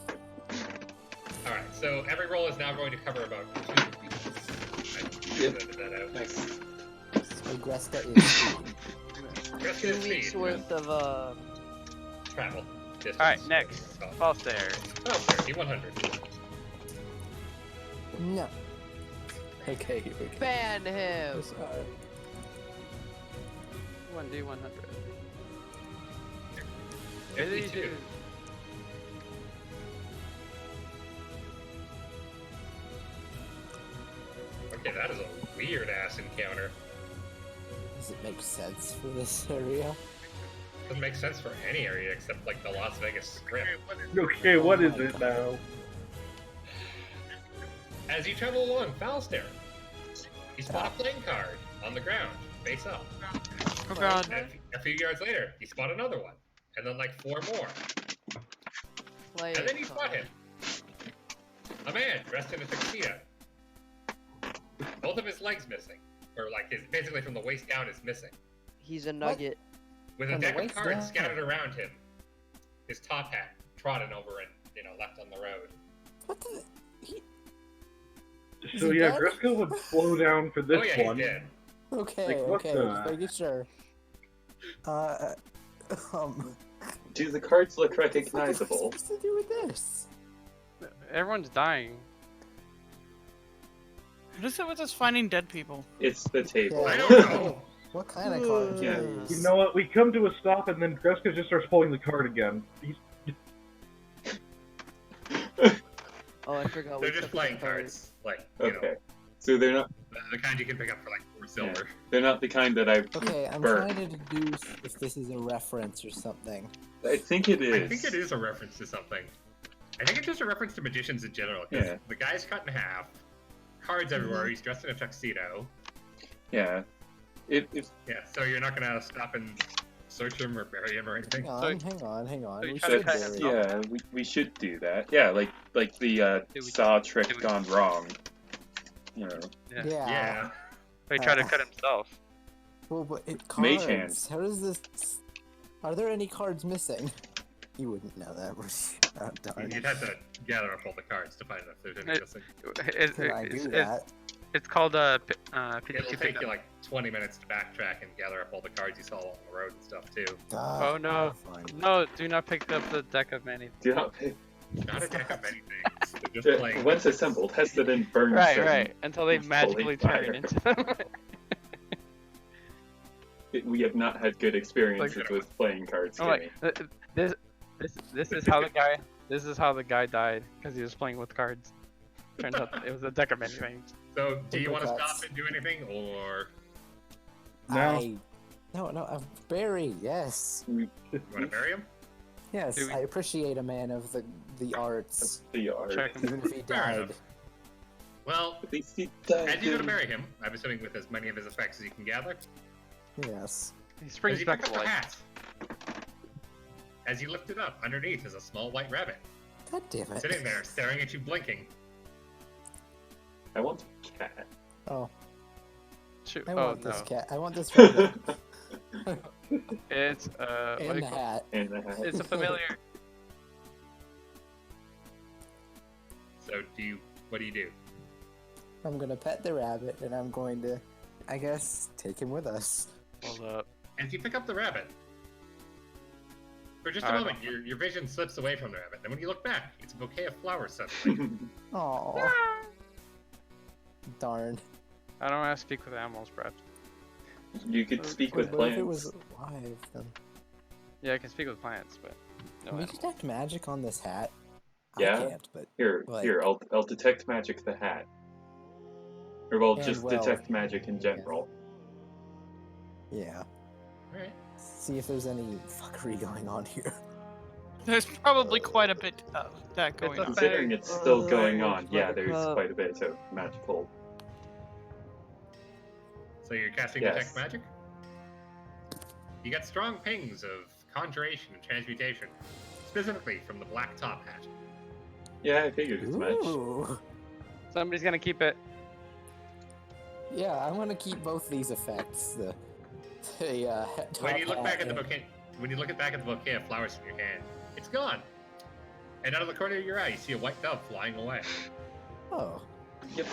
Alright, so every roll is now going to cover about 2 feet. I
Yep.
edited that out.
Nice.
So Greska is speed.
Rest
2
is
weeks
speed,
worth of
travel. Distance.
Alright, next.
Oh,
False there.
oh, 100.
No. Okay, here we go.
ban him.
This,
1d100.
52. Okay, that is a weird ass encounter.
Does it make sense for this area?
Doesn't make sense for any area except like the Las Vegas Strip.
Okay, what is it now?
As you travel along Falstair, you spot a playing card on the ground, face up.
Oh god.
And a few yards later, you spot another one, and then like 4 more,
Play
and then you spot him. A man dressed in a tuxedo. Both of his legs missing, or like basically from the waist down is missing.
He's a nugget.
With a
From the
deck of
waist
cards
down.
scattered around him, his top hat trodden over and left on the road.
What the? He... Is
So
he
yeah,
dead?
Greska would slow down for this
Oh yeah,
one.
he's dead.
Okay,
Like, what
okay,
the-
just making sure.
Do the cards look
What are we
recognizable?
supposed to do with this?
Everyone's dying.
What is it with us finding dead people?
It's the table.
I don't know.
What kind of cards
Yeah.
are these?
You know what? We come to a stop, and then Greska just starts pulling the card again. He's
Oh, I forgot. we
They're just
took the
playing
card.
cards, like
Okay. So they're not
the kind you can pick up for like 4 silver.
they're not the kind that I
Okay, I'm
Burn.
trying to deduce if this is a reference or something.
I think it is.
I think it is a reference to something. I think it's just a reference to magicians in general. 'Cause
Yeah.
the guy's cut in half, cards everywhere. He's dressed in a tuxedo.
Yeah. If
Yeah, so you're not gonna stop and search him or bury him or anything.
Hang on, hang on, hang on.
so you
We
try to
should
cut
bury
him
it.
off?
yeah, we should do that. Yeah, like the
Do we-
saw trick
do we-
gone wrong. You know.
Yeah.
Yeah.
Yeah.
He tried to cut himself.
Well, but it
Mage
cards.
hand.
How does this? Are there any cards missing? You wouldn't know that, would you? Oh, darn.
You'd have to gather up all the cards to find out if there's any
It-
missing.
Can I do that?
It's called
It'll
PDQ
take
pickup.
you like 20 minutes to backtrack and gather up all the cards you saw along the road and stuff too.
Oh, no.
Fine.
No, do not pick up the deck of many.
Do not pick.
Not a deck of many things. They're just
Yeah,
playing.
once assembled, tested and burned.
Right,
and
right. Until they
Holy
magically turn
fire.
into them.
We have not had good experiences
Like-
with playing cards.
I'm like, this is how the guy died because he was playing with cards. Turns out it was a deck of many things.
So, do you want to
That's-
stop and do anything, or
No.
No, I'm buried. Yes.
you want to bury him?
Yes,
Do we-
I appreciate a man of the arts,
The art.
Check him.
even if he
Fair
died.
enough. Well,
At least he died.
as you go to bury him, I'm assuming with as many of his effects as you can gather,
Yes.
He
as
springs
you
back
pick
to
up the
life.
hat, as you lift it up, underneath is a small white rabbit
God damn it.
sitting there, staring at you, blinking.
I want a cat.
Oh,
Shoot.
I
Oh
want this
no.
cat. I want this rabbit.
It's what do
and
you
the
call-
hat.
And the hat.
It's a familiar.
So what do you do?
I'm gonna pet the rabbit, and I'm going to, I guess, take him with us.
Hold up.
As you pick up the rabbit, for just a
I
moment, your vision slips away from the rabbit. Then when you look back, it's a bouquet of flowers suddenly.
Oh, darn.
I don't want to speak with animals, perhaps.
You could speak with
What if it
plants.
was alive then?
Yeah, I can speak with plants, but no
Can we
animals.
detect magic on this hat?
Yeah.
I can't, but
Here,
Like-
here, I'll detect magic the hat. Or well,
And,
just
well,
detect magic in general.
yeah.
Alright.
See if there's any fuckery going on here.
There's probably quite a bit of that going
a
on.
Considering it's still going on, yeah,
like,
there's quite a bit of magical.
So you're casting
Yes.
detect magic? You get strong pings of conjuration and transmutation, specifically from the black top hat.
Yeah, I figured as much.
Ooh.
Somebody's gonna keep it.
Yeah, I want to keep both these effects. The top
When you look back
hat
at the
and-
bouquet, of flowers in your hand, it's gone. And out of the corner of your eye, you see a white dove flying away.
Oh,
Yep.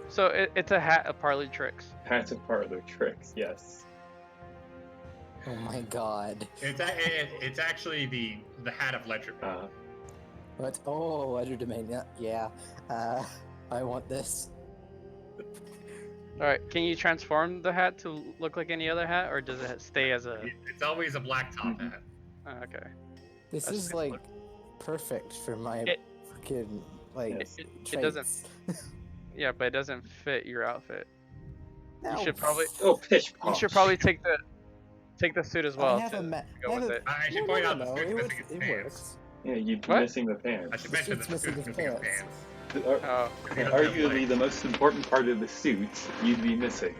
So it's a hat of parley tricks.
Hats of parlor tricks, yes.
oh my God!
It's actually the hat of Ledger.
What? Oh, legerdemain. Yeah. I want this.
All right, can you transform the hat to look like any other hat, or does it stay as a?
It's always a black top hat.
Okay.
This
That's
is
good
like
look.
perfect for my
It-
fucking like
Yes.
It doesn't.
traits.
Yeah, but it doesn't fit your outfit.
No.
You should probably.
Oh, pitch
You should probably take the suit as well
I have
to
a ma-
go
I have
with
a-
it.
I should
No,
point
no,
out
no,
the suit's
it
missing
works-
its
it
pants.
works.
Yeah, you'd be
What?
missing the
I
pants.
should
The
mention that
suit's
the suit's
missing
missing
its
its
pants.
pants.
Oh,
Arguably the most important part of the suit you'd be missing.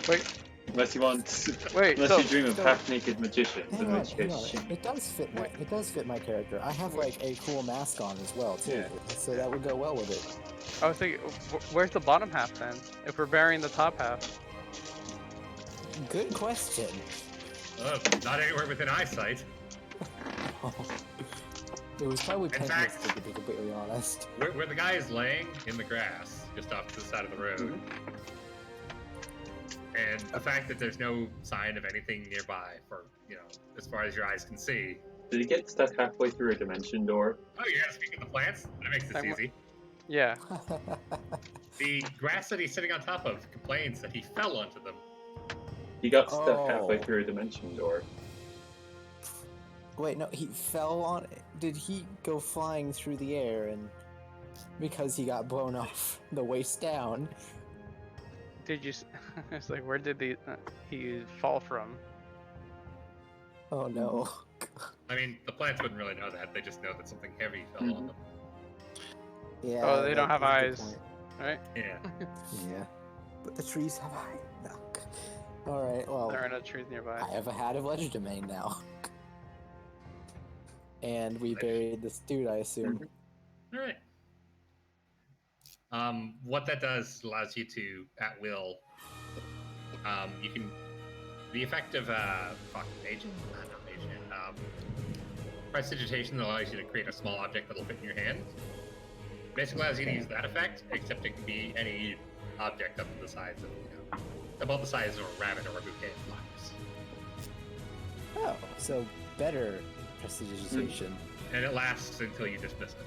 wait,
Unless you want,
wait.
unless
So
you dream of
so-
half-naked magicians,
Hang
in
on,
which
hang
case,
on. It does fit my character. I have like a cool mask on as well too,
Yeah.
so that would go well with it.
I was thinking, where's the bottom half then? If we're burying the top half.
Good question.
Not anywhere within eyesight.
It was probably
In
painless
fact-
to be completely honest.
Where the guy is laying in the grass, just off to the side of the road, and the fact that there's no sign of anything nearby for, as far as your eyes can see.
did he get stuck halfway through a dimension door?
Oh, you're gonna speak of the plants? That makes this
I'm-
easy.
Yeah.
The grass that he's sitting on top of complains that he fell onto them.
He got stuck
Oh.
halfway through a dimension door.
Wait, no, he fell on. Did he go flying through the air and because he got blown off the waist down?
Did you? It's like, where did he fall from?
Oh no.
I mean, the plants wouldn't really know that. They just know that something heavy fell on them.
Yeah.
Oh, they don't
that
have
is a good
eyes.
point.
Right?
Yeah.
Yeah. But the trees have eyes. No. Alright, well,
There are no trees nearby.
I have a hat of legerdemain now. And we buried this dude, I assume.
All right. What that does allows you to, at will, you can, the effect of prestidigitation allows you to create a small object that'll fit in your hand. Basically allows you to use that effect, except it can be any object up to the size of, about the size of a rabbit or a bouquet of flowers.
Oh, so better prestidigitation.
And it lasts until you dismiss it.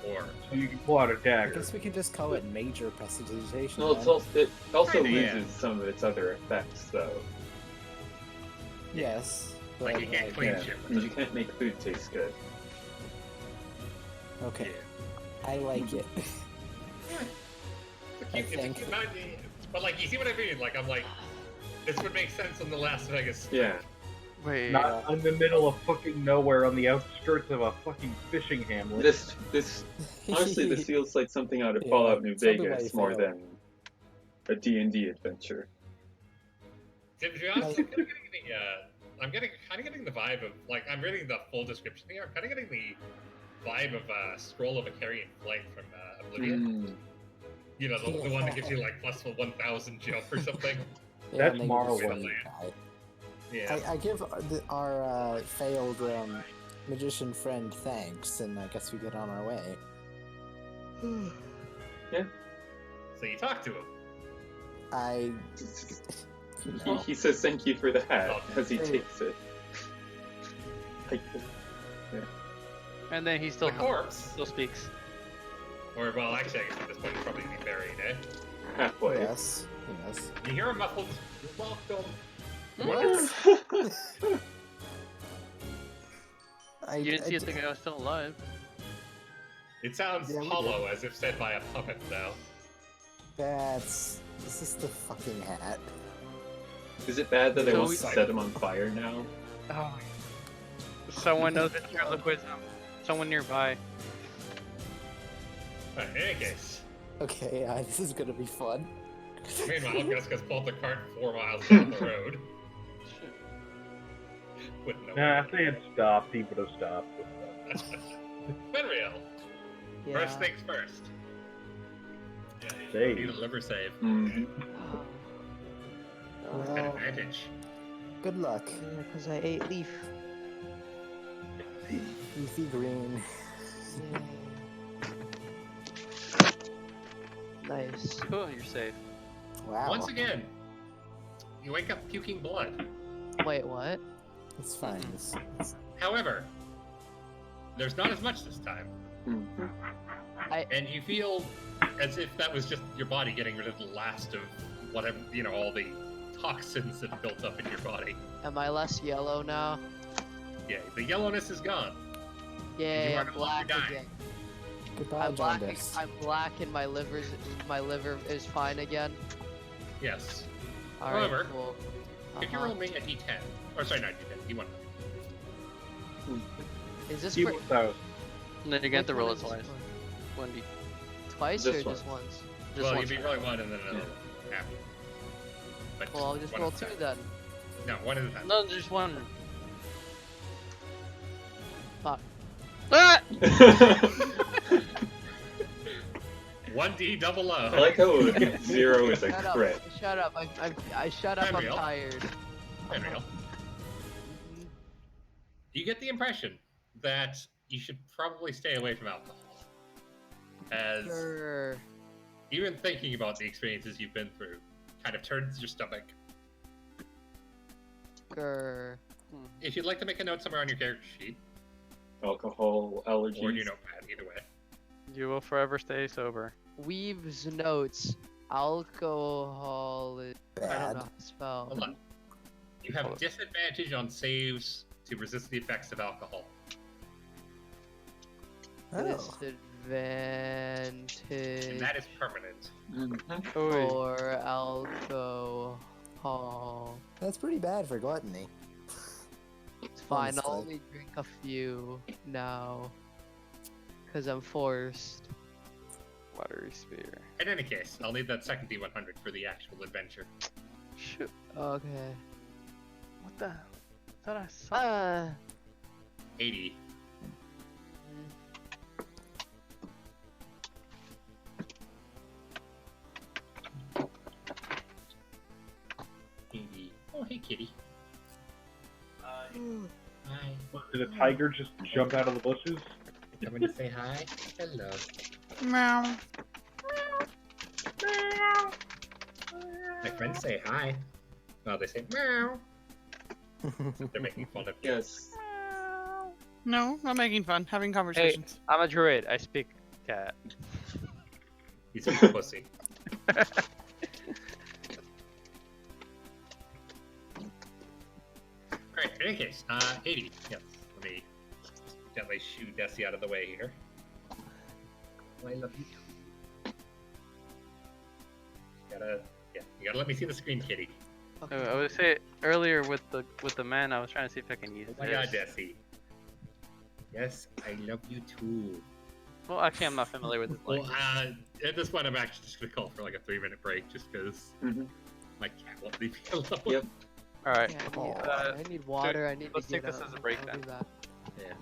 Or,
So you can pull out a
I
dagger.
guess we can just call it major prestidigitation.
Well,
then.
it also
Kinda,
loses
yeah.
some of its other effects, though.
Yes.
like,
but,
you can't
like,
clean
Yeah,
shit
and
with
you
it.
can't make food taste good.
Okay,
Yeah.
I like it.
It's a
I
cute-
think-
it's a cute idea. But, like, you see what I mean? Like, I'm like, this would make sense in the Las Vegas.
Yeah.
Wait.
Not in the middle of fucking nowhere on the outskirts of a fucking fishing hamlet.
This honestly, this feels like something out of
Yeah,
Fallout New
tell me why
Vegas
you
more
failed.
than a D&D adventure.
To be honest, I'm kind of getting the vibe of like I'm reading the full description here. I'm kind of getting the vibe of Scroll of Icarian Flight from Oblivion. You know, the one that gives you like plus 1,000 jump or something.
Yeah,
That's
maybe
Morrowind.
before you die.
Yeah.
I give our failed magician friend thanks, and I guess we get on our way.
So you talk to him.
I.
He says thank you for the hat
Oh,
as he
great.
takes it. Like,
And then he still
The corpse.
still speaks.
Or, well, actually, I guess at this point, he's probably be buried, eh?
halfway.
Yes. Yes.
You hear a muffled, "You're welcome."
You didn't see if the guy was still alive.
It sounds
Yeah, we
hollow, as if said by a puppet, though.
This is the fucking hat.
Is it bad that I
So
want
we-
to set him on fire now?
Oh. Someone knows that you're liquid. Someone nearby.
But in any case,
Okay, this is gonna be fun.
meanwhile, Gus pulled the cart 4 miles down the road. With no
Nah, if they had stopped, he would have stopped.
Benriel,
Yeah.
first things first. Yeah,
Save.
you need a liver save.
Mhm.
An
Well,
advantage.
good luck.
Because I ate leaf.
Leafy green.
Nice.
Oh, you're safe.
Wow.
Once again, you wake up puking blood.
Wait, what?
It's fine. It's
However, there's not as much this time.
Mhm.
And you feel as if that was just your body getting rid of the last of whatever, you know, all the toxins that built up in your body.
Am I less yellow now?
Yeah, the yellowness is gone.
Yeah,
are
I'm
no
black
longer dying.
again.
goodbye,
I'm black.
jaundice.
I'm black, and my liver is fine again.
Yes.
All right,
However,
cool.
If you roll me a d10, or sorry, not d10, d1.
Is this
He
for
was out.
And then you get
which
to roll
one
it
is this
twice.
for?
1d.
Twice
This
or
one.
just once?
Just
Well,
once.
you'd be rolling one and then another half. But
Well, I'll just
one
roll
at a
2
time.
then.
No, one at a time.
No, just one.
Fuck.
Ah!
1d double O.
I like how 0 is a
Shut up!
crit.
Shut up! I shut up. I'm
Unreal.
tired.
Unreal. You get the impression that you should probably stay away from alcohol. As
Grr.
even thinking about the experiences you've been through kind of turns your stomach.
Grr.
If you'd like to make a note somewhere on your character sheet,
Alcohol, allergies.
or your notepad, either way.
You will forever stay sober.
Weaves notes. Alcohol. I don't
Bad.
know how to spell.
Hold on. You have disadvantage on saves to resist the effects of alcohol.
Oh.
Disadvantage
And that is permanent.
Mhm.
for alcohol.
That's pretty bad for gluttony.
It's fine. I'll
Honestly.
only drink a few now. Because I'm forced.
Watery spear.
In any case, I'll need that second D100 for the actual adventure.
Shoot.
Okay.
What the? I thought I saw.
80. Oh, hey, kitty. Hi.
Did a tiger just jump out of the bushes?
Coming to say hi? Hello.
Meow.
My friends say hi. Well, they say meow. They're making fun of you.
Yes.
No, not making fun. Having conversations.
I'm a druid. I speak cat.
He's a pussy. Alright, in any case, 80. Yes, let me gently shoo Desi out of the way here. I love you. You gotta let me see the screen, kitty.
fucking
I would say earlier with the man, I was trying to see if I can use
Oh my
this.
god, Jesse. Yes, I love you too.
Well, actually, I'm not familiar with this.
Well, at this point, I'm actually just gonna call for like a 3-minute break, just because
Mhm.
my cat won't leave me alone.
Yep.
All right.
Yeah, I need water. I need
let's
to
take
get
this
up.
as a break
I'll
then.
do that.
Yeah.